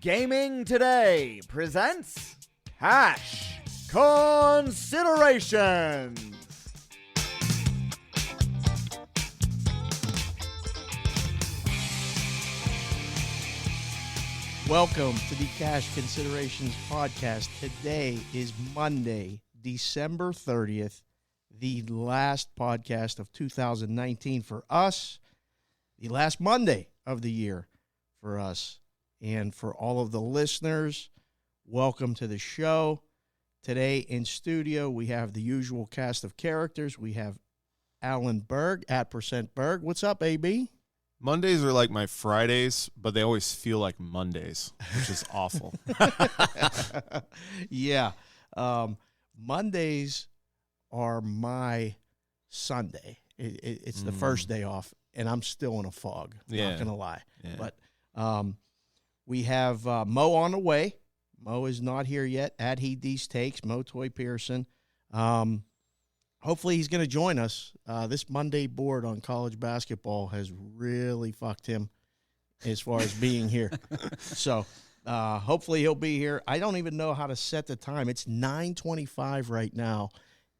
Gaming Today presents Hash Considerations. Welcome to the Cash Considerations podcast. Today is Monday, December 30th, the last podcast of 2019 for us, the last Monday of the year for us. And for all of the listeners, welcome to the show. Today in studio, we have the usual cast of characters. We have Alan Berg at %Berg. What's up, AB? Mondays are like my Fridays, but they always feel like Mondays, which is awful. Yeah. Mondays are my Sunday. It's the first day off, and I'm still in a fog. Yeah. Not going to lie. Yeah. But we have Mo on the way. Mo is not here yet. At He These Takes, Motoi Pearson. Hopefully he's going to join us. This Monday board on college basketball has really fucked him as far as being here. So hopefully he'll be here. I don't even know how to set the time. It's 9:25 right now,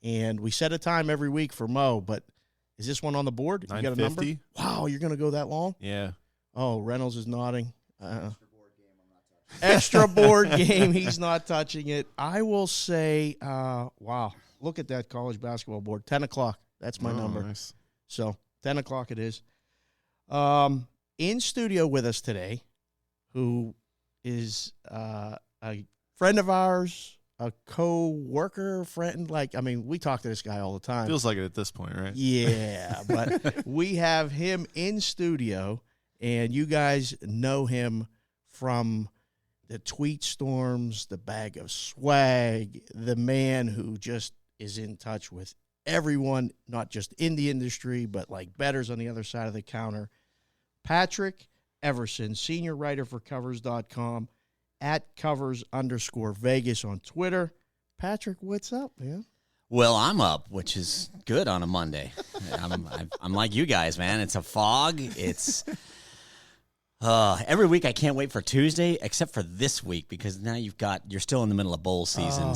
and we set a time every week for Mo, but is this one on the board? You got a number? 9:50. Wow, you're going to go that long? Yeah. Oh, Reynolds is nodding. Extra board game, he's not touching it. I will say, wow, look at that college basketball board. 10 o'clock, that's my number. Nice. So 10 o'clock it is. In studio with us today, who is a friend of ours, a co-worker, friend. We talk to this guy all the time. Feels like it at this point, right? Yeah, but we have him in studio, and you guys know him from the tweet storms, the bag of swag, the man who just is in touch with everyone, not just in the industry, but like bettors on the other side of the counter. Patrick Everson, senior writer for Covers.com, at Covers_Vegas on Twitter. Patrick, what's up, man? Well, I'm up, which is good on a Monday. I'm like you guys, man. It's a fog. It's every week I can't wait for Tuesday, except for this week, because now you're still in the middle of bowl season.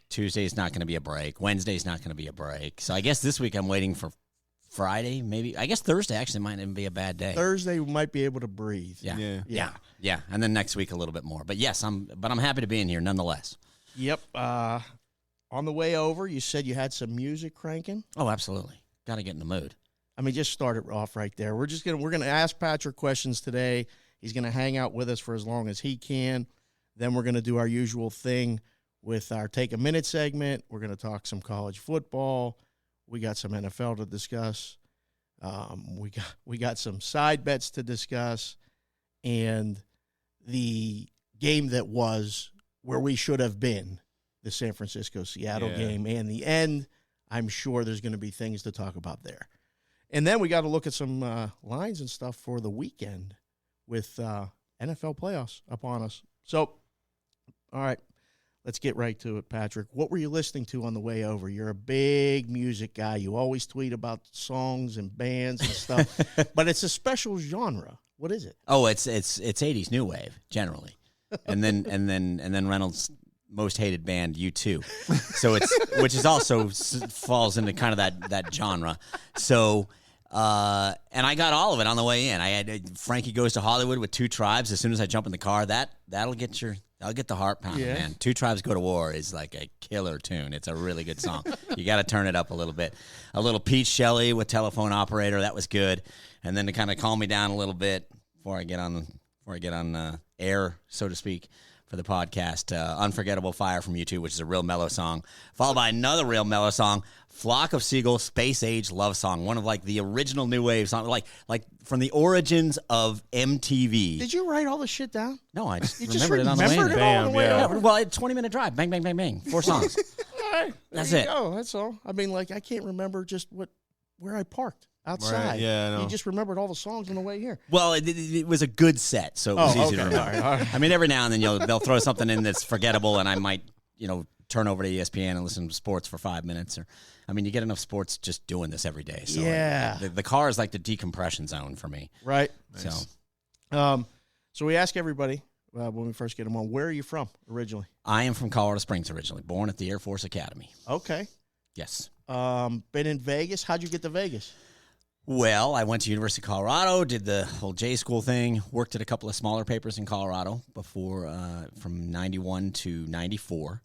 Tuesday's not going to be a break. Wednesday's not going to be a break. So I guess this week I'm waiting for Friday, maybe. I guess Thursday actually might even be a bad day. Thursday we might be able to breathe. Yeah. And then next week a little bit more. But yes, I'm happy to be in here nonetheless. Yep. On the way over, you said you had some music cranking. Oh, absolutely. Got to get in the mood. Just start it off right there. We're gonna ask Patrick questions today. He's gonna hang out with us for as long as he can. Then we're gonna do our usual thing with our Take a Minute segment. We're gonna talk some college football. We got some NFL to discuss. We got some side bets to discuss, and the game that was where we should have been, the San Francisco-Seattle game, and the end. I'm sure there's going to be things to talk about there. And then we got to look at some lines and stuff for the weekend with NFL playoffs upon us. So, all right, let's get right to it, Patrick. What were you listening to on the way over? You're a big music guy. You always tweet about songs and bands and stuff, but it's a special genre. What is it? Oh, it's 80s new wave generally, and then Reynolds' most hated band, U2. So which is also falls into kind of that genre. So, and I got all of it on the way in. I had Frankie Goes to Hollywood with Two Tribes. As soon as I jump in the car, that'll get the heart pounding, man. Two Tribes Go to War is like a killer tune. It's a really good song. You got to turn it up a little bit. A little Pete Shelley with Telephone Operator, that was good. And then to kind of calm me down a little bit before I get on air, so to speak, for the podcast, Unforgettable Fire from U2, which is a real mellow song, followed by another real mellow song, Flock of Seagulls, Space Age Love Song, one of like the original new wave songs, like from the origins of MTV. Did you write all the shit down? No, I just You remembered it on the way. remembered it all on the way over? Well, 20-minute drive, bang, bang, bang, bang, 4 songs. All right, That's there it. you go. That's all. I can't remember just where I parked outside. Right, yeah, I know. You just remembered all the songs on the way here. Well, it was a good set, so it was easy to remember. All right. I mean, every now and then they'll throw something in that's forgettable, and I might, turn over to ESPN and listen to sports for 5 minutes. You get enough sports just doing this every day. So Yeah. the car is like the decompression zone for me. Right. Nice. So So we ask everybody when we first get him on. Where are you from originally? I am from Colorado Springs originally, born at the Air Force Academy. Okay. Yes. Been in Vegas. How'd you get to Vegas? Well, I went to University of Colorado, did the whole J school thing, worked at a couple of smaller papers in Colorado before from 91 to 94.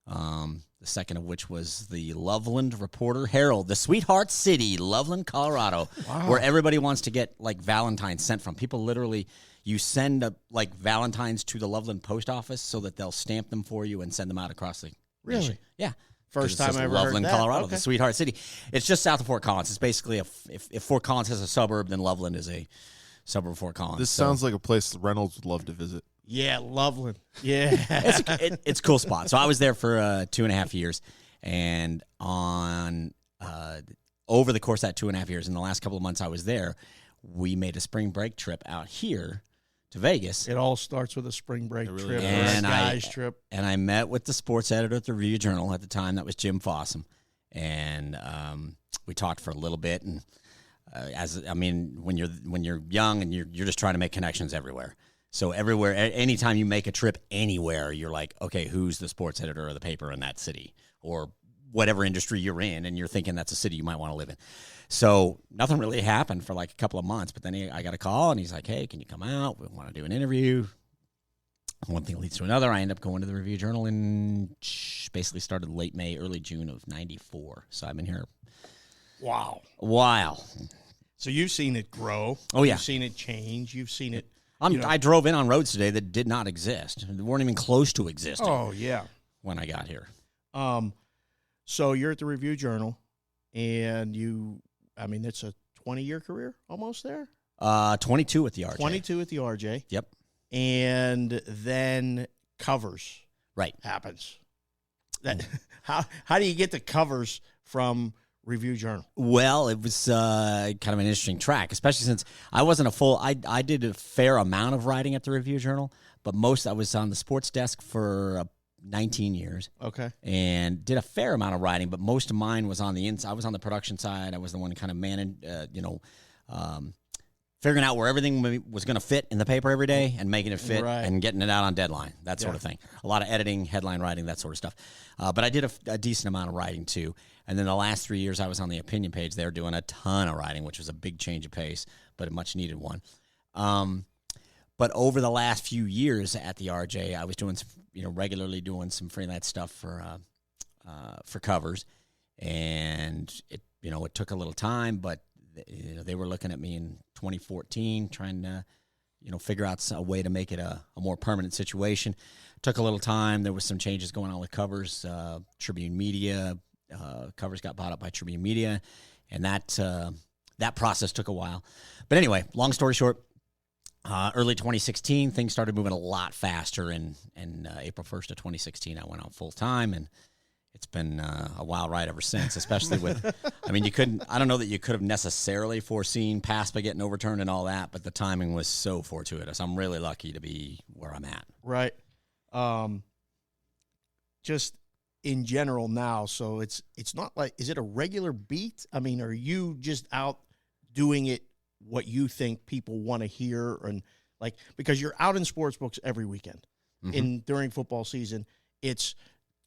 The second of which was the Loveland Reporter Herald, the sweetheart city, Loveland, Colorado, where everybody wants to get like Valentine's sent from. People literally, you send like Valentine's to the Loveland post office so that they'll stamp them for you and send them out across the nation. Yeah. First time I ever Loveland, heard that. Colorado, Okay. the sweetheart city. It's just south of Fort Collins. It's basically if Fort Collins has a suburb, then Loveland is a suburb of Fort Collins. This sounds like a place Reynolds would love to visit. Yeah, Loveland. Yeah. It's a cool spot. So I was there for 2.5 years, and on over the course of that 2.5 years, in the last couple of months I was there, we made a spring break trip out here to Vegas. It all starts with a spring break really trip, does. or a guy's trip. And I met with the sports editor at the Review Journal at the time. That was Jim Fossum, and we talked for a little bit. And when you're young and you're just trying to make connections everywhere. So everywhere, anytime you make a trip anywhere, you're like, okay, who's the sports editor of the paper in that city or whatever industry you're in, and you're thinking that's a city you might want to live in. So nothing really happened for like a couple of months, but then I got a call, and he's like, hey, can you come out? We want to do an interview. One thing leads to another. I end up going to the Review Journal and basically started late May, early June of 94. So I've been here Wow. a while. So you've seen it grow. Oh, yeah. You've seen it change. You've seen it. I drove in on roads today that did not exist. They weren't even close to existing Oh, yeah. when I got here. So you're at the Review Journal, and it's a 20-year career almost there? 22 at the RJ. 22 at the RJ. Yep. And then covers Right. happens. That how do you get the covers from Review Journal? Well, it was kind of an interesting track, especially since I wasn't I did a fair amount of writing at the Review Journal, but I was on the sports desk for 19 years. Okay. And did a fair amount of writing, but most of mine was on the inside. I was on the production side. I was the one kind of managing, figuring out where everything was going to fit in the paper every day and making it fit and getting it out on deadline, that sort of thing. A lot of editing, headline writing, that sort of stuff. But I did a decent amount of writing too. And then the last 3 years I was on the opinion page there doing a ton of writing, which was a big change of pace, but a much needed one. But over the last few years at the RJ, I was doing regularly doing some freelance stuff for covers, and it took a little time, but they were looking at me in 2014, trying to figure out a way to make it a more permanent situation. Took a little time. There was some changes going on with covers. Tribune Media covers got bought up by Tribune Media, and that process took a while. But anyway, long story short. Early 2016, things started moving a lot faster, and April 1st of 2016, I went on full time, and it's been a wild ride ever since. Especially with, I don't know that you could have necessarily foreseen PASPA getting overturned and all that, but the timing was so fortuitous. I'm really lucky to be where I'm at. Right. Just in general now, so it's not like, is it a regular beat? I mean, are you just out doing it what you think people want to hear, and because you're out in sports books every weekend. During football season, it's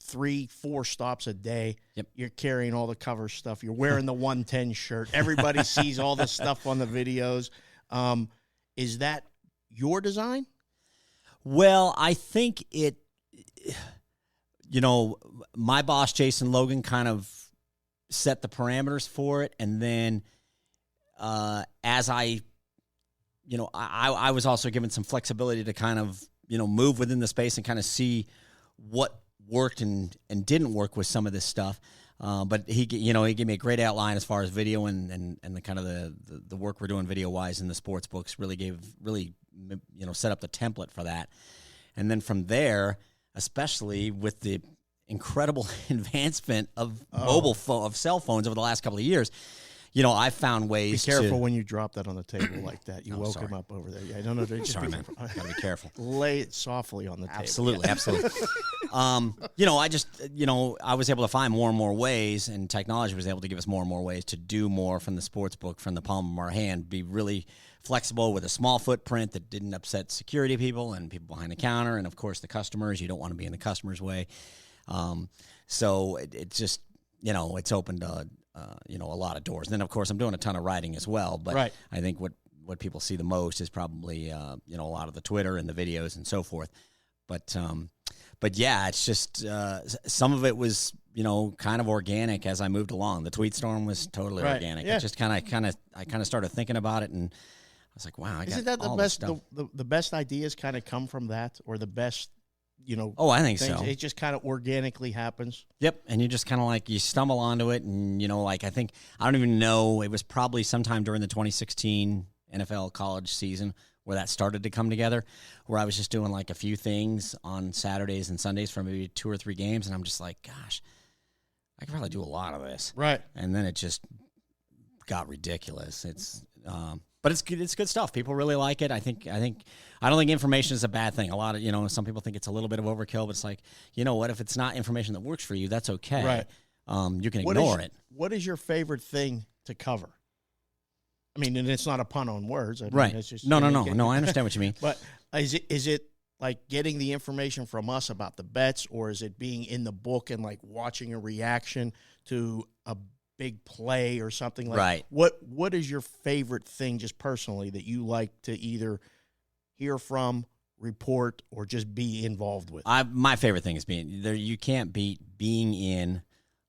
3-4 stops a day. Yep. You're carrying all the cover stuff. You're wearing the 110 shirt. Everybody sees all the stuff on the videos. Is that your design? Well, I think my boss, Jason Logan, kind of set the parameters for it, and then as I was also given some flexibility to kind of, move within the space and kind of see what worked and didn't work with some of this stuff. But he gave me a great outline as far as video and the kind of the work we're doing video wise in the sports books really set up the template for that. And then from there, especially with the incredible advancement of of cell phones over the last couple of years, I found ways to... Be careful when you drop that on the table like that. You woke him up over there. Yeah, I don't know. Sorry, man. Gotta be careful. Lay it softly on the table. Absolutely. I was able to find more and more ways, and technology was able to give us more and more ways to do more from the sports book, from the palm of our hand, be really flexible with a small footprint that didn't upset security people and people behind the counter, and of course the customers. You don't want to be in the customer's way. So it just, it's opened a lot of doors. And then of course I'm doing a ton of writing as well, but right. I think what people see the most is probably a lot of the Twitter and the videos and so forth. But yeah, it's just some of it was kind of organic as I moved along. The tweet storm was totally right. organic. Yeah. It just I kind of started thinking about it, and I was like, wow, Isn't that the best? The best ideas kind of come from that, or the best, Oh, I think things. so. It just kind of organically happens. Yep, and you just kind of you stumble onto it, and I think I don't even know. It was probably sometime during the 2016 NFL college season where that started to come together, where I was just doing a few things on Saturdays and Sundays for maybe 2 or 3 games, and I'm just like, gosh, I could probably do a lot of this. Right. And then it just got ridiculous. But it's good. It's good stuff. People really like it. I don't think information is a bad thing. A lot of some people think it's a little bit of overkill, but it's like, what if it's not information that works for you? That's okay. Right. You can ignore it. What is your favorite thing to cover? I mean, and it's not a pun on words. Right. It's just, no. I understand what you mean. But is it like getting the information from us about the bets, or is it being in the book and watching a reaction to a big play or something like right. What is your favorite thing just personally that you like to either hear from, report, or just be involved with? My favorite thing is being there. You can't beat being in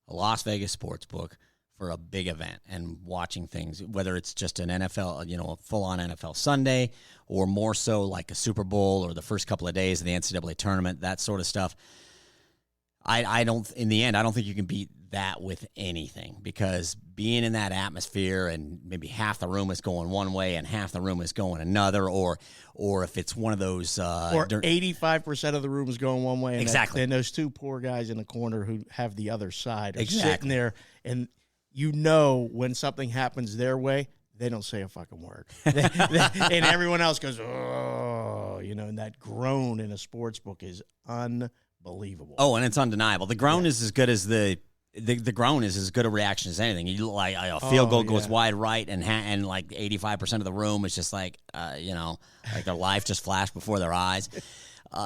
a Las Vegas sports book for a big event and watching things, whether it's just an NFL, a full-on NFL Sunday, or more so like a Super Bowl or the first couple of days of the NCAA tournament, that sort of stuff. I don't think you can beat that with anything, because being in that atmosphere and maybe half the room is going one way and half the room is going another, or if it's one of those or 85% of the room is going one way, and exactly, and those 2 poor guys in the corner who have the other side are exactly. sitting there, and when something happens their way, they don't say a fucking word, and everyone else goes, oh, and that groan in a sports book is unbelievable. Oh, and it's undeniable. The groan is as good as the groan is as good a reaction as anything. You a field goal goes wide right, and 85% of the room is just like their life just flashed before their eyes.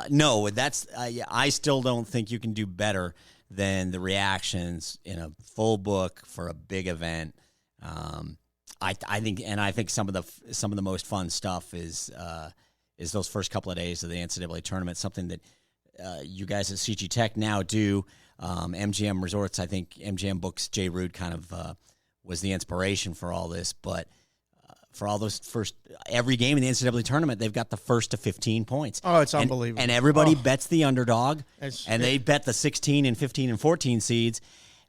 No, that's I still don't think you can do better than the reactions in a full book for a big event. I think some of the most fun stuff is those first couple of days of the NCAA tournament. Something that you guys at CG Tech now do. MGM Resorts, I think MGM Books, Jay Rude kind of was the inspiration for all this. But for all those every game in the NCAA tournament, they've got the first to 15 points. Oh, it's unbelievable. And everybody bets the underdog, and they bet the 16 and 15 and 14 seeds,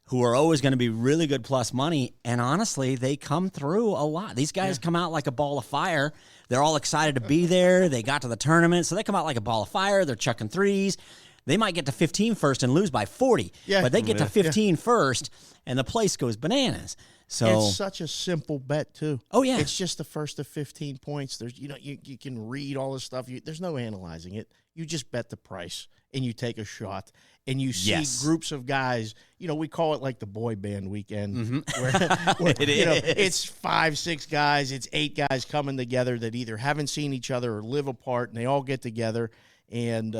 who are always going to be really good plus money. And honestly, they come through a lot. These guys come out like a ball of fire. They're all excited to be there. They got to the tournament, so they come out like a ball of fire. They're chucking threes. They might get to 15 first and lose by 40, but they get to 15 first, and the place goes bananas. So it's such a simple bet too. Oh yeah, it's just the first of 15 points. There's you can read all this stuff. There's no analyzing it. You just bet the price and you take a shot, and you see groups of guys. We call it like the boy band weekend, where it's 5, 6 guys, it's 8 guys coming together that either haven't seen each other or live apart, and they all get together and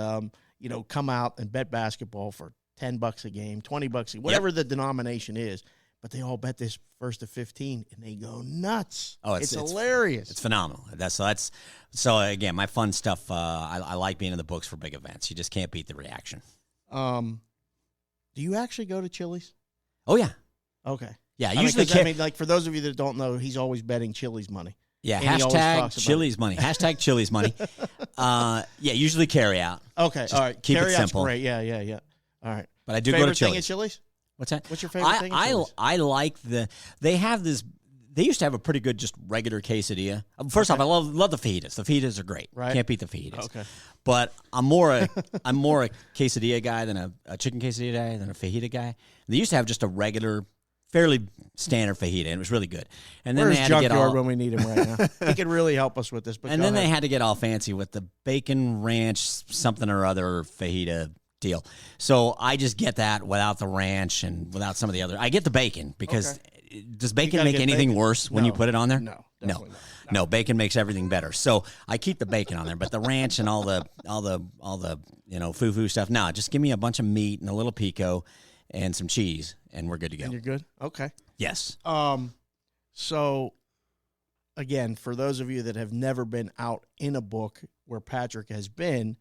come out and bet basketball for $10 a game, $20 whatever the denomination is. But they all bet this first to 15, and they go nuts. Oh, it's hilarious. It's phenomenal. So again, my fun stuff. I like being in the books for big events. You just can't beat the reaction. Do you actually go to Chili's? Oh yeah. Okay. Yeah. Usually, for those of you that don't know, he's always betting Chili's money. Yeah. Hashtag Chili's money. Hashtag Chili's money. Usually carry out. Okay. Just all right. Keep carry it simple. Great. Yeah. All right. But I do favorite go to Chili's. Thing at Chili's? What's that? What's your favorite thing at Chili's? I like they have this. They used to have a pretty good just regular quesadilla. First off, I love the fajitas. The fajitas are great. Right. Can't beat the fajitas. Okay. But I'm more a quesadilla guy than a chicken quesadilla guy than a fajita guy. They used to have just a regular, fairly standard fajita, and it was really good. And then Where's they had to get Junkyard all, when we need him right now? He could really help us with this. But and then they had to get all fancy with the bacon ranch something or other fajita deal. So I just get that without the ranch and without some of the other. I get the bacon because does bacon make anything worse when you put it on there? No, definitely not. No, bacon makes everything better. So I keep the bacon on there, but the ranch and all the foo-foo stuff. No, just give me a bunch of meat and a little pico and some cheese, and we're good to go. And you're good? Okay. Yes. So, again, for those of you that have never been out in a book where Patrick has been,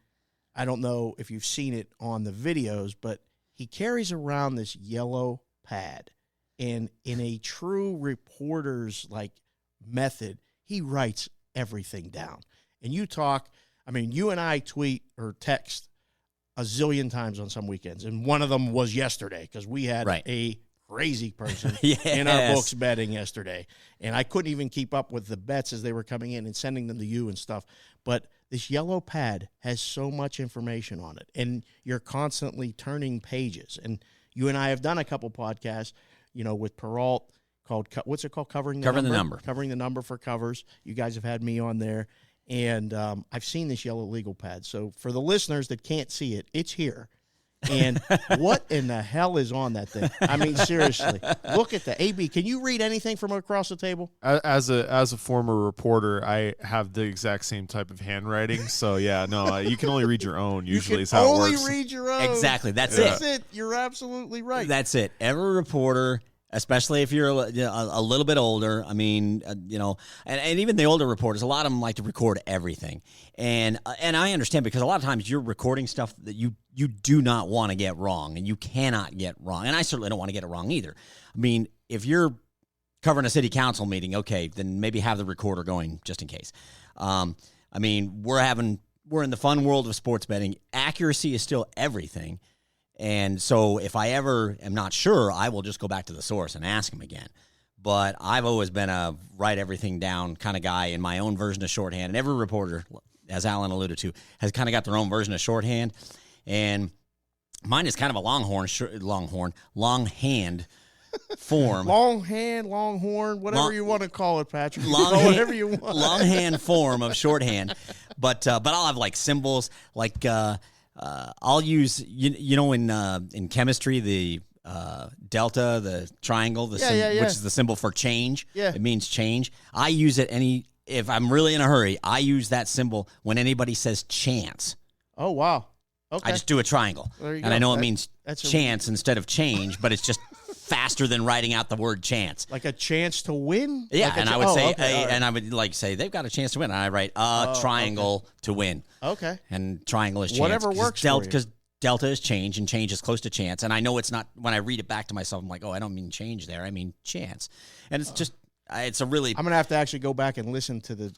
I don't know if you've seen it on the videos, but he carries around this yellow pad. And in a true reporter's, method, he writes everything down. And you and I tweet or text a zillion times on some weekends. And one of them was yesterday because we had a crazy person in our books betting yesterday. And I couldn't even keep up with the bets as they were coming in and sending them to you and stuff. But this yellow pad has so much information on it. And you're constantly turning pages. And you and I have done a couple podcasts, with Peralt, called, what's it called? Covering the number. Covering the number for covers. You guys have had me on there. And I've seen this yellow legal pad. So for the listeners that can't see it, it's here. And what in the hell is on that thing? I mean, seriously, look at the AB. Can you read anything from across the table? As a former reporter, I have the exact same type of handwriting. So yeah, no, you can only read your own. Usually, is how it works. Only read your own. Exactly. That's it. You're absolutely right. That's it. Every reporter, especially if you're a little bit older, I mean, and even the older reporters, a lot of them like to record everything. And I understand because a lot of times you're recording stuff that you do not want to get wrong and you cannot get wrong. And I certainly don't want to get it wrong either. I mean, if you're covering a city council meeting, okay, then maybe have the recorder going just in case. I mean, we're in the fun world of sports betting. Accuracy is still everything. And so if I ever am not sure, I will just go back to the source and ask him again. But I've always been a write everything down kind of guy in my own version of shorthand. And every reporter, as Alan alluded to, has kind of got their own version of shorthand. And mine is kind of a longhand form. Longhorn, whatever you want to call it, Patrick. Whatever you want. Longhand form of shorthand. But I'll have like symbols like I'll use in chemistry the delta, the triangle, which is the symbol for change. Yeah. It means change. I use it if I'm really in a hurry, I use that symbol when anybody says chance. Oh wow. Okay. I just do a triangle. And go. I know it means chance instead of change, but it's just faster than writing out the word chance. Like a chance to win? Yeah, like and I would say and I would say they've got a chance to win. And I write triangle to win. Okay. And triangle is chance. Whatever works for you. Because delta is change, and change is close to chance. And I know it's not, when I read it back to myself, I'm like, I don't mean change there. I mean chance. And it's just, it's a really... I'm going to have to actually go back and listen to the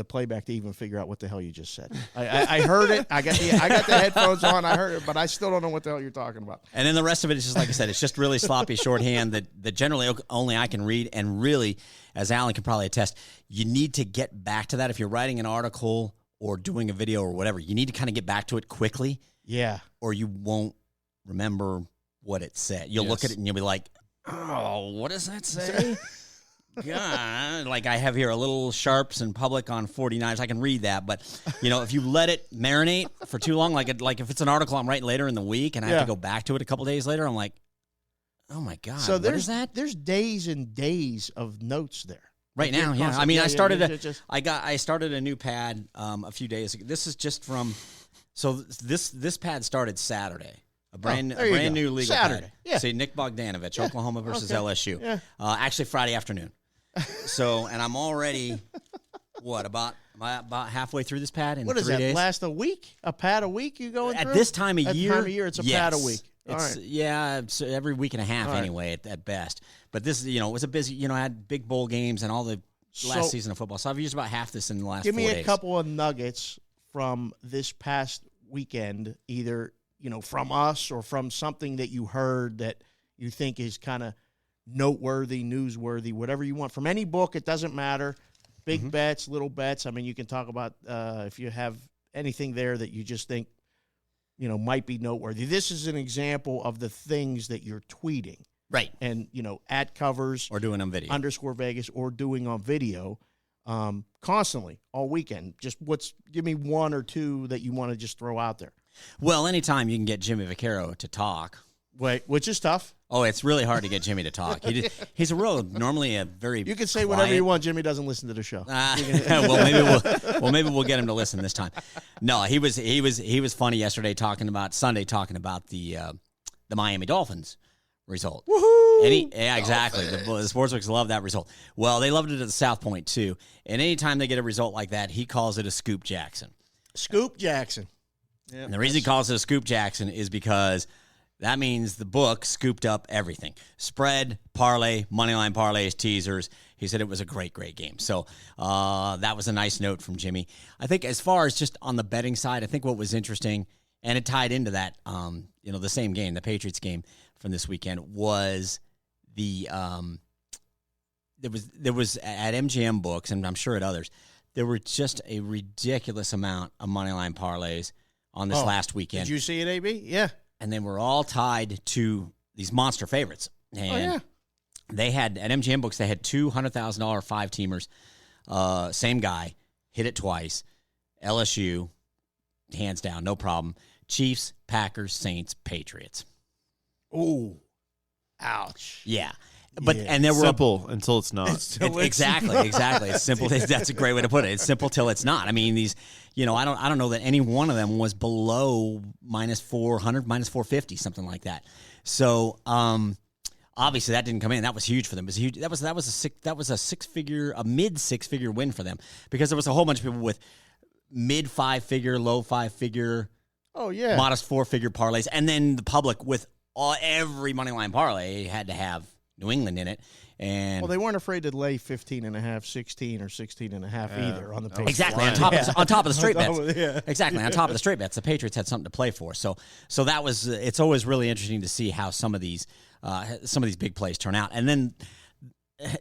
playback to even figure out what the hell you just said. I heard it. I got the headphones on. I heard it, but I still don't know what the hell you're talking about. And then the rest of it is just, like I said, it's just really sloppy shorthand that generally only I can read. And really, as Alan can probably attest, you need to get back to that. If you're writing an article or doing a video or whatever, you need to kind of get back to it quickly. Yeah. Or you won't remember what it said. You'll look at it and you'll be like, oh, what does that say? God, like I have here a little sharps and public on 49ers. I can read that, but if you let it marinate for too long, like if it's an article I'm writing later in the week and I have to go back to it a couple days later, I'm like, oh my God, so what is that? There's days and days of notes there. Right now, yeah. I mean, I started I started a new pad a few days ago. This is just from this pad started Saturday. A brand new legal Saturday. pad. Yeah. See, Nick Bogdanovich, Oklahoma versus LSU. Yeah. Actually, Friday afternoon. So, and I'm already, about halfway through this pad in 3 days. What is that, last a week? A pad a week you going through? At this time of year? It's a pad a week. All right. Yeah, it's every week and a half anyway at best. But this, it was a busy, I had big bowl games and all the last season of football. So I've used about half this in the last 4 days. Give me a couple of nuggets from this past weekend, either from us or from something that you heard that you think is kind of noteworthy, newsworthy, whatever you want. From any book, it doesn't matter. Big bets, little bets. I mean, you can talk about if you have anything there that you just think, might be noteworthy. This is an example of the things that you're tweeting. Right. And, at covers. Or doing on video. _Vegas or doing on video constantly all weekend. Just give me one or two that you want to just throw out there. Well, anytime you can get Jimmy Vaccaro to talk. Wait, which is tough. Oh, it's really hard to get Jimmy to talk. He's normally a very. You can say quiet, whatever you want. Jimmy doesn't listen to the show. Maybe we'll get him to listen this time. No, he was funny yesterday Sunday talking about the Miami Dolphins result. Woohoo! Yeah, exactly. The sportsbooks love that result. Well, they loved it at the South Point too. And anytime they get a result like that, he calls it a Scoop Jackson. Scoop Jackson. Yep, and the reason he calls it a Scoop Jackson is because that means the book scooped up everything. Spread, parlay, moneyline parlays, teasers. He said it was a great, great game. So that was a nice note from Jimmy. I think as far as just on the betting side, I think what was interesting, and it tied into that, the same game, the Patriots game from this weekend, was the there was at MGM Books, and I'm sure at others, there were just a ridiculous amount of moneyline parlays on this last weekend. Did you see it, AB? Yeah. And they were all tied to these monster favorites. And they had, at MGM Books, they had two $100,000 five-teamers. Same guy, hit it twice. LSU, hands down, no problem. Chiefs, Packers, Saints, Patriots. Ooh. Ouch. Yeah. But and there were simple until it's not. Exactly. It's simple. That's a great way to put it. It's simple till it's not. I mean, these, I don't know that any one of them was below minus 400, minus 450, something like that. So obviously that didn't come in. That was huge for them. It was huge. That was a mid six figure win for them, because there was a whole bunch of people with mid 5-figure, low 5-figure, modest 4-figure parlays, and then the public with every moneyline parlay had to have New England in it. And they weren't afraid to lay 15.5, 16, or 16.5 either on the Patriots. Exactly, on top of the straight bets. Exactly, on top of the straight bets, the Patriots had something to play for. So that was. It's always really interesting to see how some of these big plays turn out. And then,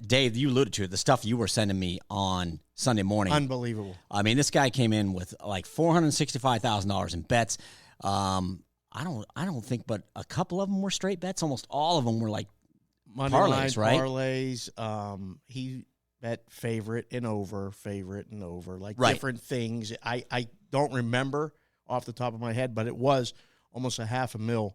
Dave, you alluded to it, the stuff you were sending me on Sunday morning. Unbelievable. I mean, this guy came in with like $465,000 in bets. I don't think, but a couple of them were straight bets. Almost all of them were like parlays, right? Parlays. He bet favorite and over, like different things. I don't remember off the top of my head, but it was almost $500,000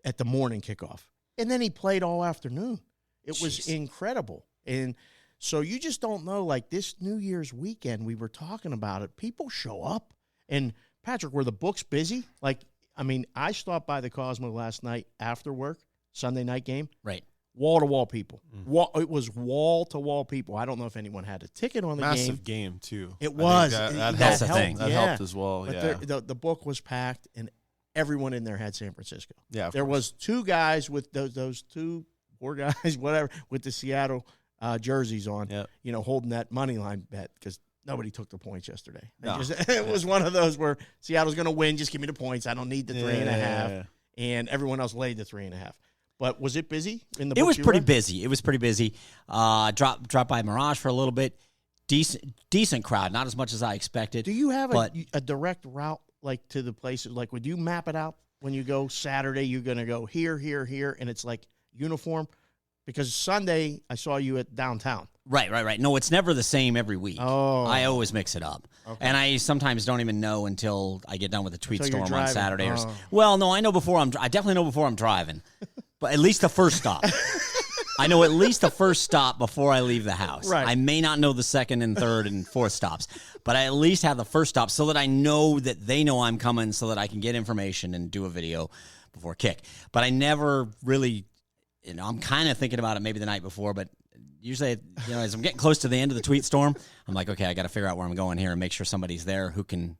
at the morning kickoff. And then he played all afternoon. It was incredible. And so you just don't know, like this New Year's weekend, we were talking about it. People show up. And Patrick, were the books busy? I stopped by the Cosmo last night after work, Sunday night game. Right. Wall-to-wall people. It was wall-to-wall people. I don't know if anyone had a ticket on the game. Massive game, too. It was. That's the thing. That helped as well, But the book was packed, and everyone in there had San Francisco. Yeah, there was two guys with those two poor guys, whatever, with the Seattle jerseys on, holding that money line bet because nobody took the points yesterday. No. It was one of those where Seattle's going to win. Just give me the points. I don't need the 3.5. And everyone else laid the 3.5. But was it busy in the book? It was pretty busy. Dropped by Mirage for a little bit. Decent crowd. Not as much as I expected. Do you have a direct route like to the places? Like, would you map it out when you go Saturday? You're going to go here, and it's like uniform? Because Sunday I saw you at downtown. Right. No, it's never the same every week. Oh. I always mix it up. Okay. And I sometimes don't even know until I get done with the tweet storm on Saturday. Well, no, I definitely know before I'm driving. But at least the first stop. I know at least the first stop before I leave the house. Right. I may not know the second and third and fourth stops, but I at least have the first stop so that I know that they know I'm coming so that I can get information and do a video before kick. But I never really, I'm kind of thinking about it maybe the night before, but usually, as I'm getting close to the end of the tweet storm, I'm like, okay, I got to figure out where I'm going here and make sure somebody's there who can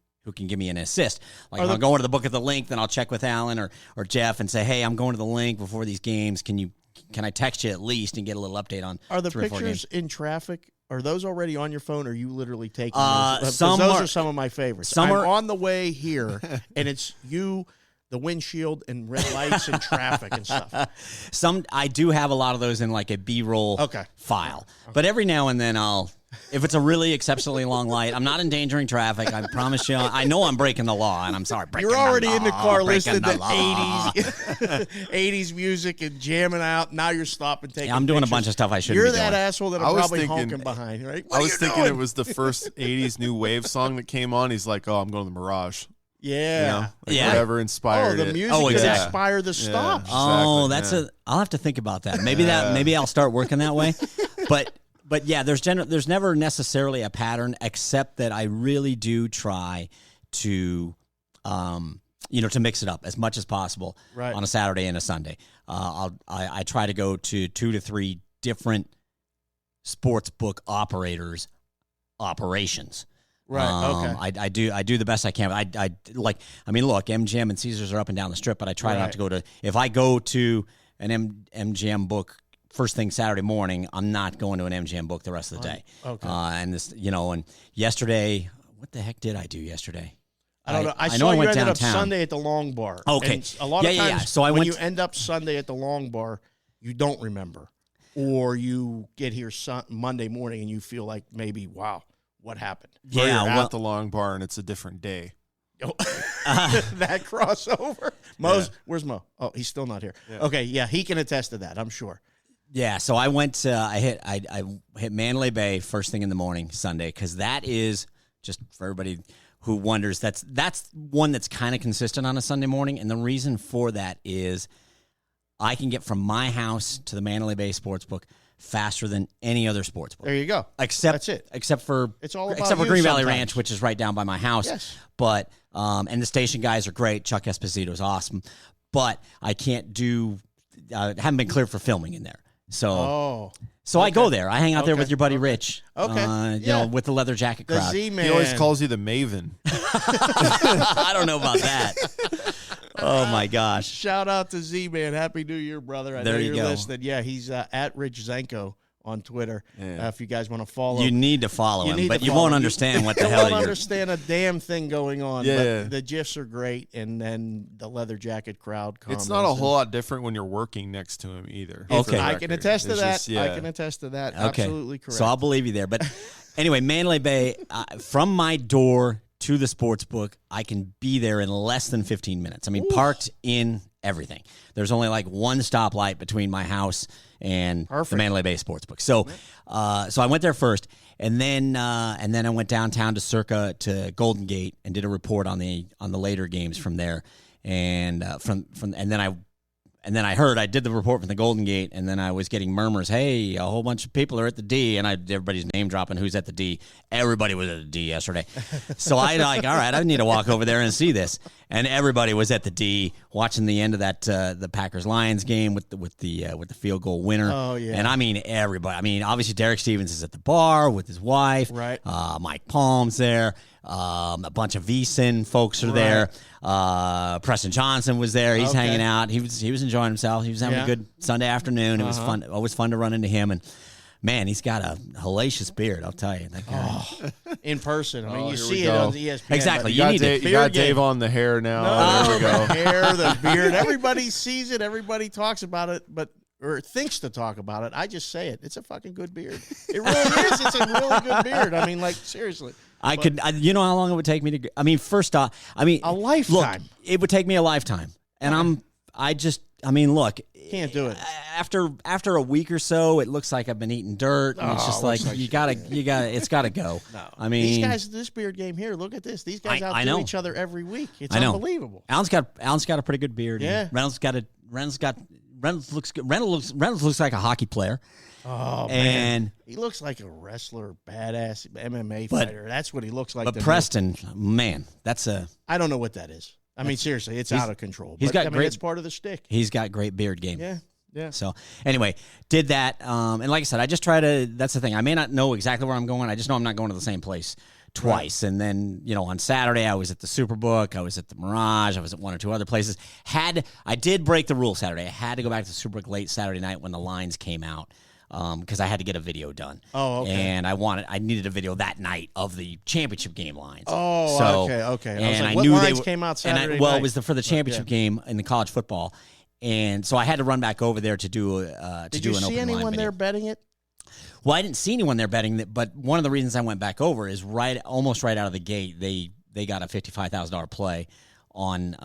give me an assist. Like if I'm going to the book at the link, then I'll check with Alan or Jeff and say, hey, I'm going to the link before these games. Can I text you at least and get a little update on? Are the pictures in traffic? Are those already on your phone? Or are you literally taking those? Those are some of my favorites. I'm on the way here, and it's you, the windshield, and red lights and traffic and stuff. I do have a lot of those in like a B-roll file, but every now and then if it's a really exceptionally long light, I'm not endangering traffic. I promise you. I know I'm breaking the law, and I'm sorry. You're already in the car listening to 80s music and jamming out. Now you're stopping, taking I'm doing pictures. a bunch of stuff I shouldn't You're be doing. that asshole that I'm probably honking behind, right? I was thinking it was the first 80s new wave song that came on. He's like, oh, I'm going to the Mirage. Yeah. You know, like Yeah. whatever inspired the it. music Oh, could exactly. inspire the stop. Oh, Exactly, that's I'll have to think about that. Maybe I'll start working that way. But yeah, there's never necessarily a pattern, except that I really do try to to mix it up as much as possible Right. on a Saturday and a Sunday. I try to go to 2 to 3 different sports book operations. Right. Okay. I do the best I can. Look, MGM and Caesars are up and down the strip, but I try Right. not to go to. If I go to an MGM book first thing Saturday morning, I'm not going to an MGM book the rest of the day. Okay. And yesterday, what the heck did I do yesterday? I don't know. I know saw I you went ended downtown. up Sunday at the Long Bar. Okay. And a lot of Yeah. times So I when went you end up Sunday at the Long Bar, you don't remember. Or you get here Monday morning and you feel like maybe, wow, what happened? Or Yeah, you're well, at the Long Bar and it's a different day. That crossover. Where's Mo? Oh, he's still not here. Yeah. Okay, yeah, he can attest to that, I'm sure. yeah. So I went. I hit Mandalay Bay first thing in the morning Sunday, because that is, just for everybody who wonders, that's one that's kind of consistent on a Sunday morning, and the reason for that is I can get from my house to the Mandalay Bay Sportsbook faster than any other sportsbook. There you go. Except That's it. Except for It's all about except for you Green Valley sometimes. Ranch, which is right down by my house. Yes. But and the station guys are great. Chuck Esposito is awesome. But I can't do. Haven't been cleared for filming in there. So I go there. I hang out there with your buddy Rich. Okay. You know, with the leather jacket The crowd. Z-Man. He always calls you the Maven. I don't know about that. Oh my gosh. Shout out to Z-Man. Happy New Year, brother. I There know you you're go. listening. Yeah, he's at Rich Zenko on Twitter. Yeah. If you guys want to follow You need to follow You him, need but to you follow won't him. understand what the you hell won't you're. understand a damn thing going on. Yeah. But the GIFs are great, and then the leather jacket crowd comments. It's not a whole lot different when you're working next to him either. Okay. for the I can record. attest to It's that. just- yeah. I can attest to that. Okay. Absolutely correct. So I'll believe you there. But anyway, Mandalay Bay, from my door to the sports book, I can be there in less than 15 minutes. I mean, parked in everything. There's only like one stoplight between my house and Perfect. the Mandalay Bay Sportsbook. So, so I went there first, and then I went downtown to Circa to Golden Gate and did a report on the later games from there, and and then I heard, I did the report from the Golden Gate, and then I was getting murmurs, hey, a whole bunch of people are at the D, and everybody's name dropping who's at the D. Everybody was at the D yesterday. So I all right, I need to walk over there and see this. And everybody was at the D watching the end of that the Packers-Lions game with the field goal winner. Oh, yeah. And I mean everybody. I mean, obviously Derek Stevens is at the bar with his wife. Right. Mike Palm's there. A bunch of VSiN folks are there. Preston Johnson was there. He's Okay. hanging out. He was enjoying himself. He was having Yeah. a good Sunday afternoon. It was fun. Always fun to run into him. And man, he's got a hellacious beard. I'll tell you. That guy. in person. I mean, you here see we it go. on ESPN. Exactly. but- You need to- You got beard game. Dave on the hair now. No, There we go. the hair, the beard. Everybody sees it. Everybody talks about it, or thinks to talk about it. I just say it. It's a fucking good beard. It really is. It's a really good beard. I mean, like, seriously. You know how long it would take me to. I mean, first off, A lifetime. Look, it would take me a lifetime, and look, Can't do it. After a week or so, it looks like I've been eating dirt, and it's just like, you gotta, it's gotta go. No. I mean, these guys, this beard game here, look at this. These guys I outdo know. each other every week. It's I know. unbelievable. Alan's got a pretty good beard. Yeah. and Reynolds looks good. Reynolds looks like a hockey player. Oh, man. And He looks like a wrestler, badass MMA But- fighter. That's what he looks like. but to me. Preston, man, I don't know what that is. I mean, seriously, it's out of control. he's But, got I mean, great- it's part of the shtick. he's got great beard game. Yeah, yeah. So anyway, did that. And like I said, I just try to, that's the thing. I may not know exactly where I'm going. I just know I'm not going to the same place twice. And then, on Saturday I was at the Superbook. I was at the Mirage. I was at one or two other places. I did break the rule Saturday. I had to go back to the Superbook late Saturday night when the lines came out. Because I had to get a video done. Oh, okay. And I needed a video that night of the championship game lines. Oh, So- okay. I was And like, I what knew lines they came out and Saturday well, night? it was for the championship game in the college football, and so I had to run back over there to do Did do you an see open line anyone video. there betting it? Well, I didn't see anyone there betting that, but one of the reasons I went back over is almost right out of the gate, they got a $55,000 play on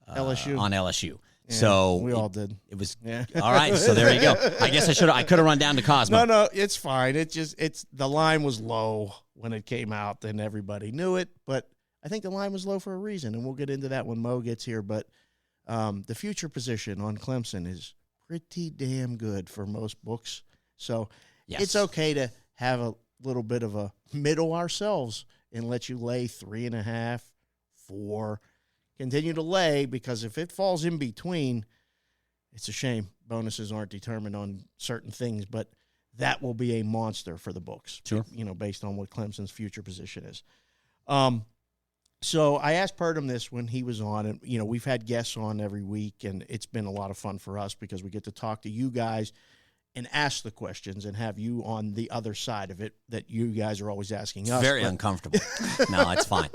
LSU. On LSU. Yeah, So we all did. It was Yeah. all right. So there you go. I guess I could have run down to Cosmo. No, it's fine. It's the line was low when it came out, and everybody knew it. But I think the line was low for a reason, and we'll get into that when Mo gets here. But the future position on Clemson is pretty damn good for most books. So it's okay to have a little bit of a middle ourselves and let you lay 3.5, 4. Continue to lay, because if it falls in between, it's a shame. Bonuses aren't determined on certain things, but that will be a monster for the books. Sure. Based on what Clemson's future position is. So I asked Purdom this when he was on, and we've had guests on every week, and it's been a lot of fun for us because we get to talk to you guys and ask the questions and have you on the other side of it that you guys are always asking us. Very uncomfortable. No, it's fine.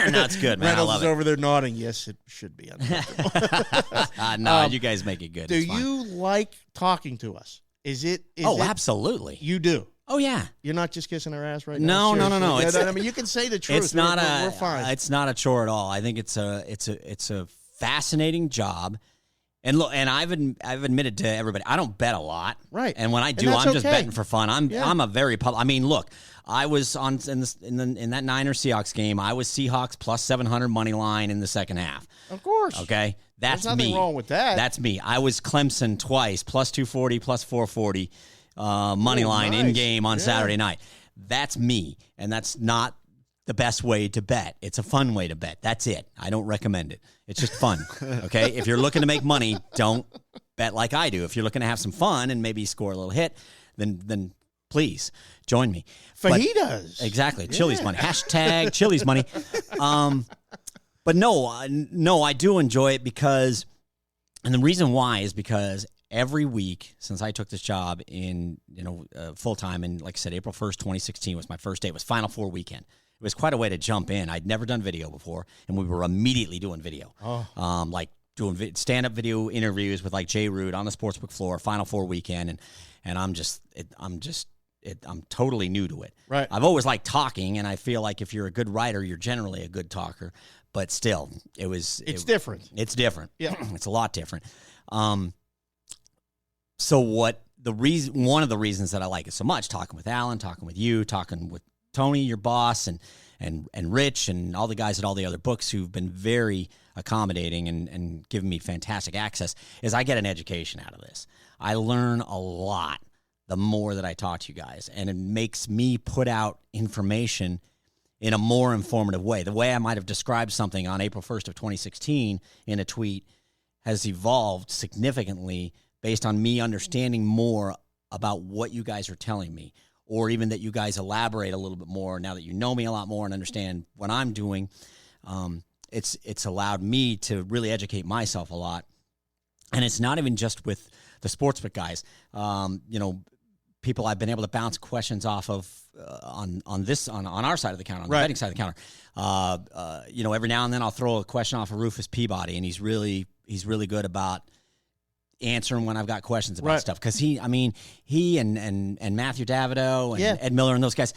No, it's good, man. Reynolds I love is over there nodding. Yes, it should be uncomfortable. No, you guys make it good. Do It's fine. you like talking to us? Is it? Absolutely. You do. Oh, yeah. You're not just kissing our ass right No, now? no, no. Seriously? It's- I mean, you can say the truth. It's not we're fine. It's not a chore at all. I think it's a fascinating job. And look, and I've admitted to everybody, I don't bet a lot. Right. And when I do, And that's I'm just okay. betting for fun. I'm a very I mean, look, I was on in that Niners Seahawks game. I was Seahawks plus 700 money line in the second half. Of course. Okay, that's There's nothing me. wrong with that. That's me. I was Clemson twice, plus 240, plus 440 money line in nice. game on Yeah. Saturday night. That's me, and that's not the best way to bet. It's a fun way to bet. That's it. I don't recommend it. It's just fun. Okay, if you're looking to make money, don't bet like I do. If you're looking to have some fun and maybe score a little hit, then please join me. Fajitas. Exactly. Chili's money. Hashtag Chili's money. But no, I do enjoy it because, and the reason why is because every week since I took this job in, full time, and like I said, April 1st, 2016 was my first day. It was Final Four weekend. It was quite a way to jump in. I'd never done video before, and we were immediately doing video. Like doing stand-up video interviews with like Jay Root on the sportsbook floor, Final Four weekend, and I'm totally new to it. Right. I've always liked talking, and I feel like if you're a good writer, you're generally a good talker. But still, It's different. It's different. Yeah. It's a lot different. So one of the reasons that I like it so much, talking with Alan, talking with you, talking with Tony, your boss, and Rich, and all the guys at all the other books who've been very accommodating and giving me fantastic access, is I get an education out of this. I learn a lot the more that I talk to you guys, and it makes me put out information in a more informative way. The way I might have described something on April 1st of 2016 in a tweet has evolved significantly based on me understanding more about what you guys are telling me, or even that you guys elaborate a little bit more now that you know me a lot more and understand what I'm doing. It's allowed me to really educate myself a lot. And it's not even just with the sportsbook guys. People I've been able to bounce questions off of on our side of the counter, on the betting side of the counter. Every now and then I'll throw a question off of Rufus Peabody, and he's really good about answering when I've got questions about stuff. Because he and Matthew Davido and Ed Miller and those guys,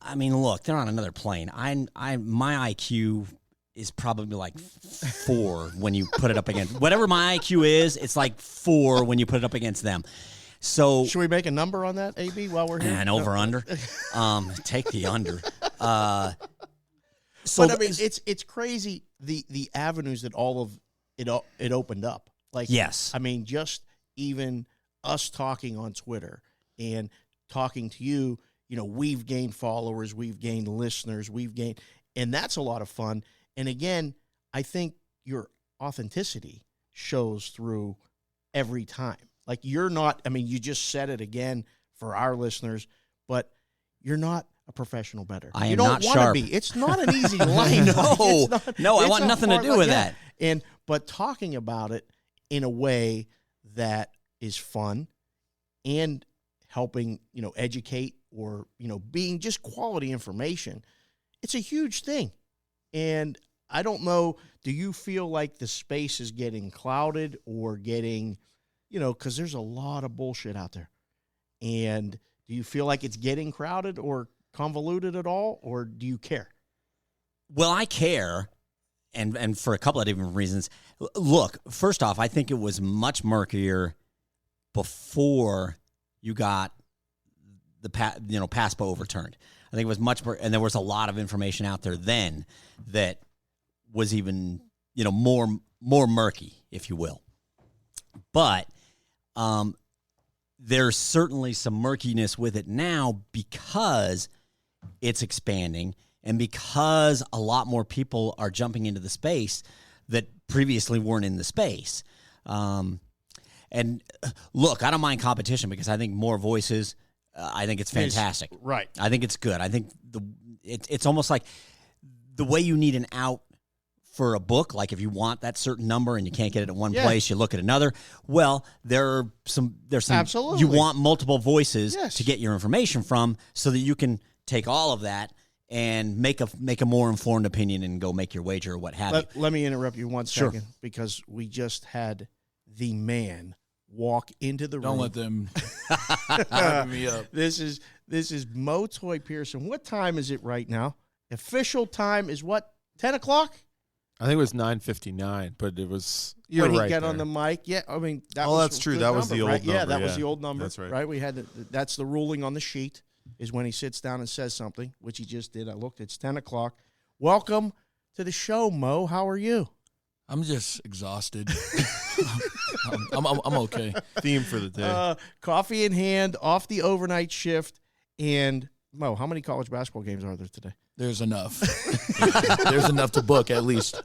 I mean, look, they're on another plane. My IQ is probably like 4 when you put it up against whatever my IQ is. It's like 4 when you put it up against them. So should we make a number on that, AB, while we're here? And over under. Take the under. But I mean, it's crazy the avenues that all of it opened up. Like, yes, I mean, just even us talking on Twitter and talking to you, we've gained followers, we've gained listeners, and that's a lot of fun. And again, I think your authenticity shows through every time. Like, you're not, I mean, you just said it again for our listeners, but you're not a professional bettor. I am you don't not want sharp. to be. It's not an easy line. No, I want nothing to do with that. But talking about it in a way that is fun and helping, educate or, being just quality information, it's a huge thing. And I don't know, do you feel like the space is getting clouded or getting, because there's a lot of bullshit out there. And do you feel like it's getting crowded or convoluted at all, or do you care? Well, I care, and for a couple of different reasons. Look, first off, I think it was much murkier before you got the PASPA overturned. I think it was much more, and there was a lot of information out there then that was even, more murky, if you will. But there's certainly some murkiness with it now because it's expanding and because a lot more people are jumping into the space that previously weren't in the space. And look, I don't mind competition because I think more voices, I think it's fantastic. Right. I think it's good. I think it's almost like the way you need an out for a book, like if you want that certain number and you can't get it at one place, you look at another. Well, there's some Absolutely. You want multiple voices Yes. to get your information from so that you can take all of that and make a more informed opinion and go make your wager or what have you. Let me interrupt you one second because we just had the man walk into the Don't room. let them hype me up. This is Motoi Pearson. What time is it right now? Official time is what? 10 o'clock? I think it was 9:59, but it was. You're when he right got there. on the mic. Yeah, I mean that Oh, was that's true. the That was the old right? Yeah, number, that was yeah. the old number. That's right. Right. We had that's the ruling on the sheet is when he sits down and says something, which he just did. I looked. It's 10 o'clock. Welcome to the show, Mo. How are you? I'm just exhausted. I'm okay. Theme for the day. Coffee in hand, off the overnight shift, and Mo, how many college basketball games are there today? There's enough. There's enough to book at least.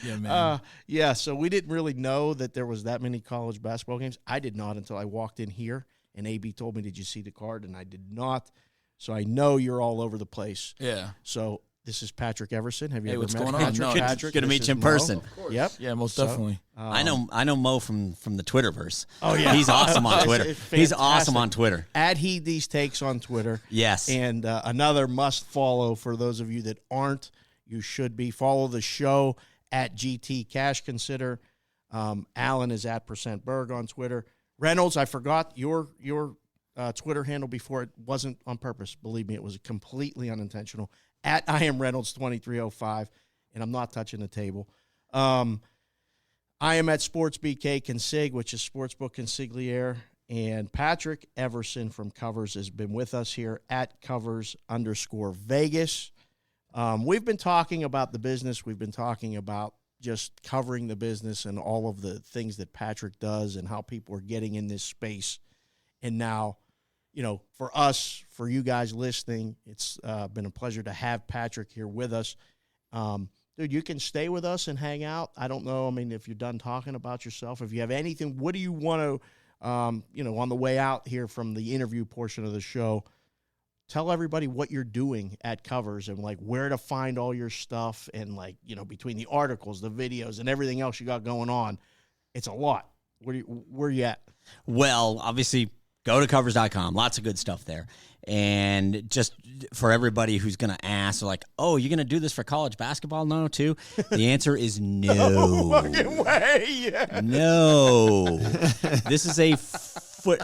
Yeah, man. Yeah, so we didn't really know that there was that many college basketball games. I did not until I walked in here, and AB told me, did you see the card? And I did not. So I know you're all over the place. Yeah. So this is Patrick Everson. Have you Hey, ever what's met going on? Patrick? No. Patrick, Good to this meet is you in Mo. person. Yep. Yeah, most So, definitely. I know Mo from the Twitterverse. Oh, yeah. He's awesome on Twitter. It's He's fantastic. awesome on Twitter. At Heed These Takes on Twitter. Yes. And another must follow for those of you that aren't. You should be. Follow the show at GT Cash Consider. Alan is at %Berg on Twitter. Reynolds, I forgot your Twitter handle before. It wasn't on purpose. Believe me, it was completely unintentional. At I am Reynolds 2305, and I'm not touching the table. I am at Sports BK Consig, which is Sportsbook Consigliere, and Patrick Everson from Covers has been with us here at Covers_Vegas. We've been talking about the business. We've been talking about just covering the business and all of the things that Patrick does and how people are getting in this space. And now, for us, for you guys listening, it's been a pleasure to have Patrick here with us. Dude, you can stay with us and hang out. I don't know. I mean, if you're done talking about yourself, if you have anything, what do you want to, on the way out here from the interview portion of the show, tell everybody what you're doing at Covers and, where to find all your stuff and, between the articles, the videos, and everything else you got going on. It's a lot. Where are you at? Well, obviously, go to covers.com. Lots of good stuff there. And just for everybody who's going to ask, oh, you're going to do this for college basketball now, too? The answer is no. No fucking way. Yeah. No. This is a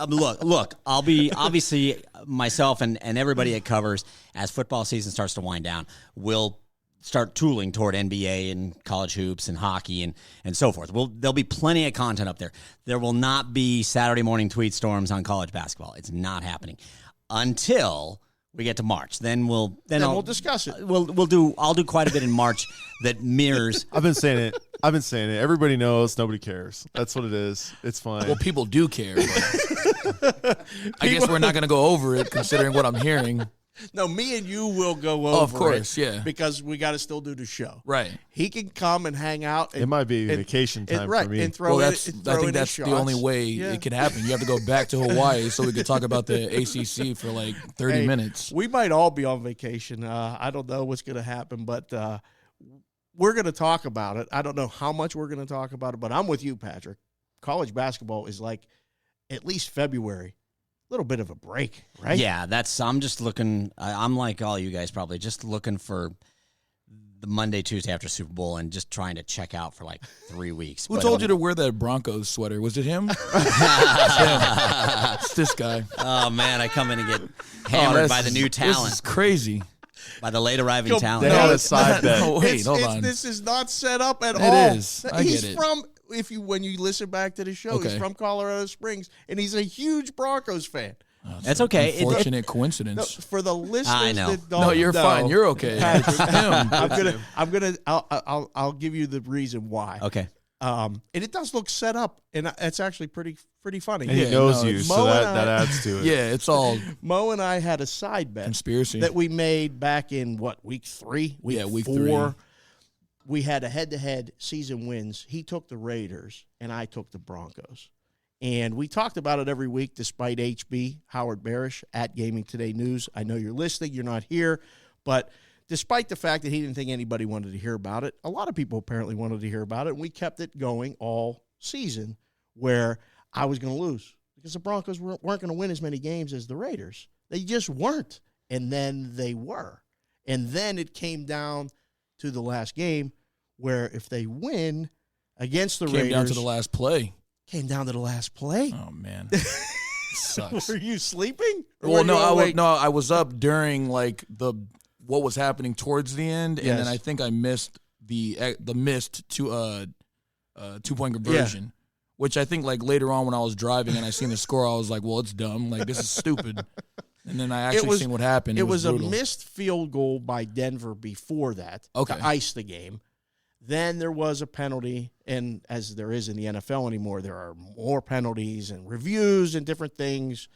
look, I'll be obviously myself and everybody at Covers, as football season starts to wind down, will start tooling toward NBA and college hoops and hockey and so forth. There'll be plenty of content up there. There will not be Saturday morning tweet storms on college basketball. It's not happening until we get to March. Then we'll discuss it. I'll do quite a bit in March that mirrors. I've been saying it. Everybody knows. Nobody cares. That's what it is. It's fine. Well, people do care. But I guess we're not going to go over it considering what I'm hearing. No, me and you will go over of course, it, yeah. because we got to still do the show. Right. He can come and hang out. And, it might be vacation time right, for me. and throw Well, in, that's and I throw think in that's his the only shots. way Yeah. it could happen. You have to go back to Hawaii so we could talk about the ACC for 30 Hey, minutes. We might all be on vacation. I don't know what's going to happen, but we're going to talk about it. I don't know how much we're going to talk about it, but I'm with you, Patrick. College basketball is at least February. Little bit of a break, right? Yeah, I'm just looking. I'm like all you guys, probably just looking for the Monday, Tuesday after Super Bowl, and just trying to check out for 3 weeks. Who told you to wear that Broncos sweater? Was it him? It's this guy. Oh man, I come in and get hammered by the new talent, This is crazy. by the late arriving talent. They had a side bet. No, wait, hold on. This is not set up at It all. is. I He's get it. from. When you listen back to the show, he's Okay. from Colorado Springs, and he's a huge Broncos fan. That's okay. Unfortunate No, coincidence. for the listeners I know. that don't No, you're know, fine. You're okay. Patrick, Him. I'll give you the reason why. Okay. And it does look set up, and it's actually pretty funny. And he Yeah, knows no, you, it's- so Mo and that adds to it. Yeah, it's all Mo and I had a side bet conspiracy. that we made back in week 3, week 4. 3. We had a head-to-head season wins. He took the Raiders, and I took the Broncos. And we talked about it every week, despite HB, Howard Barish, at Gaming Today News. I know you're listening. You're not here. But despite the fact that he didn't think anybody wanted to hear about it, a lot of people apparently wanted to hear about it. And we kept it going all season where I was going to lose because the Broncos weren't going to win as many games as the Raiders. They just weren't. And then they were. And then it came down to the last game where if they win against the Raiders. Came down to the last play. Came down to the last play. Oh man, sucks. Were you sleeping? Or Well, were no, you awake? I was up during like what was happening towards the end, and Yes. then I think I missed the missed 2-point conversion, which I think like later on when I was driving and I seen the score, I was like, well, it's dumb. Like this is stupid. And then I actually seen what happened. It was a brutal. missed field goal by Denver before that Okay. to ice the game. Then there was a penalty, and as there is in the NFL anymore, there are more penalties and reviews and different things.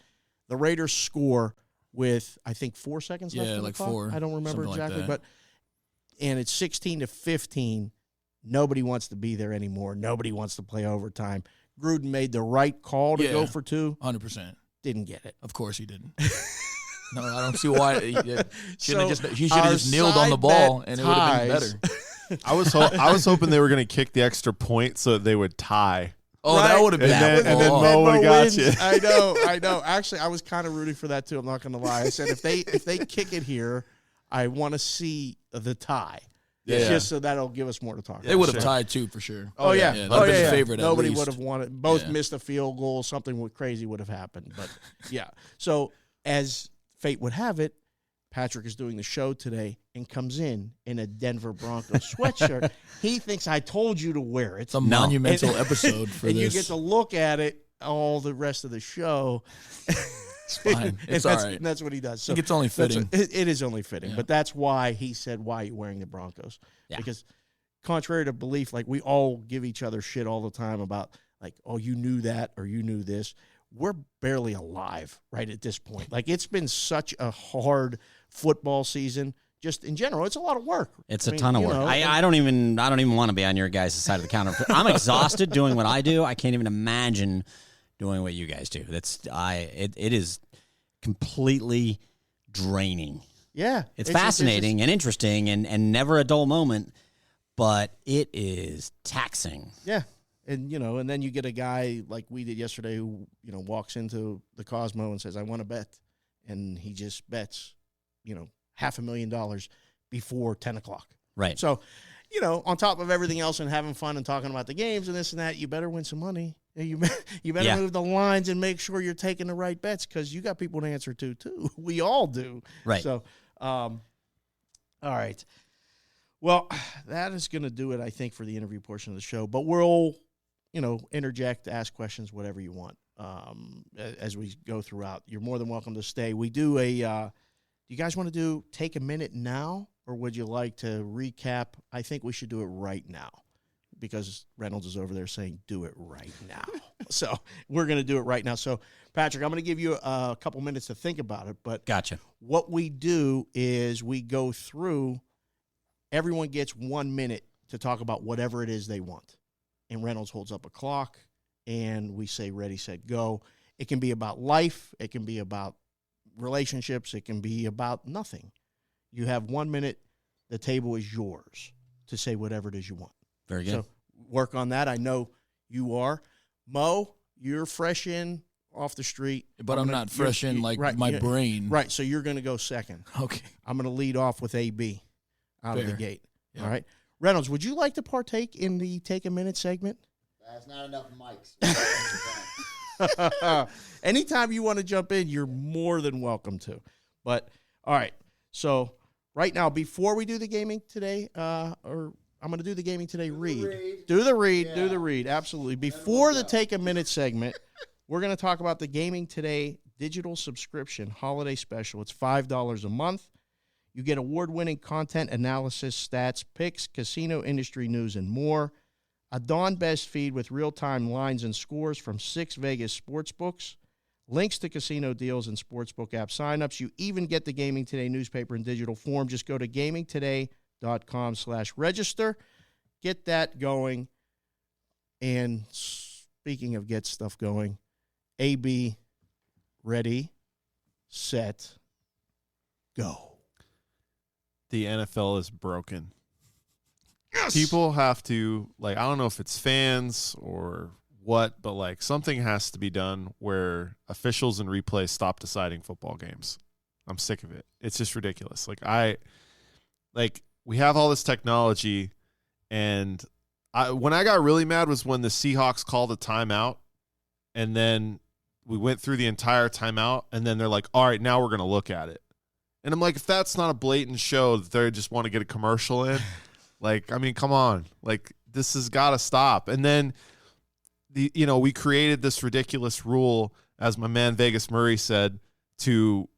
The Raiders score with, I think, 4 seconds left. Yeah, on the like clock. 4, I don't remember something like exactly, that. and it's 16-15. Nobody wants to be there anymore. Nobody wants to play overtime. Gruden made the right call to Yeah. go for 2. 100%. Didn't get it. Of course he didn't. No, I don't see why. He should have So just kneeled on the our ball, side and it would have been ties- better. I was hoping they were going to kick the extra point so that they would tie. Oh, Right. that would have been. And then oh. Mo would've got wins. you. I know. Actually, I was kind of rooting for that too. I'm not going to lie. I said if they kick it here, I want to see the tie. Yeah. Just so that'll give us more to talk They about. would have tied too for sure. Oh yeah. that Oh would have been yeah. the favorite. Nobody at least. would have wanted. Both Yeah. missed a field goal. Something crazy would have happened. But yeah. So as fate would have it, Patrick is doing the show today and comes in a Denver Broncos sweatshirt. He thinks I told you to wear it. It's a monumental episode for and this. you get to look at it all the rest of the show. It's fine. It's that's, all right. That's what he does. I So think it's only that's fitting. it is only fitting. Yeah. But that's why he said, why are you wearing the Broncos? Yeah. Because contrary to belief, like we all give each other shit all the time about like, oh, you knew that or you knew this. We're barely alive right at this point. Like it's been such a hard football season. Just in general, it's a lot of work. It's I a mean, ton of you work. know, I don't even want to be on your guys' side of the counter. I'm exhausted doing what I do. I can't even imagine doing what you guys do. It is completely draining. Yeah. It's fascinating and interesting and never a dull moment, but it is taxing. Yeah. And, and then you get a guy like we did yesterday who, walks into the Cosmo and says, I want to bet. And he just bets, $500,000 before 10 o'clock. Right. So, on top of everything else and having fun and talking about the games and this and that, you better win some money. You better Yeah. move the lines and make sure you're taking the right bets because you got people to answer to, too. We all do. Right. So, all right. Well, that is going to do it, I think, for the interview portion of the show. But we'll, interject, ask questions, whatever you want as we go throughout. You're more than welcome to stay. We do do you guys want to take a minute now, or would you like to recap? I think we should do it right now because Reynolds is over there saying, do it right now. So we're going to do it right now. So, Patrick, I'm going to give you a couple minutes to think about it. But Gotcha. what we do is we go through, everyone gets 1 minute to talk about whatever it is they want. And Reynolds holds up a clock, and we say ready, set, go. It can be about life. It can be about relationships. It can be about nothing. You have 1 minute. The table is yours to say whatever it is you want. Very good. So work on that. I know you are. Mo, you're fresh in off the street. But I'm not fresh in like right, my yeah, brain. Right, so you're going to go second. Okay. I'm going to lead off with AB out of the Fair. gate. Yeah. All right. Reynolds, would you like to partake in the Take a Minute segment? That's not enough mics. Anytime you want to jump in, you're more than welcome to. But, all right. So, right now, before we do the gaming today, or I'm going to do the gaming today read. Do the read. Do the read. Absolutely. Before the Take a Minute segment, we're going to talk about the gaming today digital subscription holiday special. It's $5 a month. You get award-winning content, analysis, stats, picks, casino industry news, and more. A Dawn Best feed with real-time lines and scores from 6 Vegas sportsbooks. Links to casino deals and sportsbook app signups. You even get the Gaming Today newspaper in digital form. Just go to gamingtoday.com/register. Get that going. And speaking of get stuff going, AB, ready, set, go. The NFL is broken. Yes! People have to, like, I don't know if it's fans or what, but, like, something has to be done where officials and replays stop deciding football games. I'm sick of it. It's just ridiculous. We have all this technology, and when I got really mad was when the Seahawks called a timeout, and then we went through the entire timeout, and then they're like, all right, now we're going to look at it. And I'm like, if that's not a blatant show that they just want to get a commercial in, come on. This has got to stop. And then, we created this ridiculous rule, as my man Vegas Murray said, to,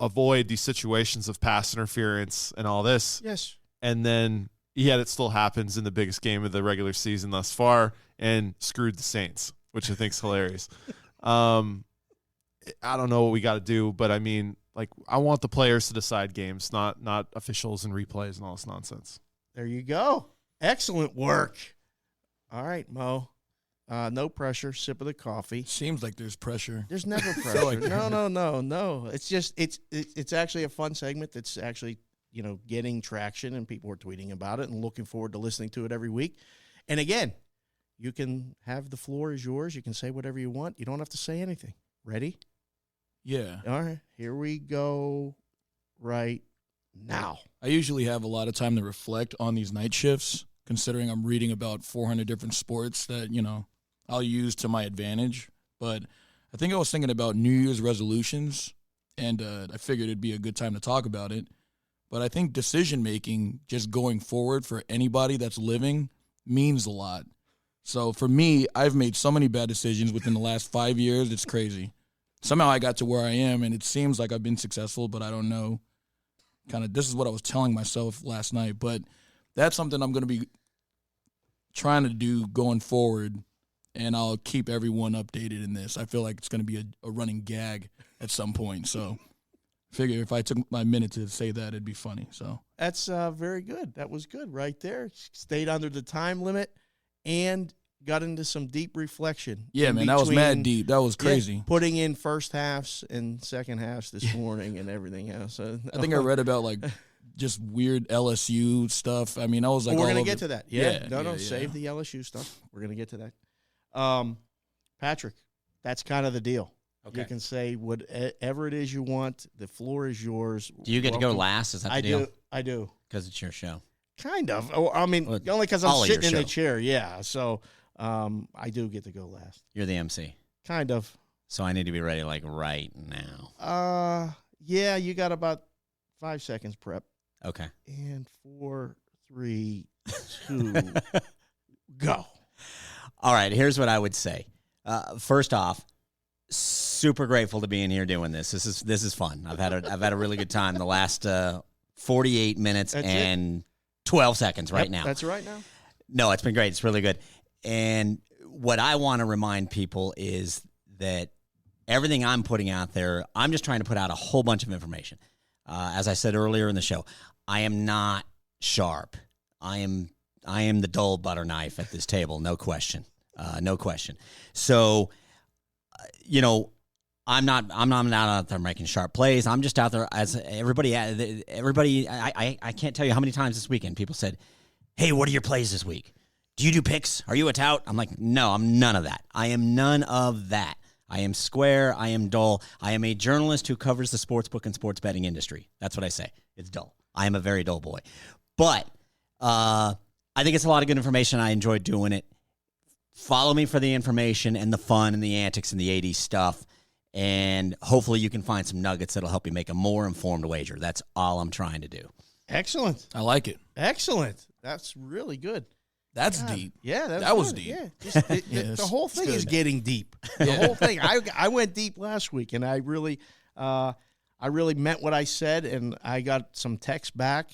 avoid these situations of pass interference and all this. Yes. And then, yet it still happens in the biggest game of the regular season thus far and screwed the Saints, which I think is hilarious. I don't know what we got to do, but I want the players to decide games, not officials and replays and all this nonsense. There you go. Excellent work. All right, Mo. No pressure. Sip of the coffee. Seems like there's pressure. There's never pressure. No. It's just it's actually a fun segment that's actually getting traction, and people are tweeting about it and looking forward to listening to it every week. And again, you can have the floor is yours. You can say whatever you want. You don't have to say anything. Ready? Yeah. All right. Here we go. Right now. I usually have a lot of time to reflect on these night shifts, considering I'm reading about 400 different sports that, I'll use to my advantage. But I think I was thinking about New Year's resolutions, and I figured it'd be a good time to talk about it. But I think decision-making just going forward for anybody that's living means a lot. So for me, I've made so many bad decisions within the last 5 years, it's crazy. Somehow I got to where I am, and it seems like I've been successful, but I don't know. This is what I was telling myself last night. But that's something I'm going to be trying to do going forward, and I'll keep everyone updated in this. I feel like it's going to be a running gag at some point. So figure if I took my minute to say that, it'd be funny. So that's very good. That was good right there. Stayed under the time limit and got into some deep reflection. Yeah, man, that was mad deep. That was crazy. Yeah, putting in first halves and second halves this morning and everything else. I think I read about just weird LSU stuff. I was like, we're going to get to that. Yeah. Save the LSU stuff. We're going to get to that. Patrick, that's kind of the deal. Okay. You can say whatever it is you want. The floor is yours. Do you get to go last? Is that the deal? I do. Because it's your show. Kind of. Only because I'm sitting in the chair. Yeah. So I do get to go last. You're the MC. Kind of. So I need to be ready right now. Yeah, you got about 5 seconds prep. Okay. And 4, 3, 2, go. All right, here's what I would say. First off, super grateful to be in here doing this. This is fun. I've had a really good time the last 48 minutes and 12 seconds now. That's right now. No, it's been great. It's really good. And what I want to remind people is that everything I'm putting out there, I'm just trying to put out a whole bunch of information. As I said earlier in the show, I am not sharp. I am the dull butter knife at this table, no question. No question. So, I'm not out there making sharp plays. I'm just out there as everybody. I can't tell you how many times this weekend people said, "Hey, what are your plays this week? Do you do picks? Are you a tout?" I'm like, no, I'm none of that. I am none of that. I am square. I am dull. I am a journalist who covers the sportsbook and sports betting industry. That's what I say. It's dull. I am a very dull boy. But I think it's a lot of good information. I enjoy doing it. Follow me for the information and the fun and the antics and the 80s stuff. And hopefully you can find some nuggets that'll help you make a more informed wager. That's all I'm trying to do. Excellent. I like it. Excellent. That's really good. That's God, deep. Yeah, That was good. deep. Yeah, just, Yes, the whole it's thing is good. getting deep. The whole thing. I went deep last week, and I really meant what I said, and I got some text back.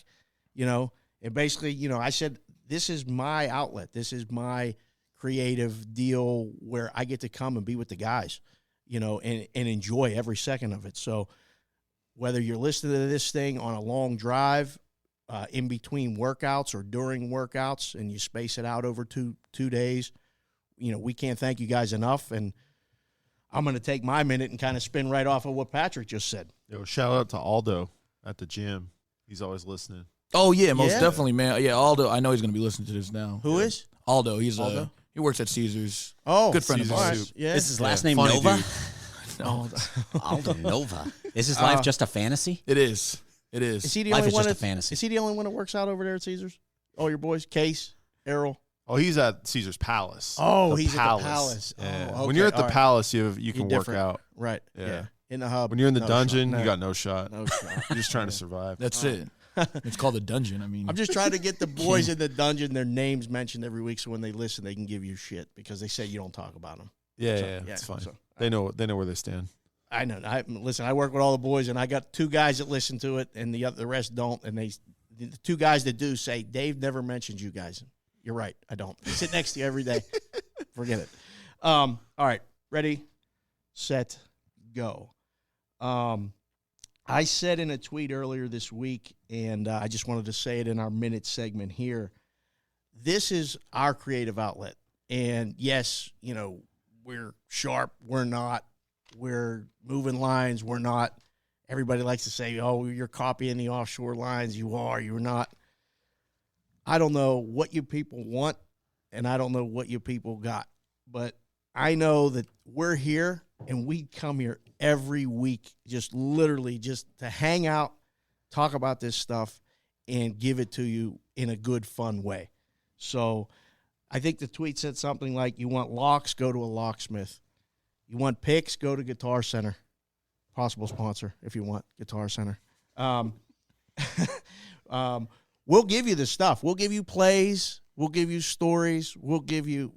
And basically, I said this is my outlet. This is my creative deal where I get to come and be with the guys, and enjoy every second of it. So whether you're listening to this thing on a long drive, in between workouts or during workouts, and you space it out over two days, we can't thank you guys enough. And I'm going to take my minute and kind of spin right off of what Patrick just said. Yo, shout out to Aldo at the gym. He's always listening. Oh yeah, most Yeah. definitely, man. Yeah, Aldo. I know he's going to be listening to this now. Who is? Aldo? He's Aldo? he works at Caesars. Oh, Good friend of Caesar ours. Soup. Yeah. Is his last name funny Nova? dude. Aldo Nova. Is his life just a fantasy? It is. It is. Is he the Life only is one? just a fantasy. Is he the only one that works out over there at Caesars? Oh, your boys, Case, Errol. Oh, he's at Caesar's Palace. Oh, The he's at the Palace. Yeah. Oh, When you're okay, at the all right. Palace, you can You're work different. out. Right. Yeah. Yeah. In the hub. When you're in the no dungeon, shot. you got no shot. no shot. You're just trying to survive. That's it. It's called the dungeon. I mean, I'm just trying to get the boys in the dungeon, their names mentioned every week, so when they listen, they can give you shit because they say you don't talk about them. Yeah, So, yeah, yeah, it's fine. so- They know where they stand. I know. Listen, I work with all the boys, and I got two guys that listen to it, and the rest don't. And the two guys that do say, Dave never mentions you guys. You're right. I don't. I sit next to you every day. Forget it. All right. Ready, set, go. I said in a tweet earlier this week, and I just wanted to say it in our minute segment here. This is our creative outlet. And yes, we're sharp. We're not. We're moving lines. We're not. Everybody likes to say, oh, you're copying the offshore lines. You are. You're not. I don't know what you people want, and I don't know what you people got. But I know that we're here, and we come here every week just literally just to hang out, talk about this stuff, and give it to you in a good, fun way. So I think the tweet said something like, you want locks, go to a locksmith. You want picks, go to Guitar Center. Possible sponsor if you want, Guitar Center. We'll give you the stuff. We'll give you plays. We'll give you stories. We'll give you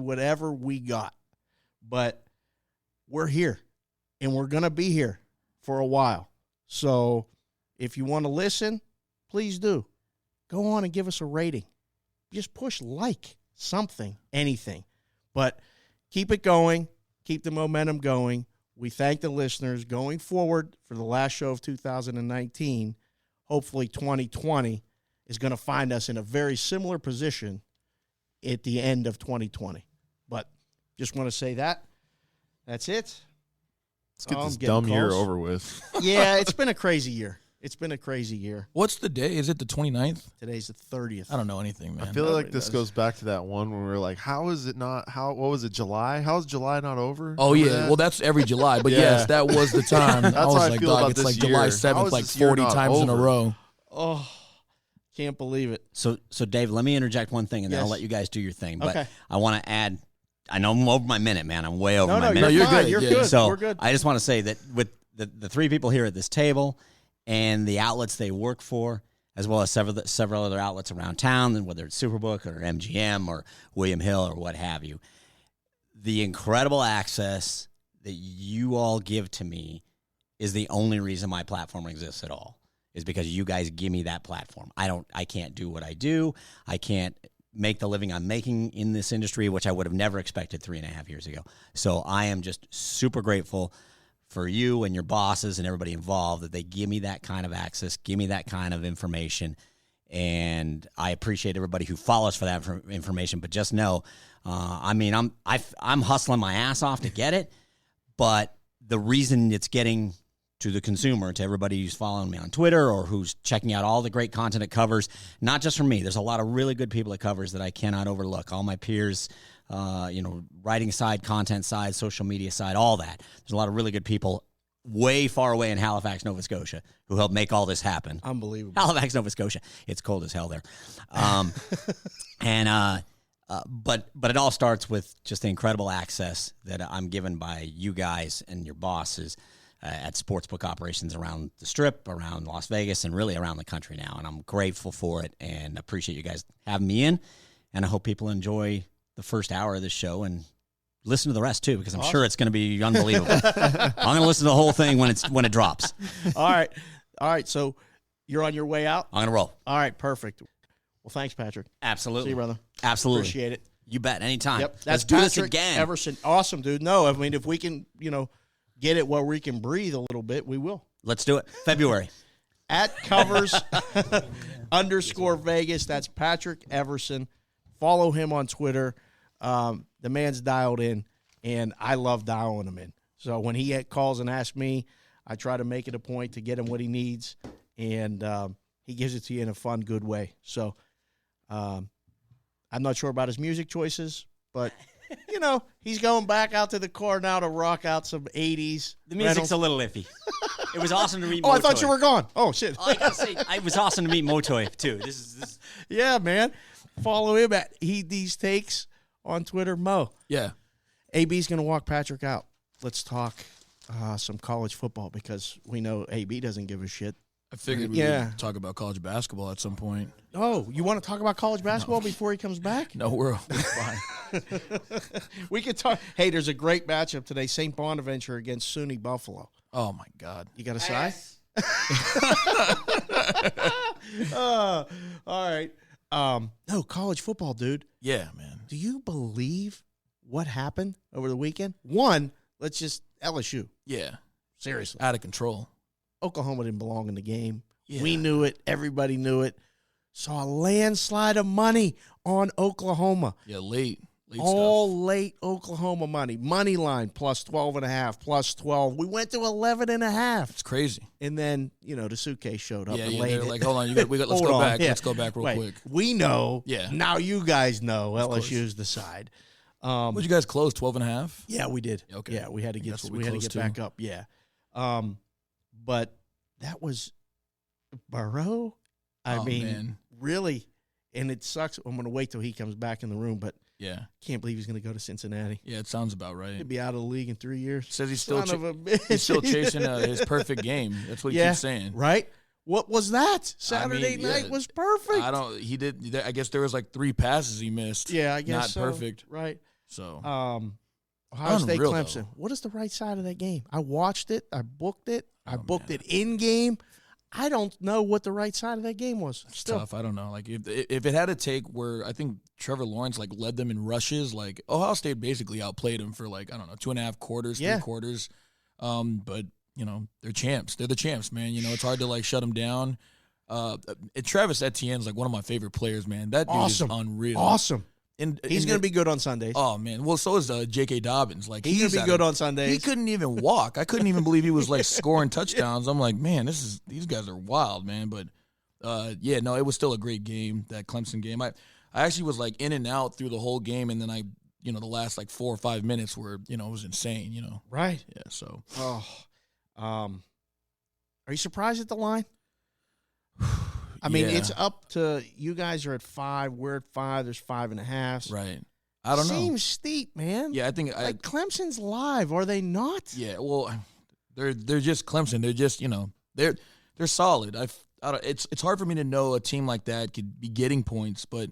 whatever we got. But we're here, and we're going to be here for a while. So if you want to listen, please do. Go on and give us a rating. Just push like, something, anything. But keep it going. Keep the momentum going. We thank the listeners going forward for the last show of 2019. Hopefully 2020 is going to find us in a very similar position at the end of 2020. But just want to say that. That's it. Let's get Oh, this I'm getting dumb year calls. over with. Yeah, it's been a crazy year. It's been a crazy year. what's the day? Is it the 29th? Today's the 30th. I don't know anything, man. I feel like Nobody this does. goes back to that one when we were like, how is it not? What was it, July? How is July not over? Oh Remember yeah, that? well that's every July, but Yeah. yes, that was the time. That's I how was I like, feel dog, about it's this like July year. 7th, How is like this year 40 not times in a over? row. Oh, can't believe it. So Dave, let me interject one thing, and then I'll Yes. let you guys do your thing. But Okay. I want to add. I know I'm over my minute, man. I'm way over No, my no, minute. you're fine. good. You're Yeah. good. So We're good. I just want to say that with the three people here at this table and the outlets they work for, as well as several other outlets around town, and whether it's Superbook or MGM or William Hill or what have you, the incredible access that you all give to me is the only reason my platform exists at all. Is because you guys give me that platform. I can't do what I do. I can't make the living I'm making in this industry, which I would have never expected 3.5 years ago. So I am just super grateful for you and your bosses and everybody involved that they give me that kind of access, give me that kind of information. And I appreciate everybody who follows for that information. But just know, I'm hustling my ass off to get it. But the reason it's getting to the consumer, to everybody who's following me on Twitter or who's checking out all the great content it covers, not just from me. There's a lot of really good people it covers that I cannot overlook. All my peers, writing side, content side, social media side, all that. There's a lot of really good people way far away in Halifax, Nova Scotia, who helped make all this happen. Unbelievable. Halifax, Nova Scotia. It's cold as hell there. But it all starts with just the incredible access that I'm given by you guys and your bosses at sportsbook operations around the Strip, around Las Vegas, and really around the country now. And I'm grateful for it and appreciate you guys having me in. and I hope people enjoy the first hour of this show and listen to the rest too, because I'm sure it's going to be unbelievable. I'm going to listen to the whole thing when it drops. All right. So you're on your way out. I'm going to roll. All right, perfect. Well, thanks, Patrick. Absolutely. See you, brother. Absolutely. Appreciate it. You bet. Anytime. Yep. Let's That's do this Patrick again. Everson. Awesome, dude. No, I mean, if we can, get it where we can breathe a little bit, we will. Let's do it. February. At covers _ Vegas. That's Patrick Everson. Follow him on Twitter. The man's dialed in, and I love dialing him in. So when he calls and asks me, I try to make it a point to get him what he needs, and he gives it to you in a fun, good way. So I'm not sure about his music choices, but, he's going back out to the car now to rock out some 80s. The music's a little iffy. It was awesome to meet Motoi. Oh, I thought you were gone. Oh, shit. I got to say, it was awesome to meet Motoi, too. This. Yeah, man. Follow him at These Takes on Twitter. Mo. Yeah. AB's going to walk Patrick out. Let's talk some college football because we know AB doesn't give a shit. I figured we would talk about college basketball at some point. Oh, you want to talk about college basketball before he comes back? No, we're fine. We could talk. Hey, there's a great matchup today. St. Bonaventure against SUNY Buffalo. Oh, my God. You got a side? All right. No, college football, dude. Yeah, man. Do you believe what happened over the weekend? One, LSU. Yeah. Seriously. Out of control. Oklahoma didn't belong in the game. Yeah. We knew it. Everybody knew it. Saw a landslide of money on Oklahoma. Yeah, late All stuff. late Oklahoma money. Money line plus 12.5, plus 12. We went to 11.5. It's crazy. And then, the suitcase showed up and Yeah, laid they're it. like, hold on, let's Hold go on. back. Yeah. Let's go back real Wait, quick. we know. Yeah. Now you guys know course. LSU's the side. Would you guys close 12.5? Yeah, we did. Okay. Yeah, we had to get That's what we we had to closed get back up. Yeah. But that was Burrow. I mean, man. really, and it sucks. I'm going to wait till he comes back in the room, but Yeah. can't believe he's going to go to Cincinnati. Yeah, it sounds about right. He'll be out of the league in 3 years. Says he's still Son of a bitch. he's still chasing his perfect game. That's what he keeps saying. Right? What was that? Saturday yeah, night was perfect. I guess there was like 3 passes he missed. Yeah, I guess Not so. perfect. Right. So Ohio State Unreal, Clemson. though. What is the right side of that game? I watched it. I booked it. I Oh, booked man. it in game. I don't know what the right side of that game was. it's Still. tough. I don't know. Like if it had to take where I think Trevor Lawrence led them in rushes, like Ohio State basically outplayed him for 2.5 quarters, 3 quarters. But they're champs. They're the champs, man. It's hard to shut them down. Travis Etienne's one of my favorite players, man. That dude Awesome. is unreal. Awesome. And He's going to be good on Sundays. Oh man, well so is J.K. Dobbins. He's going to be good on Sundays. He couldn't even walk. I couldn't even believe he was scoring touchdowns. I'm like, man, these guys are wild, man. But it was still a great game, that Clemson game. I actually was in and out through the whole game, and then the last 4 or 5 minutes were it was insane. Right. Yeah. So. Oh. Are you surprised at the line? I mean, Yeah. it's up to you guys are at 5. We're at 5. There's 5.5. Right. I don't know. Seems steep, man. Yeah, I think Clemson's live, are they not? Yeah, well, they're just Clemson. They're just they're solid. It's hard for me to know a team like that could be getting points, but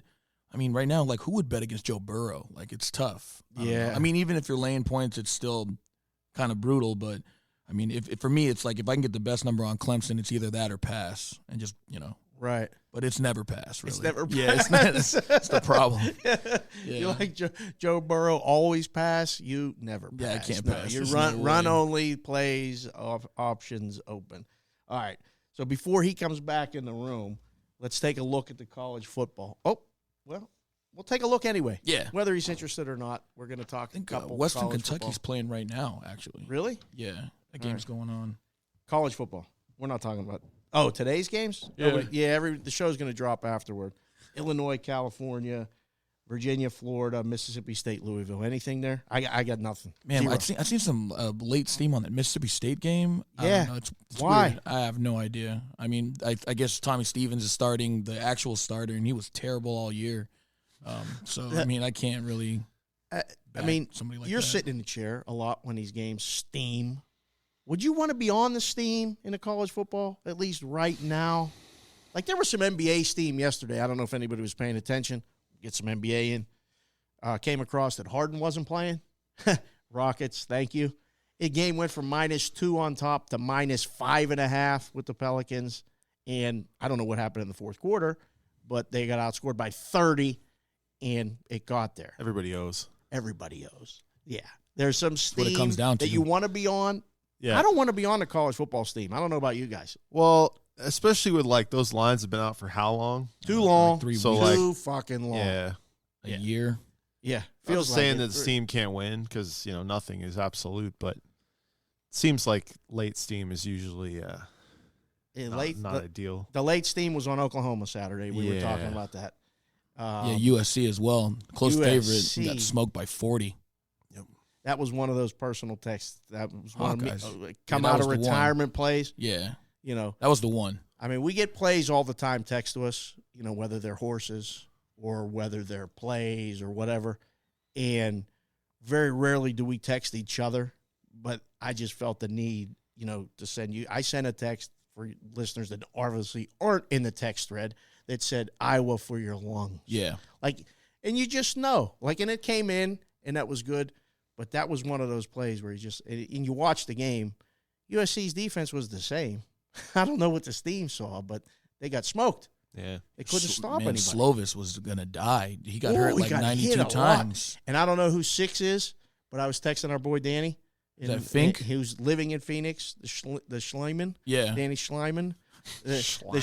I mean, right now, who would bet against Joe Burrow? It's tough. I don't know. I mean, even if you're laying points, it's still kind of brutal. But I mean, if for me, it's if I can get the best number on Clemson, it's either that or pass, and just Right. But it's never pass. Really. It's never Yeah, pass. it's the problem. Yeah. Yeah. You like Joe Burrow always pass, you never pass. Yeah, I can't No, pass. You There's run no way. only, plays, options open. All right. So before he comes back in the room, let's take a look at the college football. Oh, well, we'll take a look anyway. Yeah. Whether he's interested or not, we're going to talk I think a couple Western college Kentucky's football. playing right now, actually. Really? Yeah, that game's going on. College football. We're not talking about. Oh, today's games? Yeah. The show's going to drop afterward. Illinois, California, Virginia, Florida, Mississippi State, Louisville. Anything there? I got nothing. Man, Zero. I've seen some late steam on that Mississippi State game. I Yeah. don't know. It's Why? weird. I have no idea. I mean, I guess Tommy Stevens is starting, the actual starter, and he was terrible all year. So, I mean, I can't really I back mean, somebody like you're that. sitting in the chair a lot when these games steam. Would you want to be on the steam in a college football, at least right now? There was some NBA steam yesterday. I don't know if anybody was paying attention. get some NBA in. Came across that Harden wasn't playing. Rockets, thank you. The game went from -2 on top to -5.5 with the Pelicans. And I don't know what happened in the fourth quarter, but they got outscored by 30, and it got there. Everybody owes. Everybody owes. Yeah. There's some steam what it comes down to. that you want to be on. Yeah. I don't want to be on the college football steam. I don't know about you guys. Well, especially with like those lines have been out for how long? Too long. Like 3 So, weeks. like- Too fucking long. Yeah. A year. Yeah. Feels Feels saying like that the steam can't win because nothing is absolute, but it seems like late steam is usually not ideal. The late steam was on Oklahoma Saturday. We were Yeah. talking about that. Yeah, USC as well. Close USC. favorite. Got smoked by 40. That was one of those personal texts. That was one Hawkeyes. of me, Yeah, come that out of was the one. retirement plays. Yeah, That was the one. I mean, we get plays all the time text to us, whether they're horses or whether they're plays or whatever. And very rarely do we text each other, but I just felt the need, to send you. I sent a text for listeners that obviously aren't in the text thread that said, Iowa for your lungs. Yeah. And you just know. And it came in, and that was good. But that was one of those plays where and you watch the game, USC's defense was the same. I don't know what the steam saw, but they got smoked. Yeah. They couldn't stop anybody. Slovis was going to die. He got Ooh, hurt he like got 92 hit a lot. times. And I don't know who 6 is, but I was texting our boy Danny. Is that Fink? Who's living in Phoenix, the Schleiman. Yeah. Danny Schleiman. The Schley.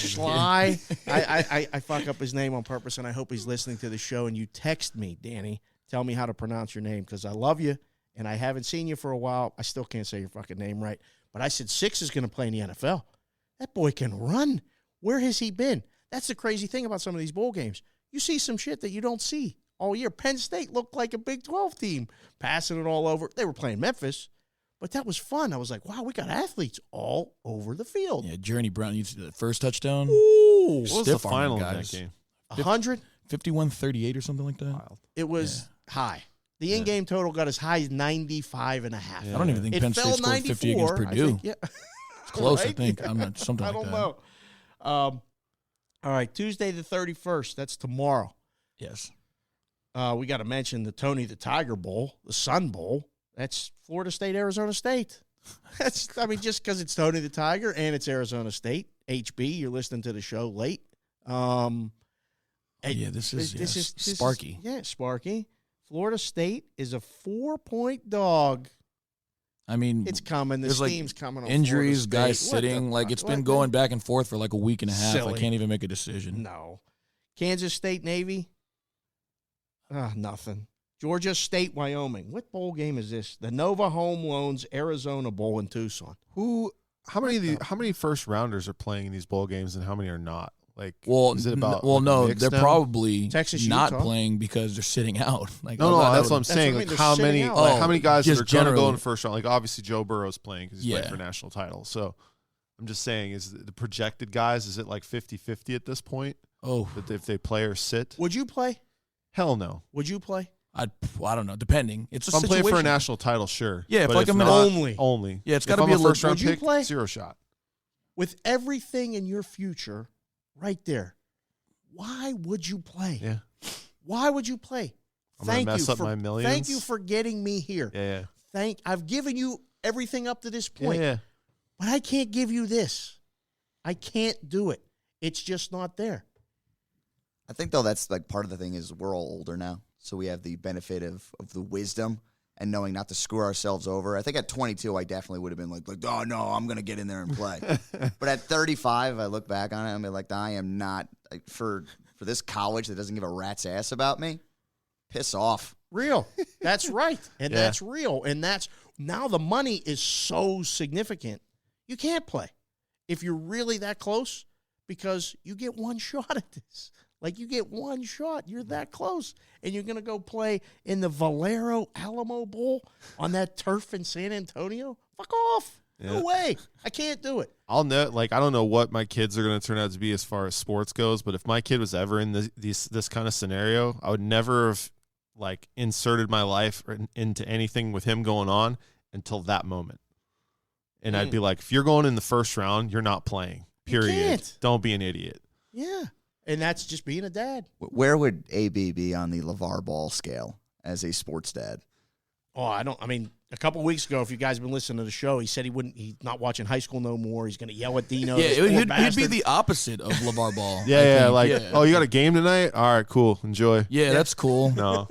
I fuck up his name on purpose, and I hope he's listening to the show. And you text me, Danny. Tell me how to pronounce your name because I love you, and I haven't seen you for a while. I still can't say your fucking name right. But I said 6 is going to play in the NFL. That boy can run. Where has he been? That's the crazy thing about some of these bowl games. You see some shit that you don't see all year. Penn State looked like a Big 12 team, passing it all over. They were playing Memphis, but that was fun. I was like, wow, we got athletes all over the field. Yeah, Journey Brown, you see the first touchdown. Ooh. What was the Stiff arm final in guys. that game? 100? 51-38 or something like that. Wild. It was high. The in-game total got as high as 95.5. Yeah. I don't even think It Penn fell State scored 50 against 94. Purdue. I think, yeah. It's close, I Right? think. I'm not something I like don't that. know. All right, Tuesday the 31st. That's tomorrow. Yes. We got to mention the Tony the Tiger Bowl, the Sun Bowl. That's Florida State, Arizona State. Just because it's Tony the Tiger and it's Arizona State. HB, you're listening to the show late. This is Sparky. Sparky. Florida State is a 4-point dog. I mean, It's coming. The there's, like, steam's coming on injuries, Florida guys State. What the sitting. Like, fuck? it's been What going back and forth for like a week and a half. Silly. I can't even make a decision. No. Kansas State, Navy. Nothing. Georgia State, Wyoming. What bowl game is this? The Nova Home Loans Arizona Bowl in Tucson. How many first rounders are playing in these bowl games and how many are not? Like, Well, is it about no, mixed they're now? probably Texas, not Utah. playing because they're sitting out. Like, No, that's what I'm That's saying. what I mean, Like, they're how sitting many? out. Like, how many guys just that are going to go in generally. the first round? Like, obviously Joe Burrow's playing because he's playing Yeah. for a national title. So, I'm just saying, is the projected guys? Is it like 50-50 at this point? Oh, That if they play or sit? Would you play? Hell no. Would you play? I don't know. Depending, it's a If I'm situation. playing for a national title, sure. Yeah, if But like I'm in not, Only. only. Yeah, it's If gotta I'm be a a first round Would you pick. play? 0 shot. With everything in your future right there, why would you play? Yeah. Why would you play? I'm gonna mess up my millions. Thank you for getting me here. Yeah. I've given you everything up to this Yeah. point, Yeah. but I can't give you this. I can't do it. It's just not there. I think, though, that's like part of the thing is we're all older now. So we have the benefit of the wisdom and knowing not to screw ourselves over. I think at 22, I definitely would have been like, oh, no, I'm going to get in there and play. But at 35, I look back on it and I'm like, I am not, for this college that doesn't give a rat's ass about me, piss off. Real. That's right. And Yeah. that's real. And that's now the money is so significant. You can't play if you're really that close because you get one shot at this. Like you get one shot. You're that close. And you're going to go play in the Valero Alamo Bowl on that turf in San Antonio? Fuck off. No Yeah. way. I can't do it. I'll know. Like, I don't know what my kids are going to turn out to be as far as sports goes, but if my kid was ever in this kind of scenario, I would never have like inserted my life into anything with him going on until that moment. And I'd be like, if you're going in the first round, you're not playing. Period. can't. Don't be an idiot. Yeah. And that's just being a dad. Where would AB be on the LeVar Ball scale as a sports dad? Oh, I mean, a couple of weeks ago, if you guys have been listening to the show, he said he's not watching high school no more. He's going to yell at Dino. Yeah, this poor he'd be bastard. the opposite of LeVar Ball. Yeah, I think. oh, you got a game tonight? All right, cool. Enjoy. Yeah, that's cool. No,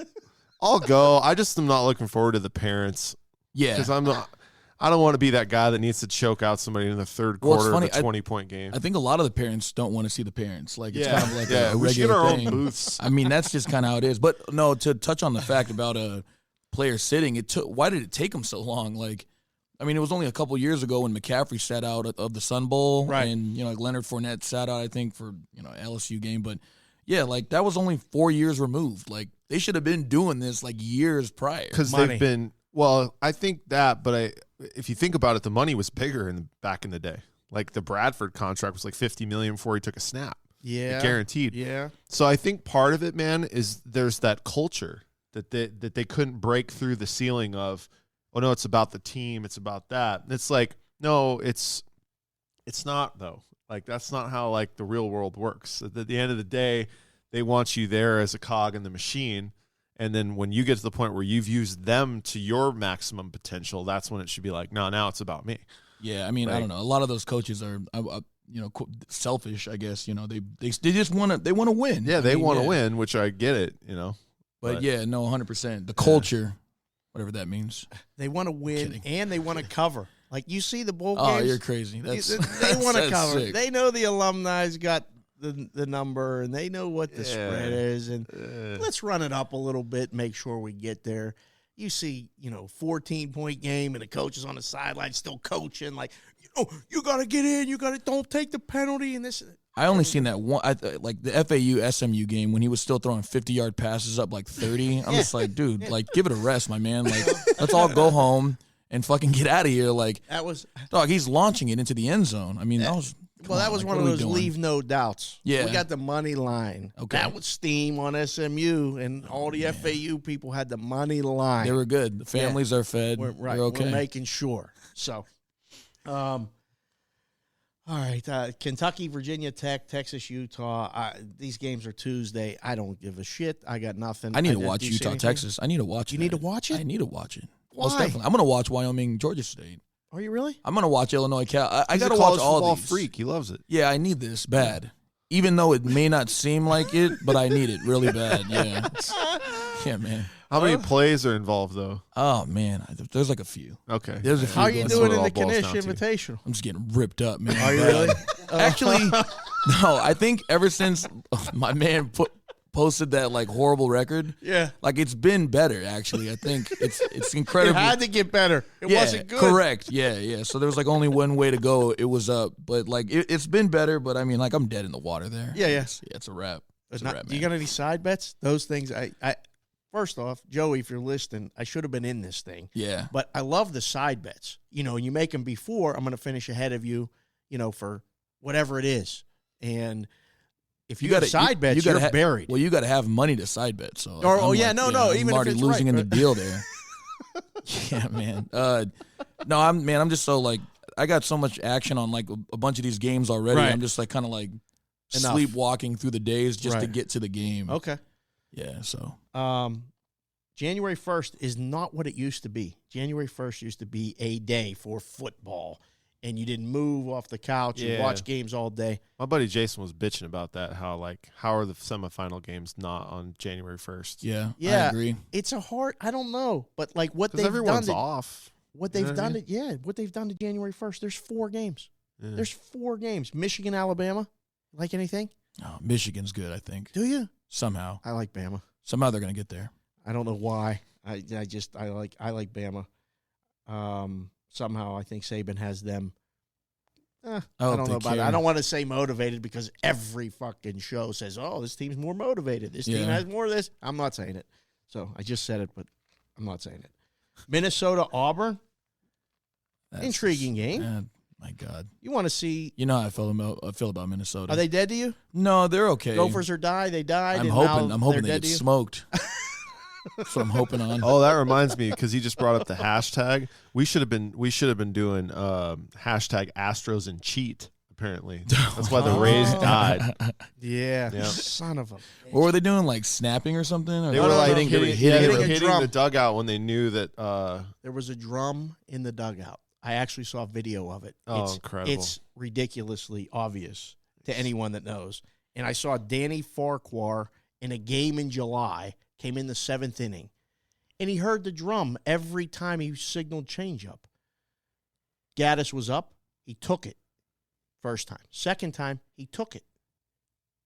I'll go. I just am not looking forward to the parents Yeah. because I don't want to be that guy that needs to choke out somebody in the third Well, it's quarter funny, of a 20-point game. I think a lot of the parents don't want to see the parents. Like, it's kind of like a we should get regular our thing. own booths. I mean, that's just kind of how it is. But no, to touch on the fact about a player sitting, why did it take him so long? Like, I mean, it was only a couple years ago when McCaffrey sat out of the Sun Bowl, Right. and like Leonard Fournette sat out, I think, for LSU game. But yeah, like that was only 4 years removed. Like they should have been doing this like years prior. Because Money. they've been I think that, but if you think about it, the money was bigger back in the day. Like the Bradford contract was like $50 million before he took a snap, Yeah. guaranteed. Yeah. So I think part of it, man, is there's that culture that they couldn't break through the ceiling of, oh no, it's about the team, it's about that. And it's like, no, it's not though. Like that's not how like the real world works. At the end of the day, they want you there as a cog in the machine. And then when you get to the point where you've used them to your maximum potential, that's when it should be like, no, now it's about me. Yeah, I mean, I Like- don't know. A lot of those coaches are, selfish. I guess they just want to win. Yeah, I they mean, want to yeah. win, which I get it, But yeah, no, 100%. The culture, whatever that means. They want to win Kidding. and they want to cover. Like you see the bowl Oh, games. you're crazy. That's They want to that's cover. sick. They know the alumni's got the number and they know what the spread is. And let's run it up a little bit, make sure we get there. You see, 14-point game and the coach is on the sideline still coaching. Like, you got to get in. Don't take the penalty. And this. I only seen that one, like the FAU SMU game when he was still throwing 50-yard passes up like 30. I'm just like, dude, like give it a rest, my man. Like, let's all go home and fucking get out of here. Like, That was dog, he's launching it into the end zone. I mean, that was. that was one of those leave no doubts. Yeah. We got the money line. Okay. That was steam on SMU, and all the FAU people had the money line. They were good. The families are fed. We're, right. They're okay. We're making sure. So, all right. Kentucky, Virginia Tech, Texas, Utah. These games are Tuesday. I don't give a shit. I got nothing. I need to do watch you see Utah, anything? Texas. I need to watch You that. need to watch it? I need to watch it. Why? Most definitely. I'm going to watch Wyoming, Georgia State. Are you really? I'm going to watch Illinois, Cal. I He's got a to watch college all football these. freak. He loves it. Yeah, I need this bad. Even though it may not seem like it, but I need it really bad. Yeah. Yeah, man. How many plays are involved, though? Oh, man. There's like a few. Okay. There's a few. How are you going doing what in it the all boils Knish down to. Invitational? I'm just getting ripped up, man. Are you Bad. really? Actually, no. I think ever since my man posted that like horrible record, Yeah. like it's been better. Actually, I think it's It incredible. had to get better. It yeah, wasn't good. correct. Yeah. So there was like only one way to go. It was up, but like it's been better. But I mean, like I'm dead in the water there. Yeah. Yeah, it's a wrap. It's a wrap, You man. got any side bets? Those things. I first off, Joey, if you're listening, I should have been in this thing. Yeah. But I love the side bets. You make them before I'm going to finish ahead of you. For whatever it is, and if you got side bets, you're buried. Well, you got to have money to side bet. So, Or- I'm yeah, no, I'm even if already it's losing right, in the but- deal there. Yeah, man. No, I'm just so like I got so much action on like a bunch of these games already. Right. I'm just like kind of like Enough. sleepwalking through the days just to Right. get to the game. Okay. Yeah. So January 1st is not what it used to be. January 1st used to be a day for football, and you didn't move off the couch and Yeah. watch games all day. My buddy Jason was bitching about that. How are the semifinal games not on January 1st? yeah, Yeah. I agree. It's a hard. I don't know, but like what Because they've done everyone's to off. what You they've know what I done to what they've done to January 1st. There's 4 games. Yeah. There's 4 games. Michigan, Alabama. Like anything? Oh, Michigan's good. I think Do you? somehow I like Bama. they're gonna get there. I don't know why. I like Bama. Somehow I think Saban has them. I hope don't they know about it. care. I don't want to say motivated because every fucking show says, "Oh, this team's more motivated. This team Yeah. has more of this." I'm not saying it. So I just said it, but I'm not saying it. Minnesota, Auburn. That's Intriguing game. Man, my God. You want to see? You know how I feel about Minnesota. Are they dead to you? No, they're okay. Gophers are die. They died. I'm and hoping. now I'm hoping they're they dead get to you? smoked. That's what I'm hoping on. Oh, that reminds me because he just brought up the hashtag. We should have been doing hashtag Astros and cheat apparently. That's why the Rays died. Yeah. Yeah. Son of a. What were they doing? Like snapping or something? Or They were like hitting- hitting, hitting a hitting drum. the dugout when they knew that. There was a drum in the dugout. I actually saw a video of it. Oh, incredible. It's ridiculously obvious to anyone that knows. And I saw Danny Farquhar in a game in July, came in the 7th inning, and he heard the drum every time he signaled changeup. Gaddis was up. He took it first time. Second time, he took it.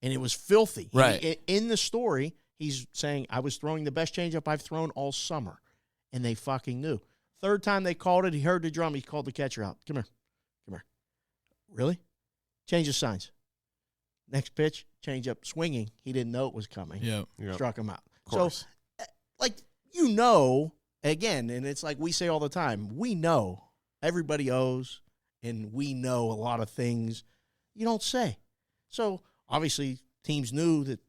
And it was filthy. Right. In the story, he's saying, I was throwing the best changeup I've thrown all summer. And they fucking knew. Third time they called it, he heard the drum. He called the catcher out. Come here. Come here. Really? Change the signs. Next pitch, change up, swinging. He didn't know it was coming. Yeah. Yep. Struck him out. Of course. So, like, you know, again, and it's like we say all the time, we know. Everybody owes, and we know a lot of things you don't say. So, obviously, teams knew that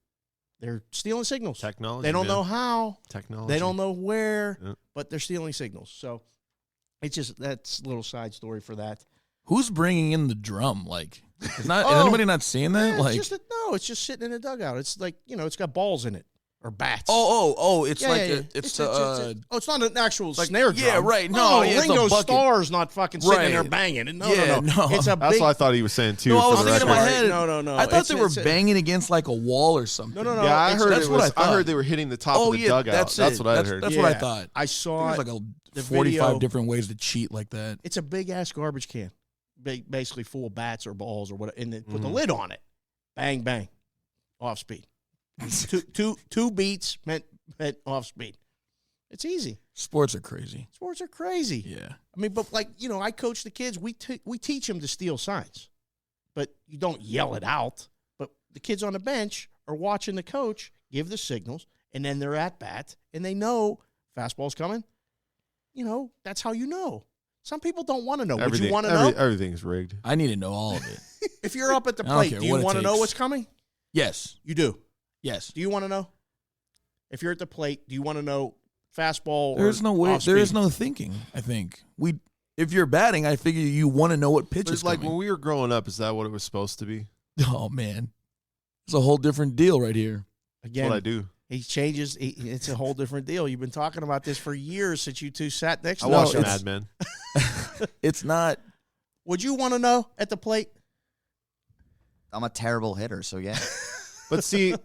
they're stealing signals. Technology. They don't man. know how. Technology. They don't know where, Yeah. but they're stealing signals. So, it's just, that's a little side story for that. Who's bringing in the drum? Like, is Oh. anybody not seeing that? Yeah, Like, it's just sitting in a dugout. It's like, it's got balls in it or bats. it's Yeah, like yeah, yeah. it's it's not an actual like- snare drum. yeah, right. No, yeah, it's a Ringo bucket. Starr's not fucking sitting in there Right. banging. No, Yeah, no. no. It's a That's big. what I thought he was saying too. No, I for was the thinking in record. my head. No. I thought they were It's a- banging against like a wall or something. No. Yeah, I it's- heard that's it what I was. I thought. heard they were hitting the top of the dugout. That's what I had heard. That's what I Yeah. thought. I saw There's it. like the 45 video. different ways to cheat like that. It's a big ass garbage can, basically full of bats or balls or whatever, and they put the Mhm. lid on it. Bang, bang, off speed. two beats meant off speed. It's easy. Sports are crazy. Sports are crazy. Yeah. I mean, but like, I coach the kids. We teach them to steal signs, but you don't yell it out. But the kids on the bench are watching the coach give the signals, and then they're at bat, and they know fastball's coming. That's how you know. Some people don't want to know. Would you want to know? Everything's rigged. I need to know all of it. If you're up at the I don't plate, care do you what it want to know takes. what's coming? Yes. You do. Yes. Do you want to know? If you're at the plate, do you want to know fastball There's or no way. off There is speed? no thinking, I think. If you're batting, I figure you want to know what pitch is It's like coming. when we were growing up. Is that what it was supposed to be? Oh, man. It's a whole different deal right here. That's Again, what I do. he changes. It's a whole different deal. You've been talking about this for years since you two sat next I to watched us. Mad Men. It's not. Would you want to know at the plate? I'm a terrible hitter, so yeah. But see,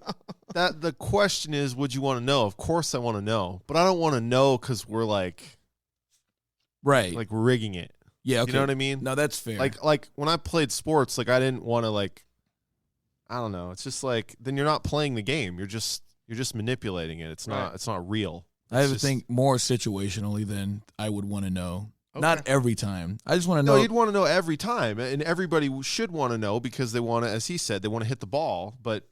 that the question is, would you want to know? Of course, I want to know, but I don't want to know because we're like Right. rigging it. Yeah, okay. You know what I mean? No, that's fair. Like when I played sports, I didn't want to I don't know. It's just then you're not playing the game. You're just manipulating it. It's Right. not real. I It's would just- think more situationally than I would want to know. Okay. Not every time. I just want to No, know. you'd want to know every time, and everybody should want to know because they want to, as he said, they want to hit the ball. But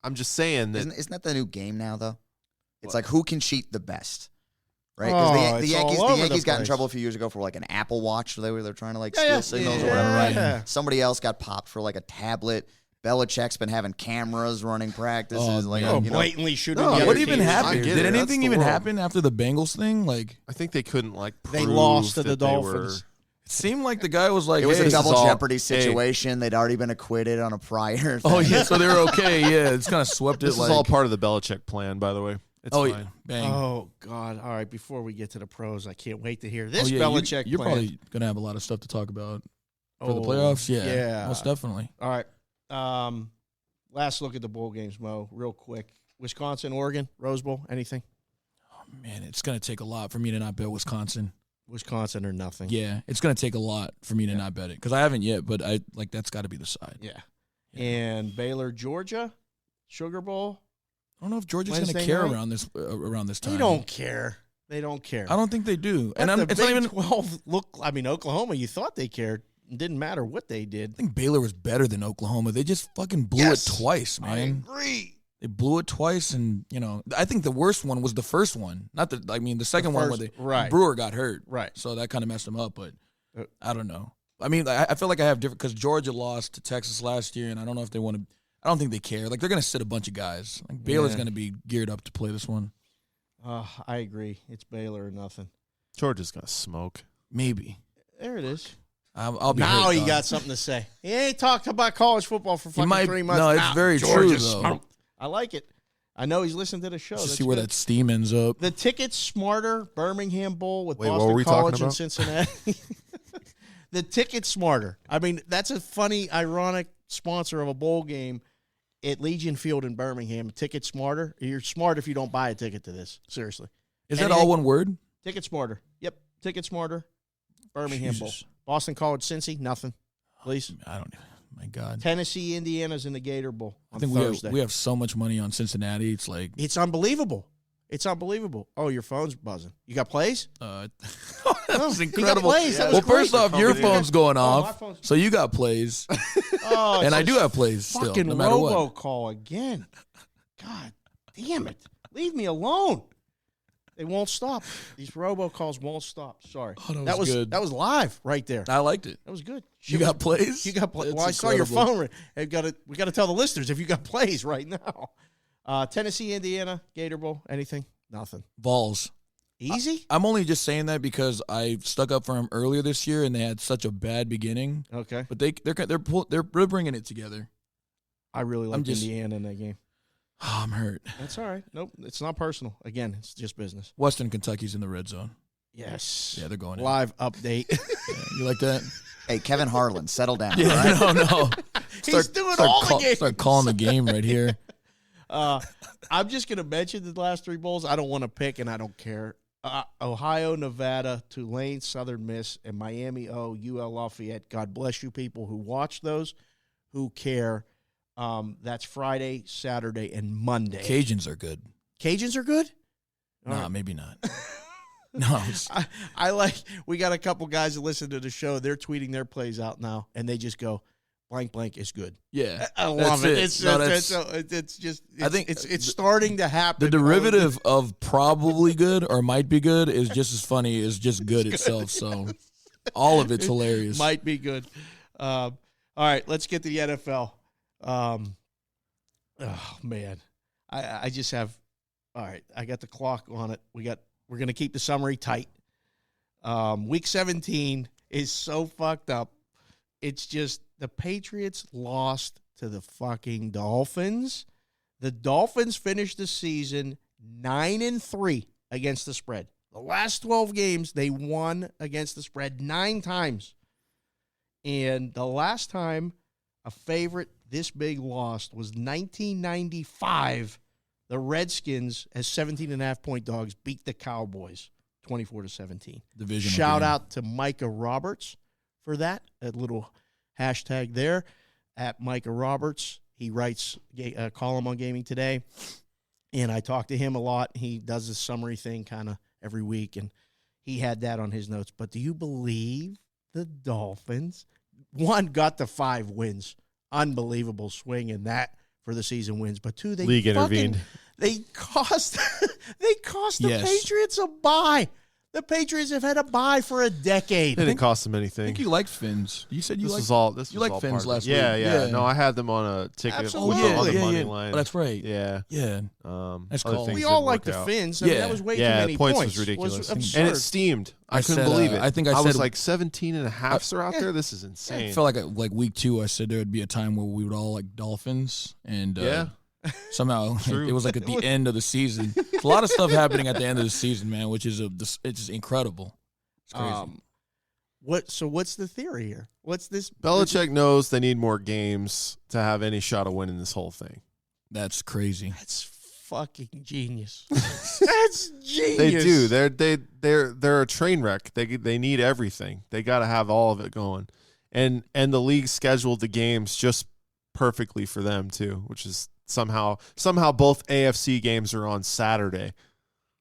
I'm just saying that Isn't that the new game now, though? It's What? like who can cheat the best, right? Oh, Because it's the Yankees, all the over Yankees the got in place. trouble a few years ago for an Apple Watch. They were trying to steal yeah. signals or Yeah. whatever, right? Yeah. Somebody else got popped for a tablet. Belichick's been having cameras running practices. Oh, man. Blatantly shooting. No, the What other even team. I happened? get Did it. That's anything the even world. happen after the Bengals thing? I think they couldn't They prove lost to the that they were- Dolphins. It seemed like the guy was like, It was hey, a this is double all- jeopardy situation. They'd already been acquitted on a prior. Oh, thing. yeah, so they were okay. Yeah, it's kind of swept This it is like. all part of the Belichick plan, by the way. It's oh, fine. yeah. Bang. Oh God! All right, before we get to the pros, I can't wait to hear this Oh, yeah, Belichick. You're plan. probably going to have a lot of stuff to talk about for the Oh, playoffs. Yeah. yeah. Most definitely. All right. Last look at the bowl games, Mo, real quick. Wisconsin, Oregon, Rose Bowl, anything? Man, it's going to take a lot for me to not bet Wisconsin. Wisconsin or nothing. Yeah, it's going to take a lot for me to not bet it because I haven't yet, but that's got to be the side. Yeah. And Baylor, Georgia, Sugar Bowl. I don't know if Georgia's going to Wednesday care night? around this time. They don't care. They don't care. I don't think they do. But And the it's not Big even. 12 Oklahoma, you thought they cared. It didn't matter what they did. I think Baylor was better than Oklahoma. They just fucking blew Yes. it twice, man. agree. They blew it twice, and I think the worst one was the first one. Not the. I mean, the second one where first- the right. Brewer got hurt, Right. so that kind of messed him up. But Uh, I don't know. I mean, I feel like I have different because Georgia lost to Texas last year, and I don't know if they want to. I don't think they care. Like they're going to sit a bunch of guys. Like Baylor's Yeah. going to be geared up to play this one. I agree. It's Baylor or nothing. Georgia's gonna smoke. Maybe. There it is. I'll be now hurt, he dog. got something to say. He ain't talked about college football for fucking might- 3 months. no, it's now. very Georgia true, though. smart. I like it. I know he's listening to the show. Just That's see where good. that steam ends up. The ticket's smarter. Birmingham Bowl with Wait, what Boston were we talking College and about? Cincinnati. The ticket's smarter. I mean, that's a funny, ironic sponsor of a bowl game at Legion Field in Birmingham. Ticket smarter. You're smart if you don't buy a ticket to this. Seriously. Is that Anything- all one word? Ticket smarter. Yep. Ticket smarter. Birmingham Jesus. Bowl. Boston College, Cincy, nothing. Please. I don't. My God. Tennessee, Indiana's in the Gator Bowl I on think Thursday. we have so much money on Cincinnati. It's like It's unbelievable. It's unbelievable. Oh, your phone's buzzing. You got plays? that No, was you got incredible. plays. That was Well, first great. off, your Company. phone's going Oh, my off, phone's- so you got plays, Oh, and I it's do have plays still, fucking no matter what. robocall again. God damn it. Leave me alone. They won't stop. These robocalls won't stop. Sorry. Oh, that was good. That was live right there. I liked it. That was good. You got plays? You got plays. That's Well, I saw your incredible. phone. We got to tell the listeners if you got plays right now. Tennessee, Indiana, Gator Bowl, anything? Nothing. Vols. Easy? I'm only just saying that because I stuck up for him earlier this year, and they had such a bad beginning. Okay. But they're bringing it together. I really like just- Indiana in that game. Oh, I'm hurt. That's all right. Nope. It's not personal. Again, it's just business. Western Kentucky's in the red zone. Yes. Yeah, they're going in. Live update. Yeah, you like that? Hey, Kevin Harlan, settle down. Yeah, all right? no. He's doing all the games. Start calling the game right here. I'm just going to mention the last 3 bowls. I don't want to pick, and I don't care. Ohio, Nevada, Tulane, Southern Miss, and Miami UL Lafayette. God bless you people who watch those, who care. That's Friday, Saturday, and Monday. Cajuns are good. Cajuns are good? All Nah, right. maybe not. No. I like, we got a couple guys that listen to the show. They're tweeting their plays out now, and they just go, blank, blank is good. Yeah. I love That's it. it. It's No, just, I think it's starting to happen. The derivative of probably good or might be good is just as funny as just good itself. So all of it's hilarious. Might be good. All right, let's get to the NFL. Oh man, I just have. All right, I got the clock on it. We're gonna keep the summary tight. Week 17 is so fucked up. It's just the Patriots lost to the fucking Dolphins. The Dolphins finished the season 9-3 against the spread. The last 12 games, they won against the spread 9 times. And the last time a favorite this big lost was 1995. The Redskins, as 17.5-point dogs, beat the Cowboys 24-17. Divisional Shout game. out to Micah Roberts for that. A little hashtag there at Micah Roberts. He writes a column on Gaming Today, and I talk to him a lot. He does this summary thing kind of every week, and he had that on his notes. But do you believe the Dolphins, one, got to 5 wins? Unbelievable swing in that for the season wins. But 2, they League fucking, intervened. They cost the Yes. Patriots a bye. The Patriots have had a bye for a decade. It didn't cost them I anything. think you liked Fins. You said you This liked. was all. This you was liked all Fins part of last it. Yeah, week. yeah. Yeah. No, I had them on a ticket Absolutely. with the other Yeah, money yeah. line. Oh, that's right. Yeah. Yeah. Other That's cool. things We didn't all work like the out. Fins. I mean, Yeah. that was way too Yeah, many points points. was ridiculous, absurd. and it steamed. I I couldn't said, believe it. I think I was said- like 17 and a halfs are out there. This is I insane. felt like week 2, I said there would be a time where we would all like Dolphins, and Yeah. somehow True. it was like at the end of the season. There's a lot of stuff happening at the end of the season, man, which is it's just incredible. It's crazy. What's the theory here? What's this? Belichick knows they need more games to have any shot of winning this whole thing. That's crazy. That's fucking genius. That's genius. They do. They're a train wreck. They need everything. They got to have all of it going, and the league scheduled the games just perfectly for them too, which is somehow both AFC games are on Saturday.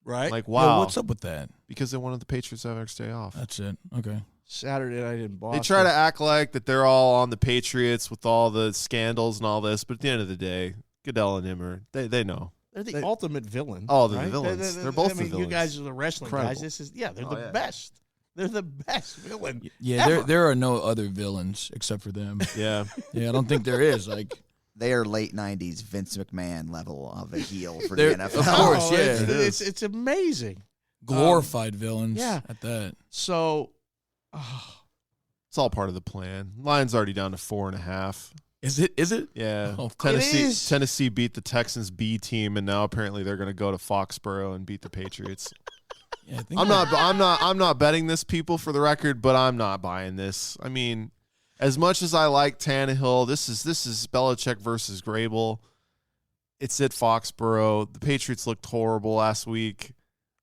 right. Like Yo, wow, what's up with that? because they wanted the Patriots to have extra day off. That's it. Okay. Saturday night in Boston. They try to act like that they're all on the Patriots with all the scandals and all this, but at the end of the day, Goodell and him are they know. They're the they- ultimate villain. Oh, they're the right? villains. They're both the You villains. guys are the wrestling guys. Incredible. This is they're Oh, the yeah. best. They're the best villain. Yeah, Ever. there are no other villains except for them. Yeah. Yeah, I don't think there is. Like, They are late 90s Vince McMahon level of a heel for They're- the NFL. of course, Oh, yeah. it's, It it's, is. it's amazing. glorified villains. yeah. At that. So, It's all part of the plan. Line's already down to 4.5. Is it? Yeah. Oh, Tennessee beat the Texans B team, and now apparently they're going to go to Foxborough and beat the Patriots. Yeah, I think I'm not betting this, people, for the record, but I'm not buying this. I mean, as much as I like Tannehill, this is Belichick versus Grable. It's at Foxborough. The Patriots looked horrible last week,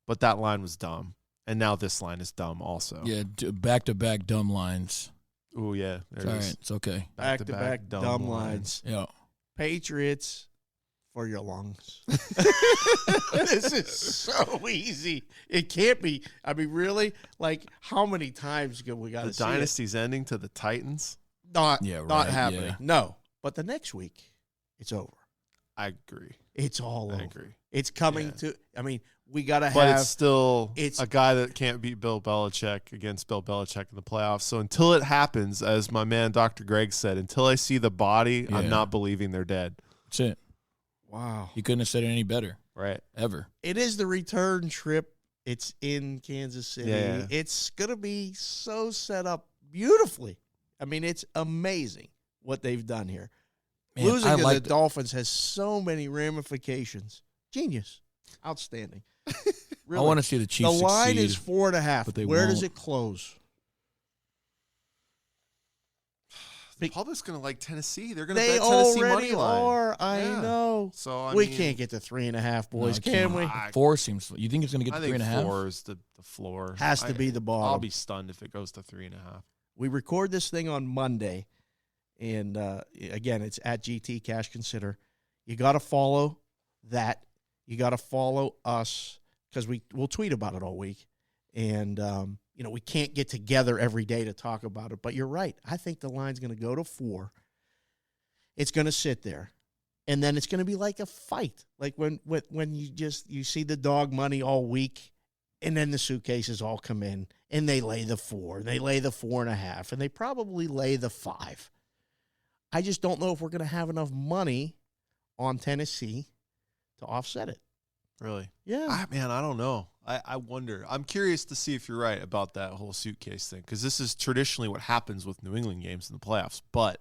but that line was dumb. And now this line is dumb also. Yeah, back-to-back dumb lines. Oh, yeah. It's all right. It's okay. Back-to-back dumb lines. Yeah. Patriots for your lungs. This is so easy. It can't be. I mean, really? Like, how many times we got to see the dynasty's ending to the Titans? Not right, happening. yeah. No. But the next week, it's over. I agree. It's all over. I agree. It's coming to. I mean, we got to have. But it's still a guy that can't beat Bill Belichick against Bill Belichick in the playoffs. So until it happens, as my man Dr. Greg said, until I see the body, I'm not believing they're dead. That's it. Wow. You couldn't have said it any better. Right. Ever. It is the return trip. It's in Kansas City. Yeah. It's going to be so set up beautifully. I mean, it's amazing what they've done here. Man, Losing to the Dolphins has so many ramifications. Genius. Outstanding. Really. I want to see the Chiefs The line succeed, is 4.5. but they Where won't. does it close? The public's going to like Tennessee. They're going to They bet Tennessee already money line. are. I Yeah. know. So We mean, can't get to 3.5, boys, No, can we? 4 seems. You think it's going to get I to think 3.5? 4 is the floor. Has to be the bottom. I'll be stunned if it goes to 3.5. We record this thing on Monday, and again, it's at GT Cash Consider. You got to follow that. You got to follow us because we'll tweet about it all week, and we can't get together every day to talk about it. But you're right. I think the line's going to go to 4. It's going to sit there, and then it's going to be like a fight, like when you see the dog money all week. And then the suitcases all come in, and they lay the 4, and they lay the 4.5, and they probably lay the 5. I just don't know if we're going to have enough money on Tennessee to offset it. Really? Yeah. I don't know. I wonder. I'm curious to see if you're right about that whole suitcase thing, because this is traditionally what happens with New England games in the playoffs. But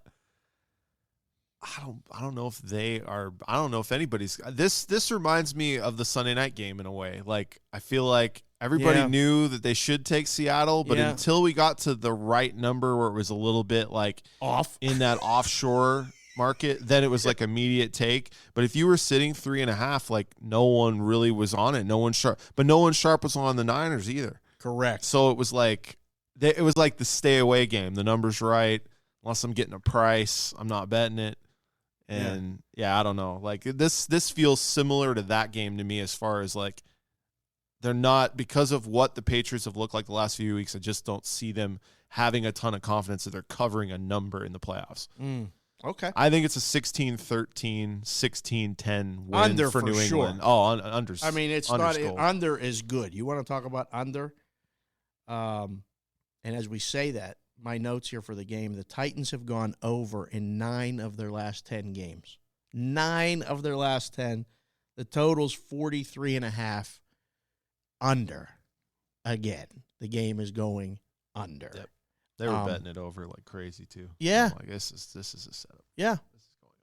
I don't know if they are. I don't know if anybody's. This reminds me of the Sunday night game in a way. Like, I feel like everybody knew that they should take Seattle, but until we got to the right number where it was a little bit like Off in that offshore market, then it was like immediate take. But if you were sitting 3.5, like, no one really was on it. No one sharp, but no one sharp was on the Niners either. Correct. So it was like the stay away game. The number's right. Unless I'm getting a price, I'm not betting it. And I don't know. Like, this feels similar to that game to me, as far as like, they're not, because of what the Patriots have looked like the last few weeks. I just don't see them having a ton of confidence that they're covering a number in the playoffs. Okay. I think it's a 16-13, 16-10 win Under for for New sure. England. Oh, under. I mean, it's not under is good. You want to talk about under? And as we say that, my notes here for the game, the Titans have gone over in 9 of their last 10 games. 9 of their last 10. The total's 43.5 under. Again, the game is going under. Yep. They were betting it over like crazy too. Yeah. I'm like, this is a setup. Yeah. This is going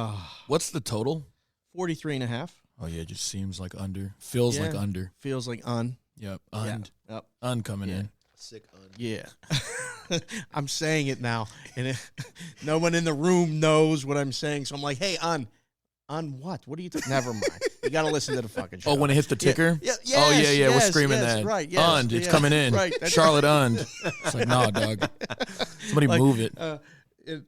under. What's the total? 43.5. Oh, yeah, it just seems like under. Feels like under. Feels like un. Yep. Yep. Coming in. Sick un. Yeah. I'm saying it now, and no one in the room knows what I'm saying, so I'm like, hey, on what? What are you talking? Never mind. You got to listen to the fucking show. Oh, when it hits the ticker? Yeah. Oh, yeah. We're screaming yes, that. Right. Yes, Und, it's coming in. Right. That's Charlotte Und. It's like, no, dog. Somebody move it.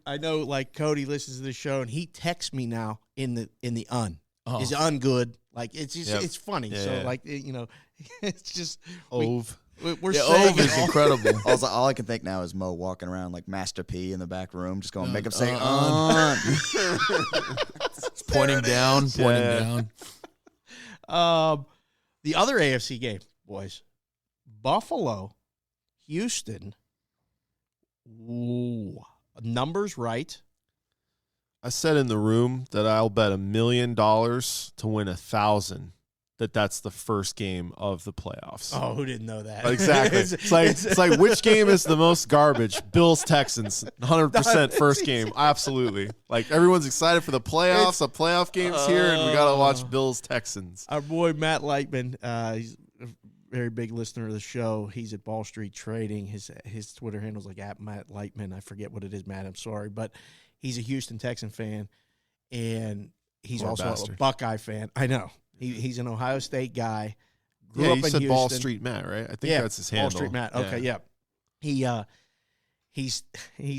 I know, like, Cody listens to the show, and he texts me now in the un. Oh. Is un good? Like, it's just it's funny. Yeah, so yeah. like, it's just Ove. we're Yeah, saying Ove is incredible. All I can think now is Mo walking around like Master P in the back room, just going, make him say, Pointing down. The other AFC game, boys, Buffalo, Houston. Ooh, numbers right. I said in the room that I'll bet $1 million to win 1,000 that's the first game of the playoffs. Oh, who didn't know that? Exactly. It's like which game is the most garbage? Bills Texans, 100% first game. Absolutely. Like everyone's excited for the playoffs. The playoff game's here, and we gotta watch Bills Texans. Our boy Matt Lightman, he's a very big listener of the show. He's at Ball Street Trading. His Twitter handle's like at Matt Lightman. I forget what it is, Matt. I'm sorry, but he's a Houston Texan fan, and he's Poor also bastard. a Buckeye fan. I know. He's an Ohio State guy. Grew Yeah, up you in said Houston. Ball Street Matt, right? I think that's his handle. Ball Street Matt. Okay, yeah. He's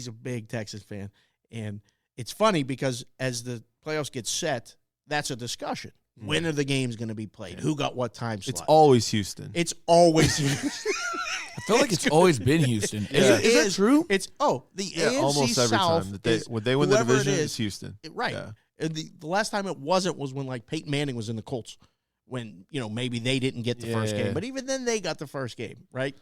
a big Texas fan, and it's funny because as the playoffs get set, that's a discussion. When are the games going to be played? Who got what time slot? It's always Houston. It's always I feel like it's always been Houston. Yeah. Is that true? It's the AFC almost every South time. when They win the whoever it division, is, it's Houston. right. Yeah. And the last time it wasn't was when like Peyton Manning was in the Colts, when maybe they didn't get the first game, but even then they got the first game, right?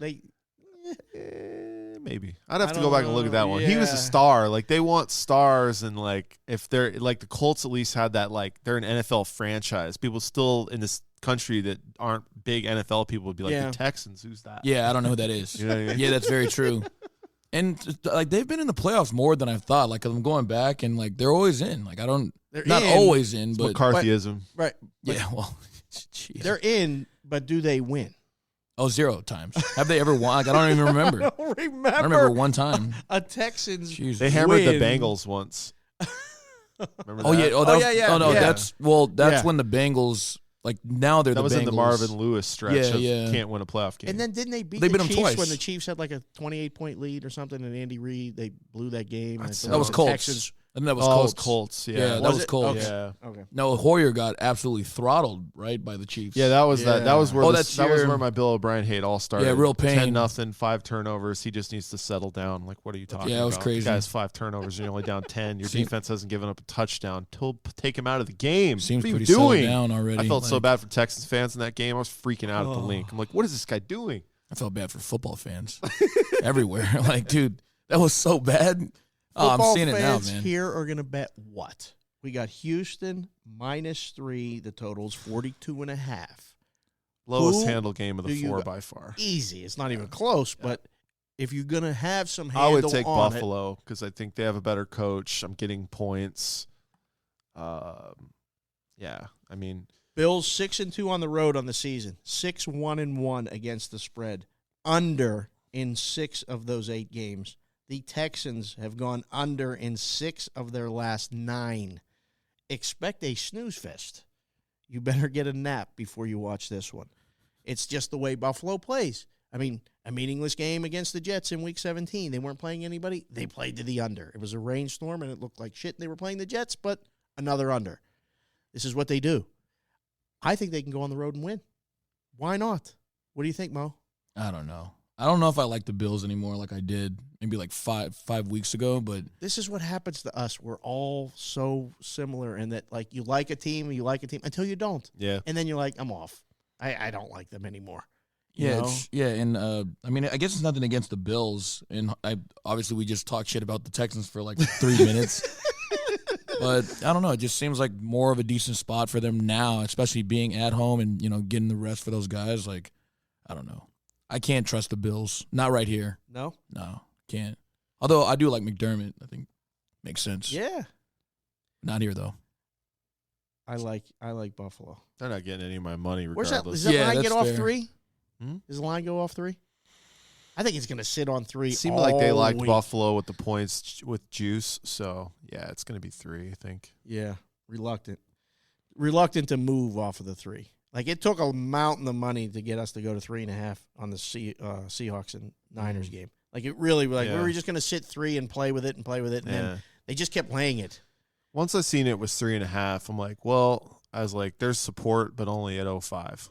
Maybe I'd have I to go don't back and look at that know. one. He was a Yeah. star. Like they want stars, and like if they're like the Colts at least had that, like they're an NFL franchise. People still in this country that aren't big NFL people would be like Yeah. the Texans. Who's that? Yeah, I don't know who that is. You know what I mean? Yeah, that's very true. And like they've been in the playoffs more than I thought. Like I'm going back and like they're always in. Like They're not in, always in, It's but McCarthyism. right? But yeah. Well, jeez. they're in, but do they win? 0 times. Have they ever won? Like, I don't even remember. I don't remember. I remember one time. a Texans. Jesus. They hammered the win. Bengals once. Remember Oh that? yeah. Oh, that was, yeah. Oh no, Yeah. that's Yeah. when the Bengals. Like now they're That the was Bengals. in the Marvin Lewis stretch Yeah, of yeah. can't win a playoff game. And then didn't they beat They the beat 'em Chiefs twice. when the Chiefs had like a 28-point lead or something, and Andy Reid, they blew that game. and That's I That was thought the Colts. Texans. And that was it Colts. was Colts. Yeah, Yeah, that Was was it? Colts. Okay. Yeah. Okay. No, Hoyer got absolutely throttled right by the Chiefs. Yeah, that was that. That was where Oh, the- that's that was your- where my Bill O'Brien hate all started. Yeah, real pain. 10-0, 5 turnovers. He just needs to settle down. Like, what are you talking about? Yeah, it was crazy. The guy has 5 turnovers and you're only down 10. Your Seem- defense hasn't given up a touchdown. Take him out of the game. Seems what are you pretty settled doing? down already. I felt so Like, bad for Texans fans in that game. I was freaking out at the Oh. link. I'm like, what is this guy doing? I felt bad for football fans everywhere. Like, dude, that was so bad. Oh, I'm Football seeing it now, fans man. here are going to bet what? We got Houston -3. The total's 42.5. Lowest Who handle game of do the you 4 got? by far. Easy. It's not even close, but if you're going to have some I handle would take on Buffalo because I think they have a better coach. I'm getting points. Yeah, I mean, Bills 6-2 on the road on the season. 6-1-1 against the spread. Under in 6 of those 8 games. The Texans have gone under in 6 of their last 9. Expect a snooze fest. You better get a nap before you watch this one. It's just the way Buffalo plays. I mean, a meaningless game against the Jets in Week 17. They weren't playing anybody. They played to the under. It was a rainstorm, and it looked like shit. They were playing the Jets, but another under. This is what they do. I think they can go on the road and win. Why not? What do you think, Mo? I don't know. I don't know if I like the Bills anymore like I did maybe like five weeks ago, but This is what happens to us. We're all so similar in that, like, you like a team until you don't. yeah. And then you're like, I'm off. I don't like them anymore. You yeah, know? I mean, I guess it's nothing against the Bills, and obviously we just talked shit about the Texans for like 3 minutes. But I don't know. It just seems like more of a decent spot for them now, especially being at home and, getting the rest for those guys. Like, I don't know. I can't trust the Bills. Not right here. No? No, can't. Although I do like McDermott. I think makes sense. Yeah. Not here, though. I like Buffalo. They're not getting any of my money Where's that? regardless. Does that Yeah, line that's get off fair. 3? Hmm? Does the line go off 3? I think it's going to sit on 3. It seemed like they all liked week. Buffalo with the points with juice. So, yeah, it's going to be 3, I think. Yeah, reluctant to move off of the 3. Like, it took a mountain of money to get us to go to 3.5 on the Seahawks and Niners game. Like, it really, we Yeah. were just going to sit 3 and play with it, and Yeah. then they just kept playing it. Once I seen it was 3.5, I'm like, well, I was like, there's support, but only at 05.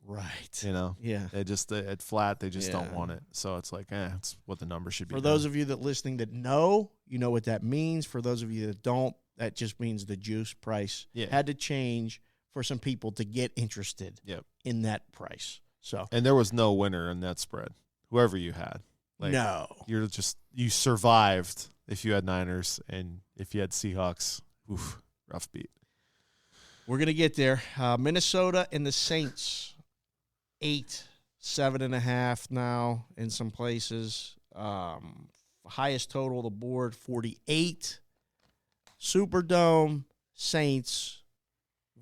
Right. You know, Yeah. at flat, they just don't Yeah. want it. So it's like, it's what the number should be. For those of you that listening that know, you know what that means. For those of you that don't, that just means the juice price Yeah. had to change for some people to get interested Yep. in that price. So, And there was no winner in that spread. Whoever you had, like, no. you survived if you had Niners, and if you had Seahawks, oof, rough beat. We're going to get there. Minnesota and the Saints, 8, 7.5 now in some places. Highest total of the board, 48. Superdome, Saints,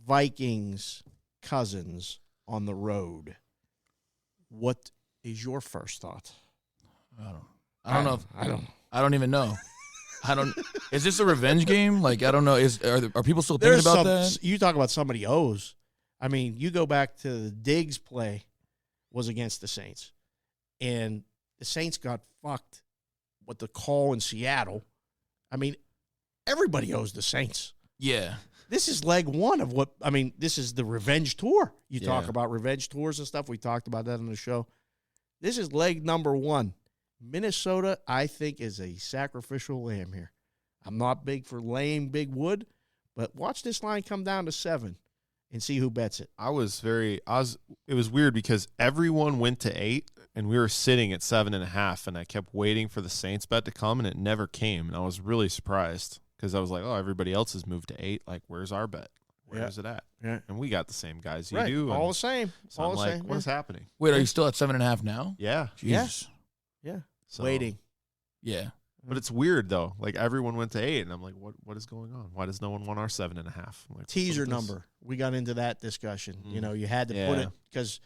Vikings, Cousins on the road. What is your first thought? I don't know. I don't even know. Is this a revenge game? Like, I don't know. Are people still thinking about that? You talk about somebody owes. I mean, you go back to the Diggs play was against the Saints, and the Saints got fucked with the call in Seattle. I mean, everybody owes the Saints. Yeah. This is leg one of what, I mean, this is the revenge tour. You talk about revenge tours and stuff. We talked about that on the show. This is leg number one. Minnesota, I think, is a sacrificial lamb here. I'm not big for laying big wood, but watch this line come down to 7 and see who bets it. It was weird because everyone went to 8 and we were sitting at 7.5, and I kept waiting for the Saints bet to come and it never came. And I was really surprised because I was like, oh, everybody else has moved to 8. Like, where's our bet? Where's it at? Yeah. And we got the same guys you Right. do. All the same. So All I'm the like, same. what's happening? Wait, are you still at 7.5 now? Yeah. Jesus. Yeah. So, Waiting. Yeah. But it's weird though. Like everyone went to 8, and I'm like, what is going on? Why does no one want our 7.5? I'm like, what's Teaser with this? number. We got into that discussion. Mm. You know, you had to put it because,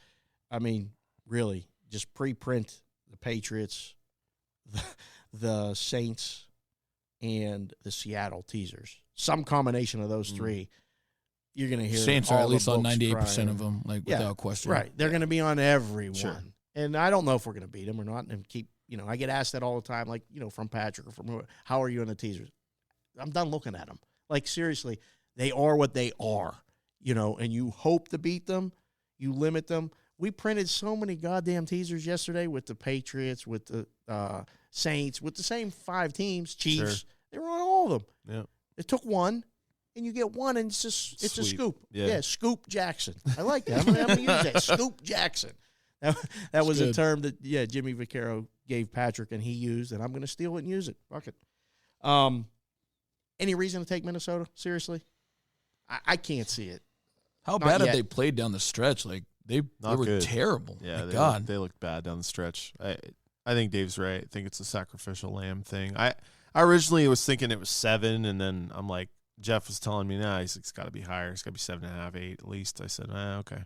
I mean, really, just pre-print the Patriots, the Saints, and the Seattle teasers. Some combination of those three. You're going to hear Saints all are at the least on books 98% crying. of them, like Yeah, without question. Right. They're going to be on every one. Sure. And I don't know if we're going to beat them or not. And keep, you know, I get asked that all the time, like, you know, from Patrick or from whoever, how are you in the teasers? I'm done looking at them. Like, seriously, they are what they are, you know, and you hope to beat them. You limit them. We printed so many goddamn teasers yesterday with the Patriots, with the Saints, with the same 5 teams, Chiefs. Sure. They were on all of them. Yeah. It took one. And you get one, and it's a Sweep. scoop. Yeah. Scoop Jackson. I like that. I'm going to use that. Scoop Jackson. That was a good. term that, Jimmy Vaccaro gave Patrick, and he used, and I'm going to steal it and use it. Fuck it. Any reason to take Minnesota? Seriously? I can't see it. How Not bad yet. have they played down the stretch? Like, they were good. terrible. Yeah, My God. they looked bad down the stretch. I think Dave's right. I think it's a sacrificial lamb thing. I originally was thinking it was 7, and then I'm like, Jeff was telling me, it's got to be higher. It's got to be 7.5, 8 at least. I said, okay.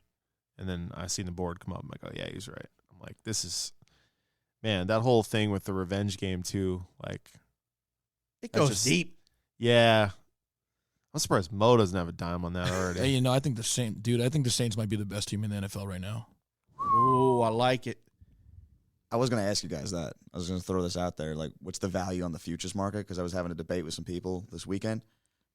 And then I seen the board come up. I'm like, oh, yeah, he's right. I'm like, this is, man, that whole thing with the revenge game, too. Like, It That's goes just- deep. yeah. I'm surprised Mo doesn't have a dime on that already. Hey, you know, I think the Saints might be the best team in the NFL right now. Oh, I like it. I was going to ask you guys that. I was going to throw this out there. Like, what's the value on the futures market? Because I was having a debate with some people this weekend.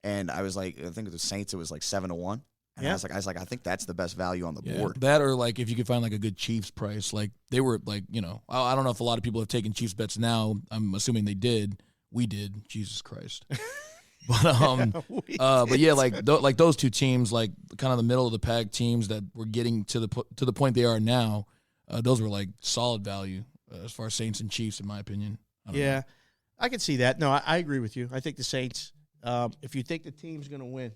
And I was like, I think with the Saints, it was like 7-1. And Yeah. I was like, I think that's the best value on the Yeah. board. That or, like, if you could find, like, a good Chiefs price. Like, they were, like, you know, I don't know if a lot of people have taken Chiefs bets now. I'm assuming they did. We did. Jesus Christ. But yeah, like those two teams, like kind of the middle of the pack teams that were getting to the point they are now, those were like solid value as far as Saints and Chiefs, in my opinion. I don't know. I can see that. No, I agree with you. I think the Saints, if you think the team's going to win,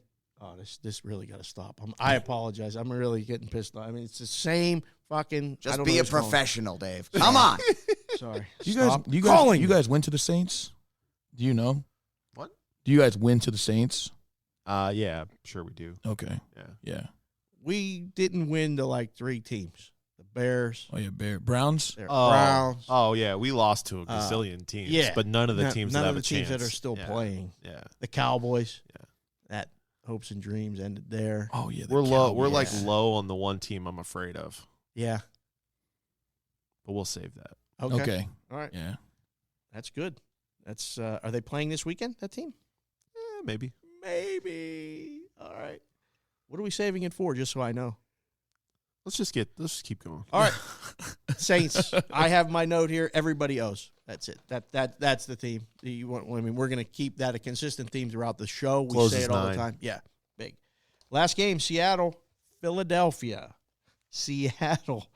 this really got to stop. I apologize. I'm really getting pissed off. I mean, it's the same fucking. I Just don't be know a what's going on. professional, Dave. Come on. Sorry. You Stop guys, calling you me. guys went to the Saints? Do you know? What? Do you guys win to the Saints? Yeah, sure we do. Okay. Yeah. Yeah. We didn't win to like 3 teams. The Bears, Oh yeah, Browns. the Oh, Browns. Oh, yeah, we lost to a gazillion teams. yeah. But none of the teams None that of have the teams a chance. that are still Yeah. playing. Yeah. The Cowboys. Yeah. That hopes and dreams ended there. Oh yeah, We're low. We're like Cowboys. low on the one team I'm afraid of, Yeah. but we'll save that. Okay. All right. Yeah. That's good. That's are they playing this weekend, that team? Maybe. Maybe. All right. What are we saving it for, just so I know? Let's just keep going. All right. Saints. I have my note here. Everybody owes. That's it. That's the theme. We're going to keep that a consistent theme throughout the show. We Closes say it all 9. the time. Yeah, big. Last game, Seattle, Philadelphia. Seattle.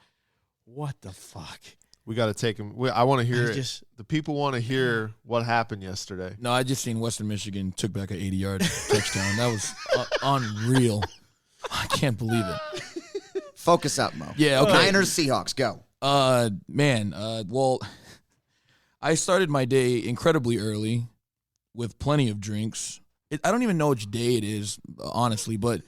What the fuck? We got to take him. I want to hear I it. just- The people want to hear what happened yesterday. No, I just seen Western Michigan took back an 80-yard touchdown. That was unreal. I can't believe it. Focus up, Mo. Yeah, okay. Niners, Seahawks, go. Well, I started my day incredibly early with plenty of drinks. I don't even know which day it is, honestly, but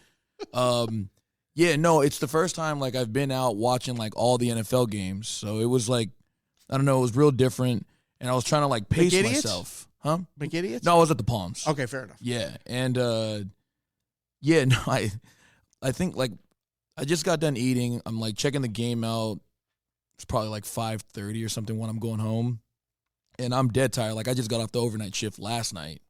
it's the first time like I've been out watching like all the NFL games. So it was like, I don't know, it was real different, and I was trying to like pace McIdiots? myself. Huh? McIdiots? No, I was at the Palms. Okay, fair enough. Yeah, and I think like I just got done eating. I'm like checking the game out. It's probably like 5:30 or something when I'm going home, and I'm dead tired. Like I just got off the overnight shift last night.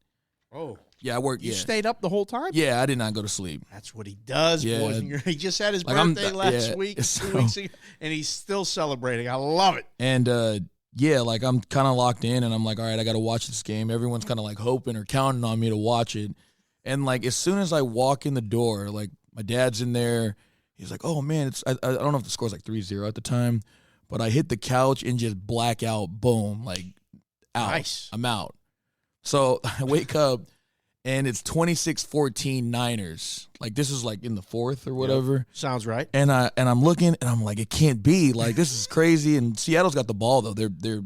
Oh. Yeah, I worked. You Yeah, stayed up the whole time? yeah, I did not go to sleep. That's what he does, Yeah. boys. And he just had his Like, I'm- birthday last yeah, week, 2 so- weeks ago, and he's still celebrating. I love it. And like I'm kind of locked in, and I'm like, all right, I got to watch this game. Everyone's kind of like hoping or counting on me to watch it. And like as soon as I walk in the door, like my dad's in there. He's like, oh man, I don't know if the score's like 3-0 at the time, but I hit the couch and just black out. Boom, like out. Nice. I'm out. So I wake up. And it's 26-14 Niners. Like this is like in the fourth or whatever. Sounds right. And I'm looking and I'm like, it can't be. Like this is crazy. And Seattle's got the ball though. They're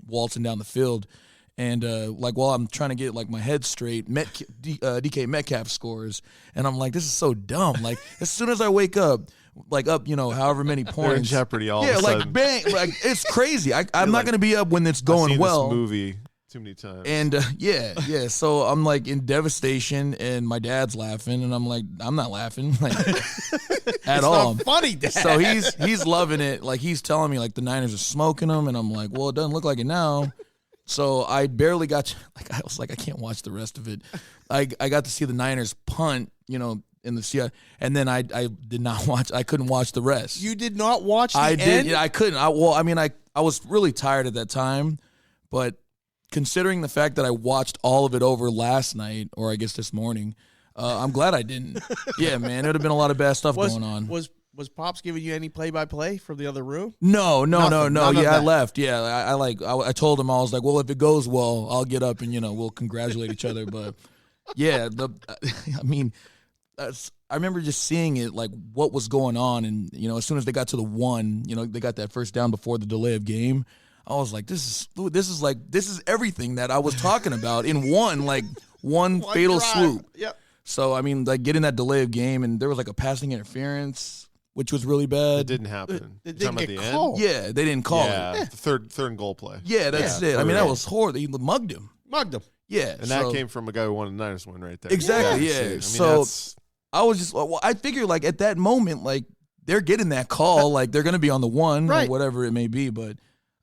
waltzing down the field. And like while I'm trying to get like my head straight, DK Metcalf scores, and I'm like, this is so dumb. Like as soon as I wake up, like up, however many points. They're in jeopardy all yeah, of a like sudden. bang, like it's crazy. I'm not like, gonna be up when it's I've going seen well. this movie too many times. And yeah. So I'm like in devastation, and my dad's laughing, and I'm like, I'm not laughing, like at all. Not funny, Dad. So he's loving it. Like he's telling me like the Niners are smoking them, and I'm like, well, it doesn't look like it now. So I barely got to, like I was like, I can't watch the rest of it. I got to see the Niners punt, in the Seattle, and then I did not watch. I couldn't watch the rest. You did not watch the I end? did. I couldn't. I was really tired at that time, but considering the fact that I watched all of it over last night, or I guess this morning, I'm glad I didn't. Yeah, man, it would have been a lot of bad stuff going on. Was Pops giving you any play-by-play from the other room? No. None of Yeah, I that. left. Yeah, I told him, I was like, well, if it goes well, I'll get up and we'll congratulate each other. But yeah, I remember just seeing it, like what was going on, and as soon as they got to the one, they got that first down before the delay of game. I was like, this is everything that I was talking about in one fatal drive. swoop. Yep. So like getting that delay of game, and there was like a passing interference, which was really bad. It didn't happen. It You're talking didn't about get the called. Yeah, they didn't call Yeah, it. the third and goal play. Yeah, that's Yeah, it. I mean, yeah. that was horrible. He mugged him. Mugged him. Yeah, And that came from a guy who won a Niners win right there. Exactly, yeah. See, I mean, So- that's, I was just, I figured like at that moment, like they're getting that call, like they're gonna be on the one Right. or whatever it may be. But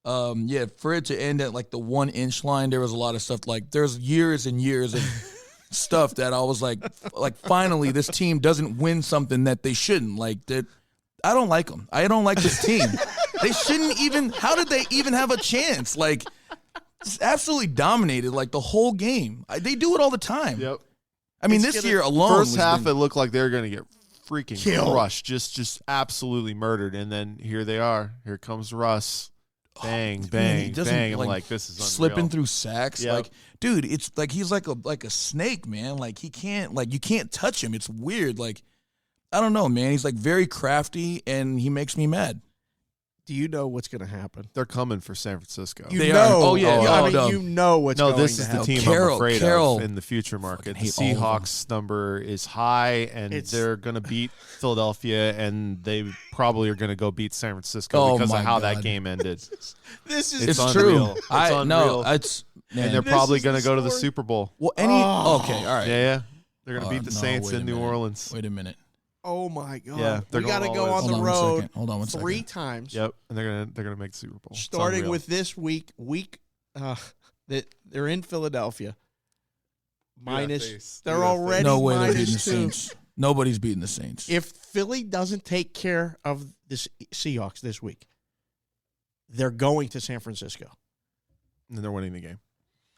for it to end at like the 1 inch line, there was a lot of stuff. Like there's years and years of stuff that I was like finally this team doesn't win something that they shouldn't. Like that, I don't like them. I don't like this team. They shouldn't even. How did they even have a chance? Like just absolutely dominated like the whole game. They do it all the time. yep. I mean, It's this gonna- year alone, First was half, been- it looked like they were going to get freaking Killed. crushed, just absolutely murdered. And then here they are. Here comes Russ. Bang, Dude, bang, he doesn't, bang. I'm like, this is unreal. slipping through sacks. Yep. Like, dude, it's like he's like a snake, man. Like he can't, like you can't touch him. It's weird. Like I don't know, man. He's like very crafty, and he makes me mad. Do you know what's going to happen? They're coming for San Francisco. You They know. are. Oh, yeah. I Oh, mean, no. you know what's No, going this to is the happen. team Carroll- I'm afraid Carroll- of in the future market. The hate all of them. Seahawks number is high, and It's- they're going to beat Philadelphia, and they probably are going to go beat San Francisco Oh, because my of how that God. game ended. This is It's It's unreal. true. It's No, unreal. it's man. And they're This probably is going to the go to the story. Super Bowl. well, okay, all right. Yeah. They're going to beat the No, Saints wait a in New minute. Orleans. Wait a minute. Oh my God. Yeah, they're we got to going go all on in. the Hold on one road second. Hold on one 3 second. times. Yep, and they're gonna make the Super Bowl. It's Starting unreal. with this week that they're in Philadelphia. Minus, face. they're Look at that already No way they're beating the minus 2. Saints. Nobody's beating the Saints. If Philly doesn't take care of the Seahawks this week, they're going to San Francisco. and they're winning the game.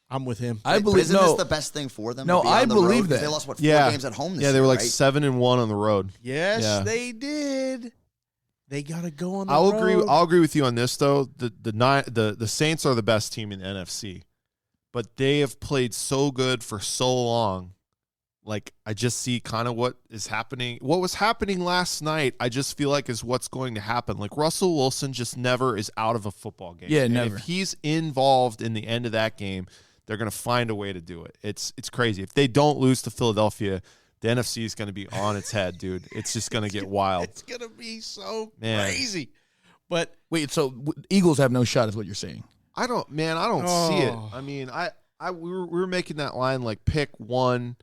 I'm with him. I But believe isn't this no. the best thing for them? No, to be I on the believe road? 'Cause that. They lost, 4 Yeah. games at home this Yeah, they year, were like right? 7-1 on the road. Yes, Yeah. they did. They got to go on the I'll road. agree. I'll agree with you on this though. The Saints are the best team in the NFC, but they have played so good for so long. like I just see kind of what is happening. What was happening last night, I just feel like is what's going to happen. Like Russell Wilson just never is out of a football game. Yeah, And never. if he's involved in the end of that game, they're going to find a way to do it. It's crazy. If they don't lose to Philadelphia, the NFC is going to be on its head, dude. It's just going to get wild. It's going to be so Man. crazy. But Wait, so Eagles have no shot, is what you're saying? I don't see it. Oh. I mean, we were making that line like pick 1,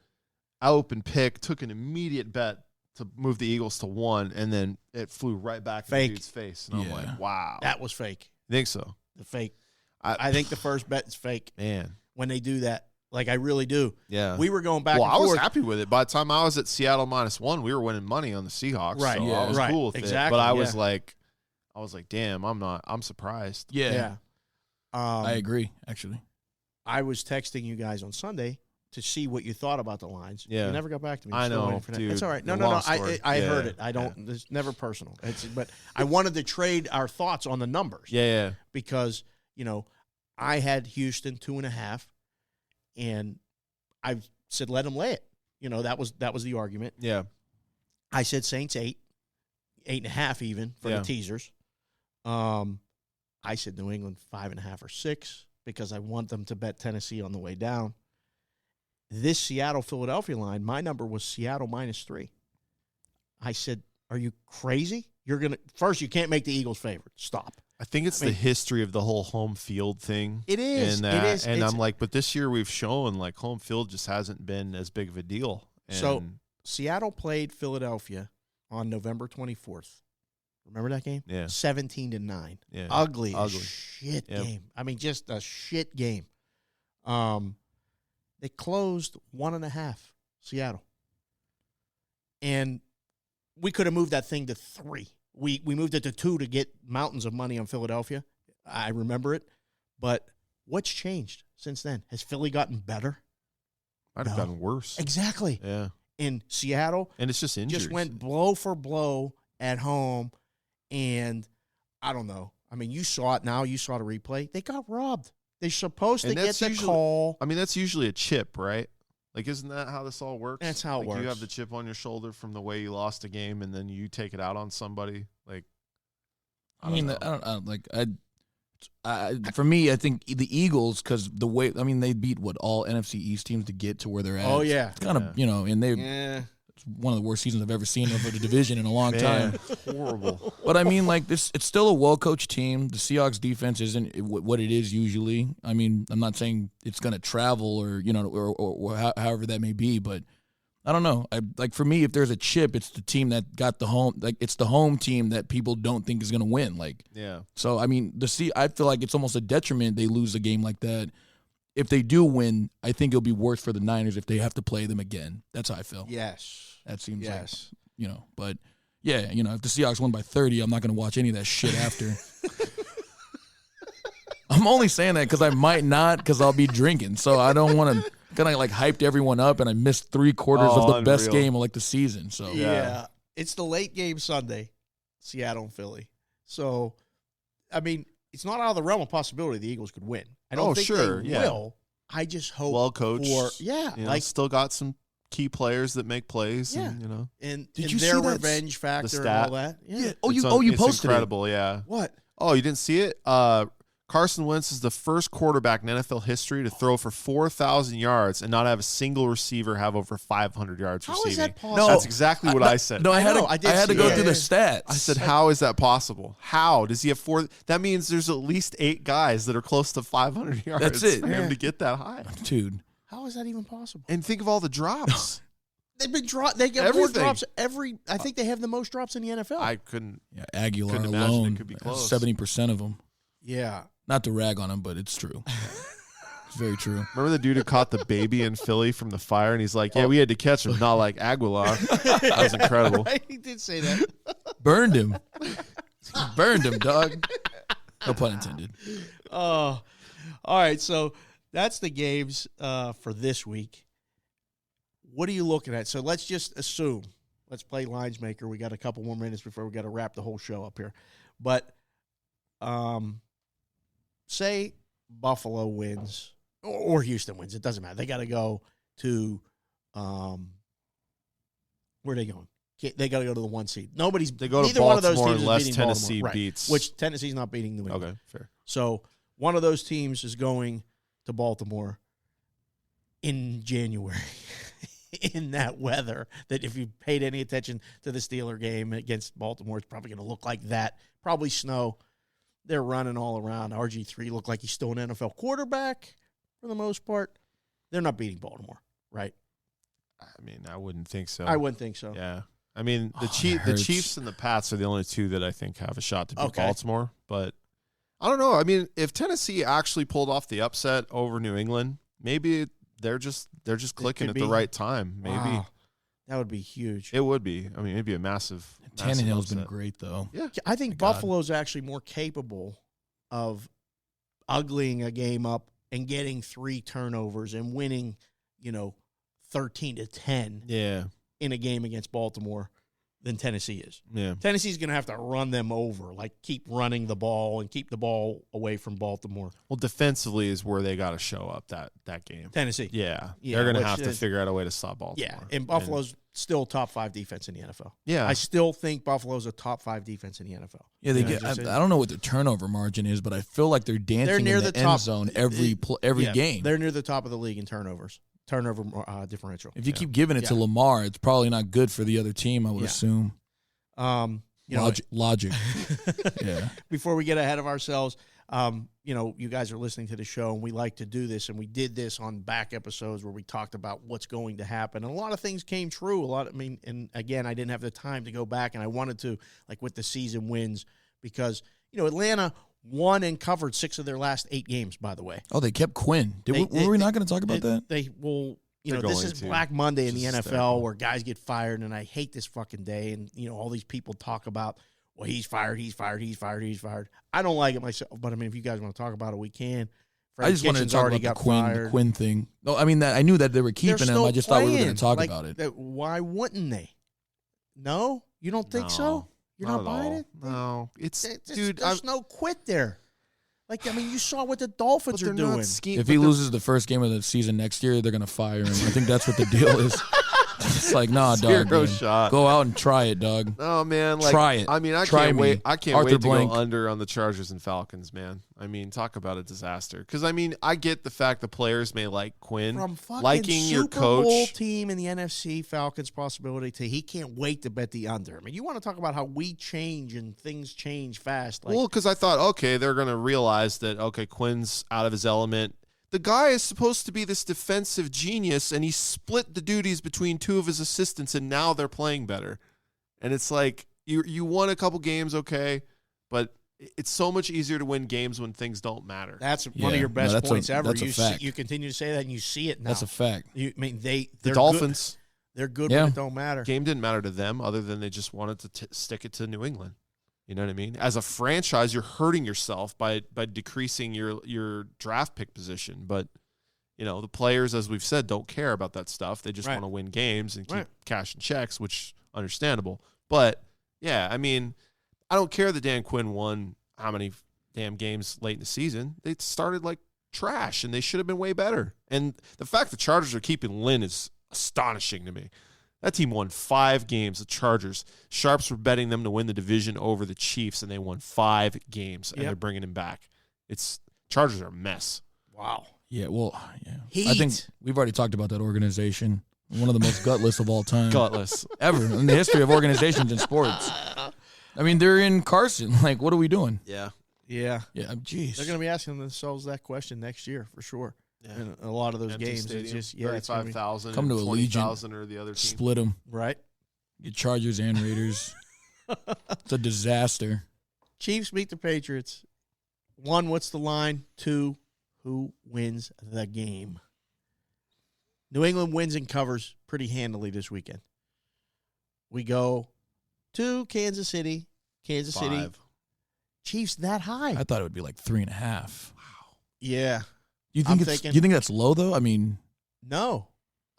I opened pick, took an immediate bet to move the Eagles to 1, and then it flew right back in Fake. the dude's face. And I'm Yeah. like, wow. that was fake. Think so? The fake. I I think the first bet is fake man. when they do that. Like, I really do. Yeah. We were going back Well, and I was forth. happy with it. By the time I was at Seattle -1, we were winning money on the Seahawks. Right, So yeah, I was right, cool with exactly, it. But I was yeah. like, damn, I'm surprised. Yeah. I agree, actually. I was texting you guys on Sunday to see what you thought about the lines. Yeah. You never got back to me. I Still know, waiting for that. dude. It's all right. No, The no, no. long story. I Yeah, heard it. I don't. It's never personal. But I wanted to trade our thoughts on the numbers. Yeah. Because I had Houston 2.5, and I said let them lay it. That was the argument. Yeah. I said Saints 8.5 even for Yeah. the teasers. I said New England 5.5 or 6 because I want them to bet Tennessee on the way down. This Seattle-Philadelphia line, my number was Seattle -3. I said, are you crazy? First, you can't make the Eagles favorite. Stop. I think it's the history of the whole home field thing. It is. And that, It is. And It's- I'm like, but this year we've shown like home field just hasn't been as big of a deal. And So Seattle played Philadelphia on November 24th. Remember that game? Yeah. 17-9. yeah. Ugly Ugly. shit Yep. game. I mean, just a shit game. They closed 1.5, Seattle. And we could have moved that thing to 3. We moved it to 2 to get mountains of money on Philadelphia. I remember it. But what's changed since then? Has Philly gotten better? Might have No. gotten worse. Exactly. Yeah. In Seattle, And it's just injuries. just went blow for blow at home. And I don't know. I mean, you saw it now. You saw the replay. They got robbed. They're supposed to And get that's the usually- call. I mean, that's usually a chip, right? Like, isn't that how this all works? That's how it like You works. have the chip on your shoulder from the way you lost a game, and then you take it out on somebody. Like, I mean, for me, I think the Eagles, because the way, I mean, they beat all NFC East teams to get to where they're at. Oh, yeah. It's kind of, and they Yeah. it's one of the worst seasons I've ever seen of the division in a long time. man, horrible. But I mean, like this, it's still a well-coached team. The Seahawks defense isn't what it is usually. I mean, I'm not saying it's going to travel or however that may be, but I don't know. For me, if there's a chip, it's the team that got the home. Like it's the home team that people don't think is going to win. Like Yeah. so. I mean, I feel like it's almost a detriment they lose a game like that. If they do win, I think it'll be worse for the Niners if they have to play them again. That's how I feel. Yes. That seems Yes. like, but yeah, if the Seahawks win by 30, I'm not going to watch any of that shit after. I'm only saying that because I might not, because I'll be drinking. So I don't want to kind of like hyped everyone up and I missed 3/4 of the best unreal. game of like the season. So Yeah. It's the late game Sunday, Seattle and Philly. So, I mean, it's not out of the realm of possibility the Eagles could win. I don't think sure, they yeah. will. I just hope Well coached. like still got some key players that make plays. Yeah. And, and Did and you their see that revenge factor and stat? all that. Yeah. Yeah. it's You posted incredible, yeah. What? Oh, you didn't see it? Carson Wentz is the first quarterback in NFL history to throw for 4,000 yards and not have a single receiver have over 500 yards How receiving. is that possible? No, That's exactly what I said. No, I had know, to, I did I had to see go that. through the stats. I said, how is that possible? How does he have 4? That means there's at least 8 guys that are close to 500 yards That's it. for him Yeah. to get that high. Dude. How is that even possible? And think of all the drops. They've been They get more Everything. drops I think they have the most drops in the NFL. I couldn't. Yeah, Aguilar Couldn't imagine it alone, could be close. 70% of them. yeah. Not to rag on him, but it's true. It's very true. Remember the dude who caught the baby in Philly from the fire, and he's like, "Yeah, we had to catch him, not like Aguilar." That was incredible. He did say that. Burned him. Burned him, dog. No pun intended. Oh, all right. So that's the games for this week. What are you looking at? So let's just assume. Let's play Lines Maker. We got a couple more minutes before we got to wrap the whole show up here. But say Buffalo wins or Houston wins. It doesn't matter. They got to go to Where are they going? They got to go to the 1 seed. They go to neither one of those Baltimore teams is unless beating Tennessee Baltimore. beats. Which Tennessee's not beating New England. Okay, fair. So one of those teams is going to Baltimore in January in that weather. That if you paid any attention to the Steeler game against Baltimore, it's probably going to look like that. Probably snow. They're running all around. RG3 looked like he's still an NFL quarterback for the most part. They're not beating Baltimore, right? I mean, I wouldn't think so. I wouldn't think so. Yeah. I mean, the hurts. Chiefs and the Pats are the only two that I think have a shot to beat Okay. Baltimore. But I don't know. I mean, if Tennessee actually pulled off the upset over New England, maybe they're just clicking at the be. right time. Maybe Wow. That would be huge. it would be. I mean, it'd be a massive. Tannehill's been upset. great though. Yeah. I think My God. Buffalo's actually more capable of uglying a game up and getting 3 turnovers and winning, 13-10 Yeah. in a game against Baltimore than Tennessee is. Yeah. Tennessee's going to have to run them over, like keep running the ball and keep the ball away from Baltimore. Well, defensively is where they got to show up that game. Tennessee. Yeah. Yeah, They're going to which have to is- figure out a way to stop Baltimore. Yeah, and Buffalo's still top 5 defense in the NFL. Yeah. I still think Buffalo's a top 5 defense in the NFL. Yeah, they Yeah, get. just- I don't know what the turnover margin is, but I feel like they're dancing near in the, the end top- zone every Yeah, game. They're near the top of the league in turnover differential. If you keep giving it to Lamar, it's probably not good for the other team. I would Yeah. assume. Logic. Yeah. Before we get ahead of ourselves, you guys are listening to the show, and we like to do this, and we did this on back episodes where we talked about what's going to happen, and a lot of things came true. And again, I didn't have the time to go back, and I wanted to, like with the season wins, because Atlanta won and covered 6 of their last 8 games. By the way, Oh, they kept Quinn. Were we not going to talk about that? They will. They're This going is to. Black Monday in It's the just NFL hysterical. where guys get fired, and I hate this fucking day. And all these people talk about, well, he's fired. I don't like it myself, but I mean, if you guys want to talk about it, we can. I just wanted to Kitchens talk already about the got fired. Quinn thing. No, I mean that I knew that they were They're keeping him. still I just thought we were going playing. to talk Like, about it. Why wouldn't they? No, you don't think so? You're not at buying all. it, No. It's Dude, dude. there's no quit there. Like, I mean, you saw what the Dolphins are doing. If he loses the first game of the season next year, they're going to fire him. I think that's what the deal is. It's like, nah, dog. Zero man. shot. Go out and try it, dog. Oh man, like, Try it. I mean, I Try can't me. wait. I can't Arthur wait to Blank. go under on the Chargers and Falcons, man. I mean, talk about a disaster. Because I mean, I get the fact the players may like Quinn, From fucking liking Super your coach. Bowl team in the NFC, Falcons possibility to he can't wait to bet the under. I mean, you want to talk about how we change and things change fast. Like, Well, because I thought, okay, they're going to realize that, okay, Quinn's out of his element. The guy is supposed to be this defensive genius, and he split the duties between 2 of his assistants, and now they're playing better. And it's like, you won a couple games, okay, but it's so much easier to win games when things don't matter. that's one Yeah, of your no, best that's points a- ever. that's a fact. You continue to say that, and you see it now. That's a fact. I mean, The they're Dolphins, Good. They're good Yeah. when it don't matter. game didn't matter to them other than they just wanted to stick it to New England. You know what I mean? As a franchise, you're hurting yourself by decreasing your draft pick position. But, the players, as we've said, don't care about that stuff. They just Right. want to win games and keep Right. cashing checks, which understandable. But, yeah, I mean, I don't care that Dan Quinn won how many damn games late in the season. They started like trash, and they should have been way better. And the fact the Chargers are keeping Lynn is astonishing to me. That team won 5 games, the Chargers. Sharps were betting them to win the division over the Chiefs, and they won 5 games, and Yep. they're bringing him back. Chargers are a mess. Wow. Yeah, well, yeah. Heat. I think we've already talked about that organization. One of the most gutless of all time. Gutless. Ever in the history of organizations in sports. I mean, they're in Carson. Like, what are we doing? Yeah. Yeah. Yeah, jeez. They're going to be asking themselves that question next year for sure. In a lot of those Empty games, stadium, it's just it's gonna be- 35,000, Come to Allegiant. 20,000 or the other team. Split them. right. Get Chargers and Raiders. It's a disaster. Chiefs beat the Patriots. 1, what's the line? 2, who wins the game? New England wins and covers pretty handily this weekend. We go to Kansas City. Kansas City. 5. Chiefs that high. I thought it would be like 3.5. Yeah. You I'm think thinking- you think that's low though? I mean, No,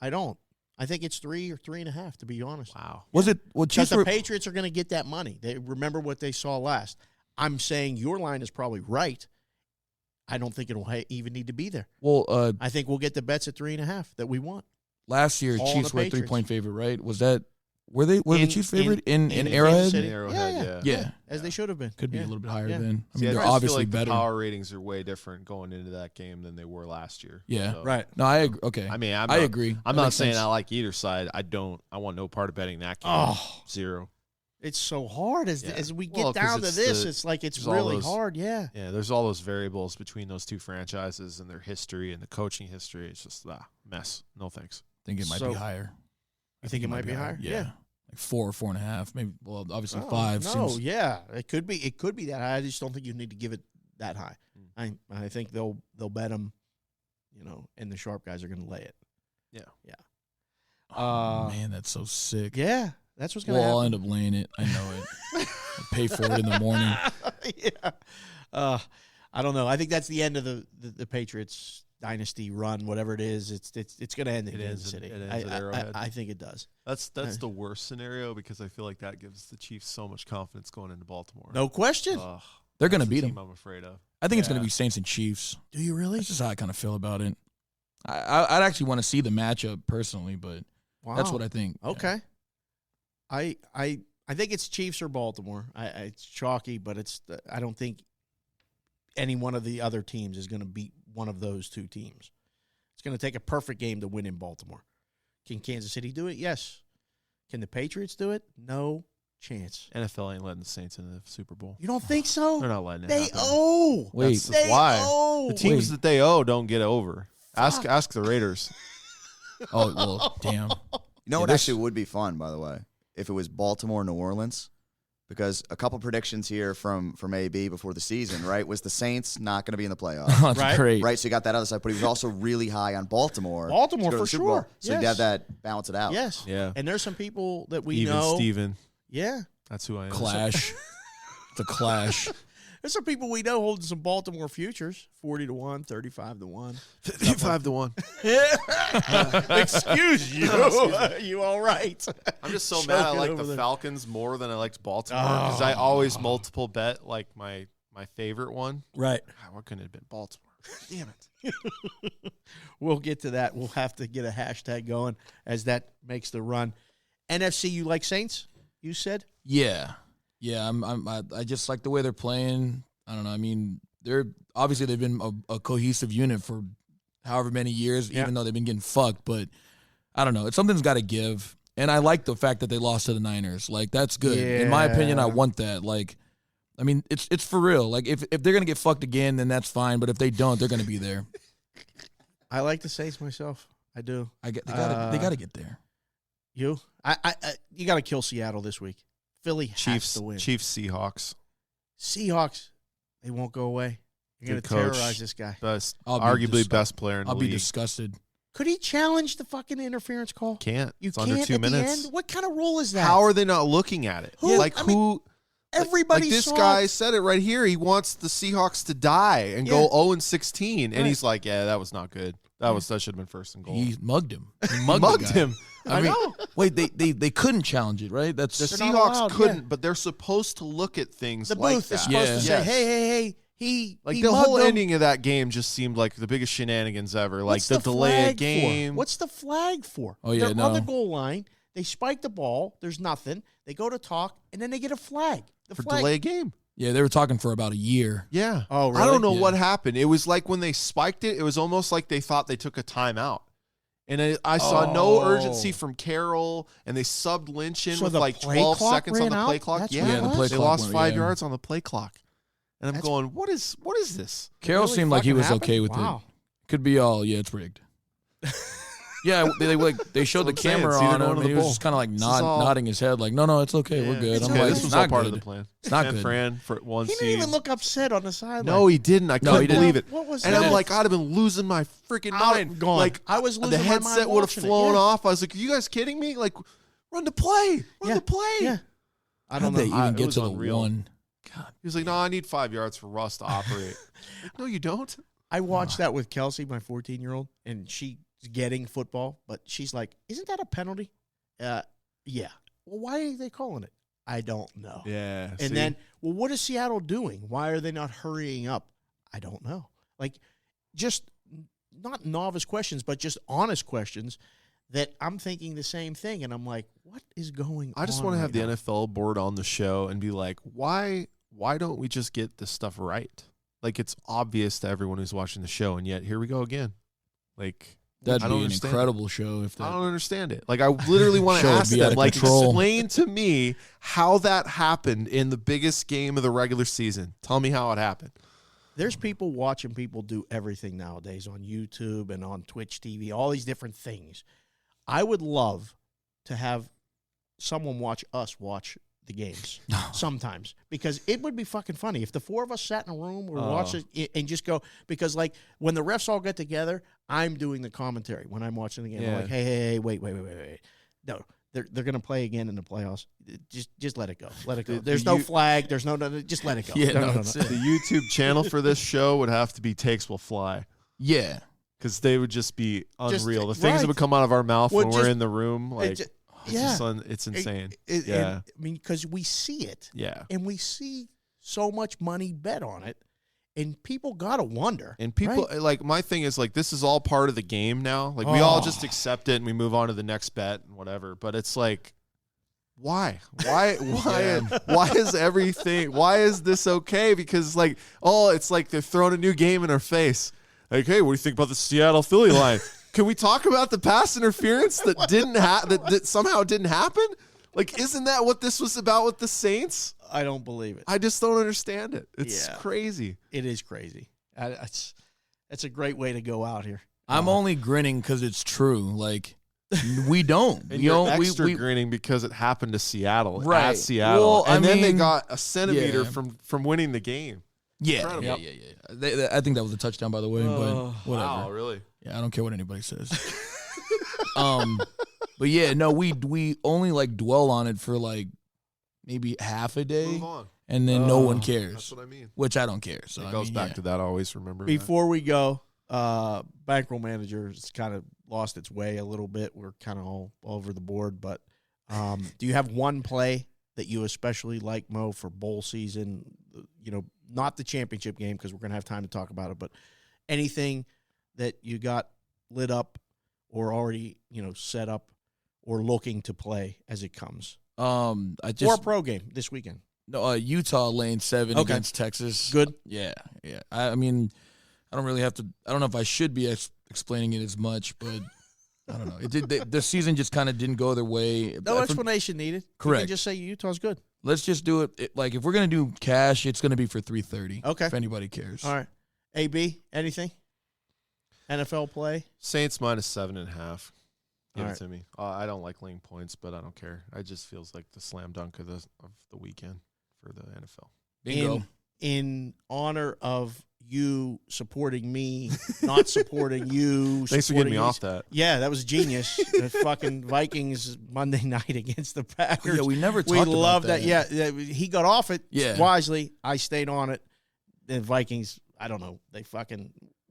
I don't. I think it's 3 or 3.5, to be honest. Wow. was it? Well, Because Chiefs the were. Patriots are going to get that money. They remember what they saw last. I'm saying your line is probably right. I don't think it'll even need to be there. Well, I think we'll get the bets at 3.5 that we want. last year All Chiefs the were a Patriots. 3-point favorite, right? Was that were the Chiefs favorite in Kansas Arrowhead? City. Arrowhead, Yeah, As they should have been. could be Yeah. a little bit higher Yeah. then. I See, mean, I they're just obviously feel like better. the power ratings are way different going into that game than they were last year. Yeah. So, Right. No, I agree. Okay. I mean, I agree. I'm That not makes saying sense. I like either side. I want no part of betting that game. Oh. 0. It's so hard as Yeah. as we Well, get 'cause down to it's this. the- It's like it's there's all really those- hard. Yeah. Yeah, there's all those variables between those two franchises and their history and the coaching history. It's just mess. No thanks. I think it might So- be higher. You think it might be higher? Yeah. Yeah. Like 4 or 4.5, maybe. Well, obviously Oh, 5. No, seems, yeah, it could be. It could be that high. I just don't think you need to give it that high. I think they'll bet them, and the sharp guys are going to lay it. Yeah. Oh, man, that's so sick. Yeah, that's what's going Well, to I'll happen. end up laying it. I know it. I'll pay for it in the morning. Yeah. I don't know. I think that's the end of the Patriots dynasty run, whatever it is. It's going to end in It Kansas ends City. it ends at Arrowhead. I think it does. That's the worst scenario because I feel like that gives the Chiefs so much confidence going into Baltimore. No question. Ugh, They're going to that's the beat team them. I'm afraid of. I think it's going Yeah. to be Saints and Chiefs. Do you really? That's just how I kind of feel about it. I'd actually want to see the matchup personally, but Wow. that's what I think. Yeah. Okay. I think it's Chiefs or Baltimore. It's chalky, but I don't think any one of the other teams is going to beat one of those two teams. It's going to take a perfect game to win in Baltimore. Can Kansas City do it? Yes. Can the Patriots do it? No chance. NFL ain't letting the Saints into the Super Bowl. You don't think so? They're not letting it They happen. owe. Wait. That's They why. owe. The teams Wait. that they owe don't get over. Ask the Raiders. Oh, well, damn. You know Yeah, what this- actually would be fun, by the way, if it was Baltimore, New Orleans, because a couple predictions here from AB before the season, right, was the Saints not going to be in the playoffs, That's Right. great. right? So you got that other side, but he was also really high on Baltimore. Baltimore to go to for the Super Bowl. sure. So you'd Yes. have that balance it out. Yes. Yeah. And there's some people that we Even know. Steven. Yeah. That's who I am. Clash. The clash. There's some people we know holding some Baltimore futures, 40-1, 35-1. 55-1 Excuse you. You all right? I'm just so mad I Choking like over the there. Falcons more than I liked Baltimore because I always multiple bet like my favorite one. Right. God, what couldn't it have been Baltimore? Damn it. We'll get to that. We'll have to get a hashtag going as that makes the run. NFC, you like Saints? You said? Yeah. Yeah, I just like the way they're playing. I don't know. I mean, they've been a cohesive unit for however many years, Yeah. even though they've been getting fucked. But I don't know. Something's got to give. And I like the fact that they lost to the Niners. Like, that's good. In my opinion, I Yeah. want that. Like, I mean, it's for real. Like, if they're gonna get fucked again, then that's fine. But if they don't, they're gonna be there. I like the Saints myself. I do. They gotta get there. You? You got to kill Seattle this week. Philly has to win. Chiefs, Seahawks. Seahawks, they won't go away. You're going Good to coach. terrorize this guy. Best, I'll be arguably disgust- best player in the I'll be league. disgusted. Could he challenge the fucking interference call? Can't. You It's can't under 2 at the minutes. end? What kind of rule is that? How are they not looking at it? Who- Like I mean, who? Everybody like this saw guy it. said it right here. He wants the Seahawks to die and Yeah. go 0-16, and Right. he's like, "Yeah, that was not good. That should have been first and goal." He mugged him. He He mugged, mugged the guy. him. I mean, know. wait, they couldn't challenge it, right? That's The They're not Seahawks allowed, couldn't, yeah. but they're supposed to look at things The like booth that. is supposed Yeah. to say, Yes. hey, he Like he the mugged whole him. ending of that game just seemed like the biggest shenanigans ever. Like What's the delay a flag game. For? What's the flag for? Oh, yeah, They're on the no. goal line. They spike the ball. There's nothing. They go to talk, and then they get a flag. The for flag. delay a game? Yeah, they were talking for about a year. Yeah. Oh, I don't know Yeah. what happened. It was like when they spiked it, it was almost like they thought they took a timeout. And I saw no urgency from Carroll, and they subbed Lynch in So with the like play 12 clock seconds on ran the play out? clock. That's Yeah, what it the play was? they clock lost went- 5 yeah. yards on the play clock. And I'm That's- going, what is this? Carroll Really seemed like he fucking was happened? okay with Wow. it. Could be all, yeah, it's rigged. Yeah, they showed the That's what I'm saying. camera It's either on going him, to and he the was bowl. just kind of like This is all- nodding his head, like, no, it's okay, we're Yeah. good. It's I'm okay. like, This it's was not all part good. of the plan. It's not San good. Fran for one He didn't seed. even look upset on the sideline. No, he didn't. I No, couldn't he didn't. believe it. What was And that? I'm like, I'd have been losing my freaking mind. gone. Like, I was losing the my mind headset would have watching it, flown yeah. off. I was like, are you guys kidding me? Like, run the play. Run the play. Yeah. I How don't did they know. even It get was to the unreal. one? He was like, no, I need 5 yards for Russ to operate. Like, no, you don't. I watched that with Kelsey, my 14-year-old, and she's getting football, but she's like, isn't that a penalty? Yeah. Well, why are they calling it? I don't know. Yeah. And then, well, what is Seattle doing? Why are they not hurrying up? I don't know. Like, just not novice questions, but just honest questions. that I'm thinking the same thing, and I'm like, what is going on? I just want to have the now? NFL board on the show and be like, why don't we just get this stuff right? Like, it's obvious to everyone who's watching the show, and yet here we go again. Like, That'd I be don't an understand incredible show if I that. don't understand it. Like, I literally want to Show would ask be out them, of like, control. explain to me how that happened in the biggest game of the regular season. Tell me how it happened. There's people watching people do everything nowadays on YouTube and on Twitch TV, all these different things. I would love to have someone watch us watch the games sometimes, because it would be fucking funny if the four of us sat in a room or watch it and just go, because like when the refs all get together, I'm doing the commentary when I'm watching the game. I'm Yeah. like, hey, wait. No, they're going to play again in the playoffs. Just let it go. Let it go. There's no flag. There's no, just let it go. Yeah, No. that's it. The YouTube channel for this show would have to be Takes Will Fly, Yeah. because they would just be Just- unreal. The things that would come out of our mouth Well, when we're just- in the room, like, yeah. it's insane. I mean, because we see it. Yeah. And we see so much money bet on it, and people gotta wonder. And people, right? like, my thing is, like, this is all part of the game now. Like, we all Oh. just accept it and we move on to the next bet and whatever. But it's like, why? Why is everything, why is this okay? Because, like, it's like they're throwing a new game in our face. Like, hey, what do you think about the Seattle Philly line? Can we talk about the pass interference that didn't that somehow didn't happen? Like, isn't that what this was about with the Saints? I don't believe it. I just don't understand it. It's Yeah. crazy. It is crazy. It's a great way to go out here. I'm only grinning because it's true. Like, we don't. And we you're don't. extra We grinning because it happened to Seattle, Right. at Seattle, Well, I and then they mean, got a centimeter yeah. from winning the game. yeah, Incredible. yeah. I think that was a touchdown, by the way. But whatever. Wow, really? Yeah, I don't care what anybody says. But yeah, no, we only like dwell on it for like maybe half a day, Move on. and then no one That's cares, what I mean. which I don't care. So It I goes mean, back yeah. to that. I always remember. Before we go, bankroll manager has kind of lost its way a little bit. We're kind of all over the board, but do you have one play that you especially like, Mo, for bowl season? You know, not the championship game because we're going to have time to talk about it, but anything that you got lit up or already, set up or looking to play as it comes? I Or a just pro game this weekend. Utah lane 7 Okay. against Texas. Good. Yeah. I mean, I don't really have to. I don't know if I should be explaining it as much, but I don't know. It did. The season just kind of didn't go their way. No explanation needed. You Correct. can just say Utah's good. Let's just do it. Like if we're gonna do cash, it's gonna be for 330. Okay. If anybody cares. All right. AB, anything? NFL play? Saints minus 7.5. Give All it right. to me. I don't like laying points, but I don't care. It just feels like the slam dunk of the weekend for the NFL. Bingo. In honor of you supporting me, not supporting you. Thanks for getting me supporting off that. Yeah, that was genius. The fucking Vikings Monday night against the Packers. Yeah, we never talked We about love that. that. Yeah, he got off it Yeah. wisely. I stayed on it. The Vikings, I don't know.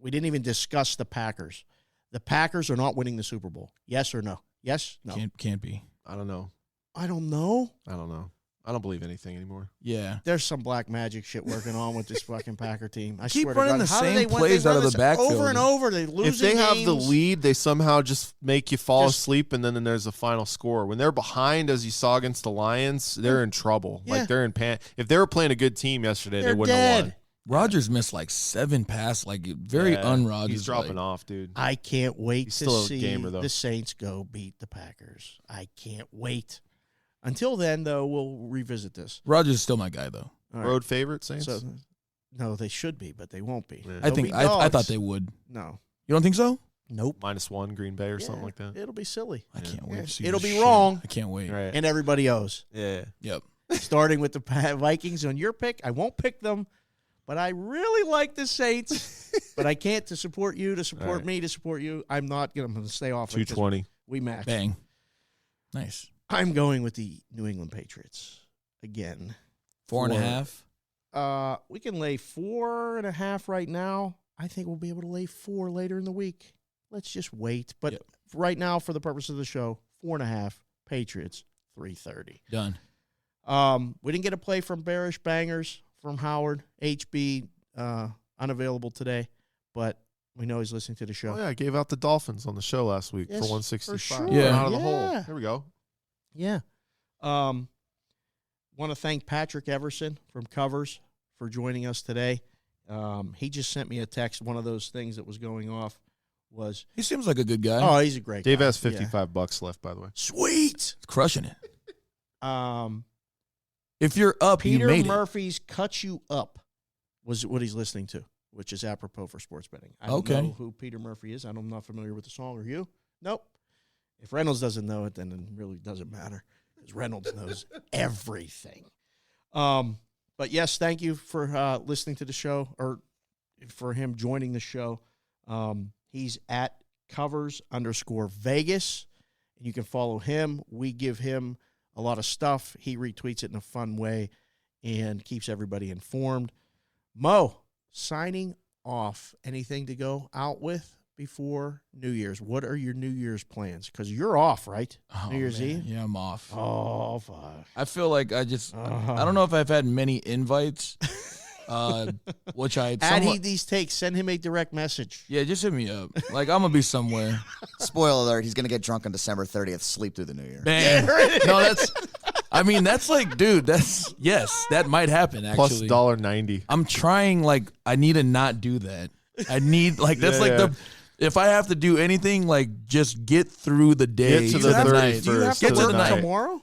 We didn't even discuss the Packers. The Packers are not winning the Super Bowl. Yes or no? Yes? No. Can't be. I don't know. I don't know. I don't believe anything anymore. Yeah. There's some black magic shit working on with this fucking Packer team. I Keep swear running to God. the How do same they win? plays They out run of the backfield. over and over. They lose. If they have the games. lead, they somehow just make you fall Just- asleep, and then there's a final score. When they're behind, as you saw against the Lions, they're in trouble. Yeah. Like they're in pan. If they were playing a good team yesterday, They're they wouldn't have won. dead. Rogers missed like 7 passes, like very Yeah, un-Rogers. He's dropping off, dude. I can't wait He's to still a see gamer, though. the Saints go beat the Packers. I can't wait. Until then, though, we'll revisit this. Rogers is still my guy, though. All right. Road favorite, Saints. So, no, they should be, but they won't be. Yeah. I think be I thought dogs. they would. No. You don't think so? Nope. -1 Green Bay or Yeah, something like that. It'll be silly. I can't wait Yeah. to see It'll this be shit. wrong. I can't wait. Right. And everybody owes. Yeah. Yep. Starting with the Vikings on your pick. I won't pick them, but I really like the Saints. But I can't to support you, to support All right. me, to support you. I'm not going to stay off. Like this. 220. We match. Bang. Nice. I'm going with the New England Patriots again. 4.5. We can lay 4.5 right now. I think we'll be able to lay 4 later in the week. Let's just wait. But Yep. right now, for the purpose of the show, 4.5 Patriots, 330. Done. We didn't get a play from Bearish Bangers from Howard. HB unavailable today, but We know he's listening to the show. Oh, yeah, I gave out the Dolphins on the show last week Yes, for 165. for sure. Yeah. Out of the hole. Yeah. Here we go. Yeah. Want to thank Patrick Everson from Covers for joining us today. He just sent me a text. One of those things that was going off was, He seems like a good guy. oh, he's a great Dave guy. has $55 left, by the way. Sweet. Crushing it. Um, If you're up, Peter you made Murphy's Cut You Up was what he's listening to, which is apropos for sports betting. I don't Okay. know who Peter Murphy is. I'm not familiar with the song. Are you? Nope. If Reynolds doesn't know it, then it really doesn't matter because Reynolds knows everything. But yes, thank you for listening to the show, or for him joining the show. He's at covers_Vegas. You can follow him. We give him a lot of stuff. He retweets it in a fun way and keeps everybody informed. Mo, signing off. Anything to go out with before New Year's? What are your New Year's plans? Because you're off, right? Oh, New Year's man. Eve? Yeah, I'm off. Oh, fuck. I feel like I don't know if I've had many invites, which I Add these takes. Send him a direct message. yeah, just hit me up. Like, I'm gonna be somewhere. Spoiler alert, he's going to get drunk on December 30th, sleep through the new year. Man, no, that's like, dude, that might happen actually. Plus $1.90. I'm trying, like, I need to not do that. I need, like, that's Yeah. if I have to do anything, like, just get through the day. Get to Do the you have to- night. Do you have to Get to work the night. tomorrow?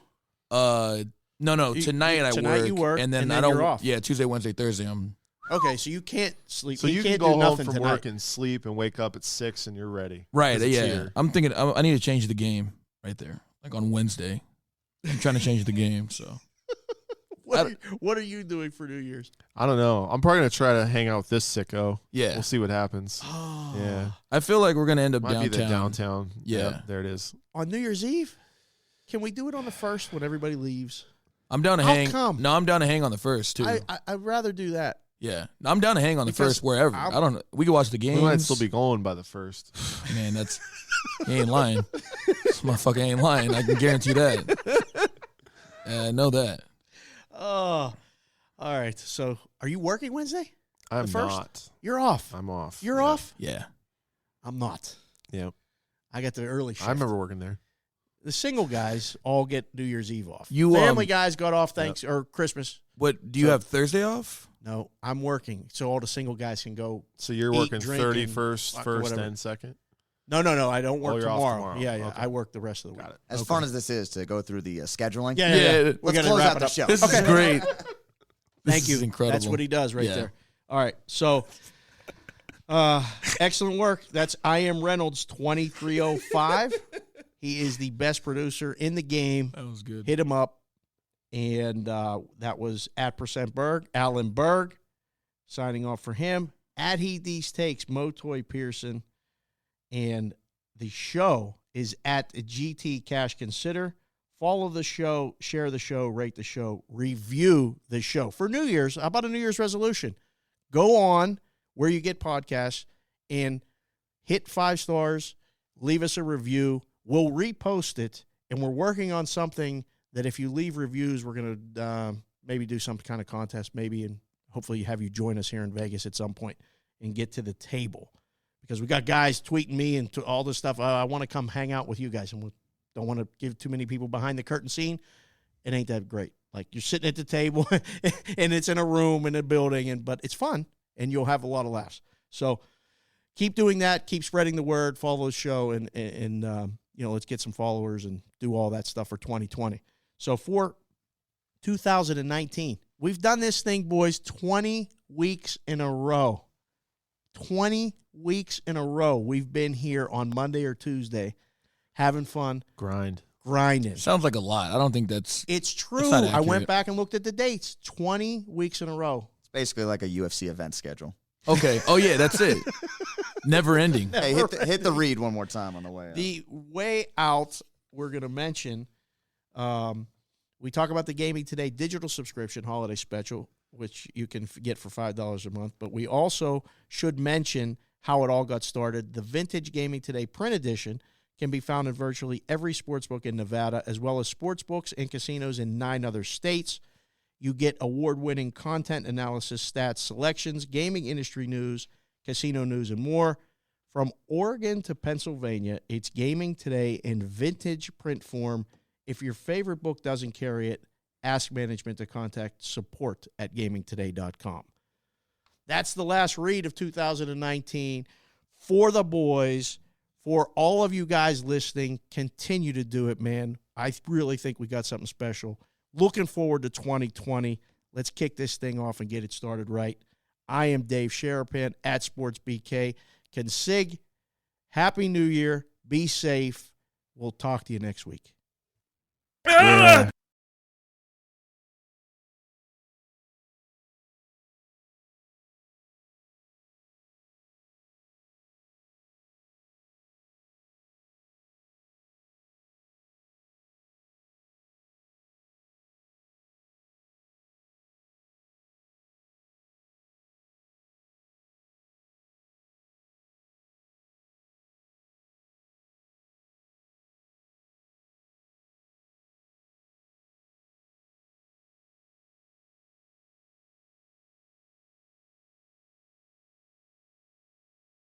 No, You- tonight I tonight work. you work, and then and I then don't. you're off. Yeah, Tuesday, Wednesday, Thursday. I'm. Okay, so you can't sleep. So you can can't go do home nothing from tonight. work and sleep and wake up at 6 and you're ready. Right, 'Cause it's yeah. here. I'm thinking I need to change the game right there, like on Wednesday. I'm trying to change the game, so. What are you doing for New Year's? I don't know. I'm probably going to try to hang out with this sicko. Yeah. We'll see what happens. Oh. Yeah. I feel like we're going to end up Might be the downtown. downtown. Yeah. Yep, there it is. On New Year's Eve? Can we do it on the 1st when everybody leaves? I'm down to How hang. come? No, I'm down to hang on the 1st, too. I'd rather do that. Yeah. I'm down to hang on the Because 1st wherever. I'm- I don't know. We can watch the games. We might still be going by the 1st. Man, he ain't lying. This motherfucker ain't lying. I can guarantee that. I know that. Oh, all right. So, are you working Wednesday? I'm The 1st? not. You're off. I'm off. You're Yeah. off? Yeah. I'm not. Yep. I got the early shift. I remember working there. The single guys all get New Year's Eve off. You, Family guys got off or Christmas. What, do you So- have Thursday off? No, I'm working. So all the single guys can go. So you're Eat, working drink, 31st, and first, whatever. and second? No. I don't work you're off tomorrow. tomorrow. Yeah. Okay. I work the rest of the week. Got it. As fun as this is to go through the scheduling, Yeah. Yeah. We let's gotta close wrap out it the up. show. This is great. Thank This you. is incredible. That's what he does right Yeah. there. All right. So, excellent work. That's I Am Reynolds 2305. He is the best producer in the game. That was good. Hit him up. And that was at %Berg, Alan Berg, signing off for him. At He These Takes, Motoi Pearson. And the show is at GT Cash Consider. Follow the show, share the show, rate the show, review the show. For New Year's, how about a New Year's resolution? Go on where you get podcasts and hit 5 stars, leave us a review. We'll repost it, and we're working on something that if you leave reviews, we're going to maybe do some kind of contest, maybe, and hopefully have you join us here in Vegas at some point and get to the table. Because we got guys tweeting me and all this stuff. I want to come hang out with you guys, and we don't want to give too many people behind the curtain scene. It ain't that great. Like, you're sitting at the table, and it's in a room in a building, but it's fun, and you'll have a lot of laughs. So keep doing that. Keep spreading the word. Follow the show, and let's get some followers and do all that stuff for 2020. So for 2019, we've done this thing, boys, 20 weeks in a row. 20 weeks in a row. We've been here on Monday or Tuesday having fun, grinding. Sounds like a lot. I don't think that's. It's true. That's not I went accurate. back and looked at the dates. 20 weeks in a row. It's basically like a UFC event schedule. Okay. Oh, yeah, that's it. Never ending. Hey, hit the read one more time on the way out. The way out, we're going to mention, we talk about the Gaming Today digital subscription holiday special, which you can get for $5 a month. But we also should mention how it all got started. The Vintage Gaming Today print edition can be found in virtually every sportsbook in Nevada, as well as sportsbooks and casinos in 9 other states. You get award-winning content analysis, stats, selections, gaming industry news, casino news, and more. From Oregon to Pennsylvania, it's Gaming Today in vintage print form. If your favorite book doesn't carry it, ask management to contact support@gamingtoday.com. That's the last read of 2019 for the boys. For all of you guys listening, continue to do it, man. I really think we got something special. Looking forward to 2020. Let's kick this thing off and get it started right. I am Dave Sharapan at SportsBK. Consig, Happy New Year. Be safe. We'll talk to you next week. Yeah.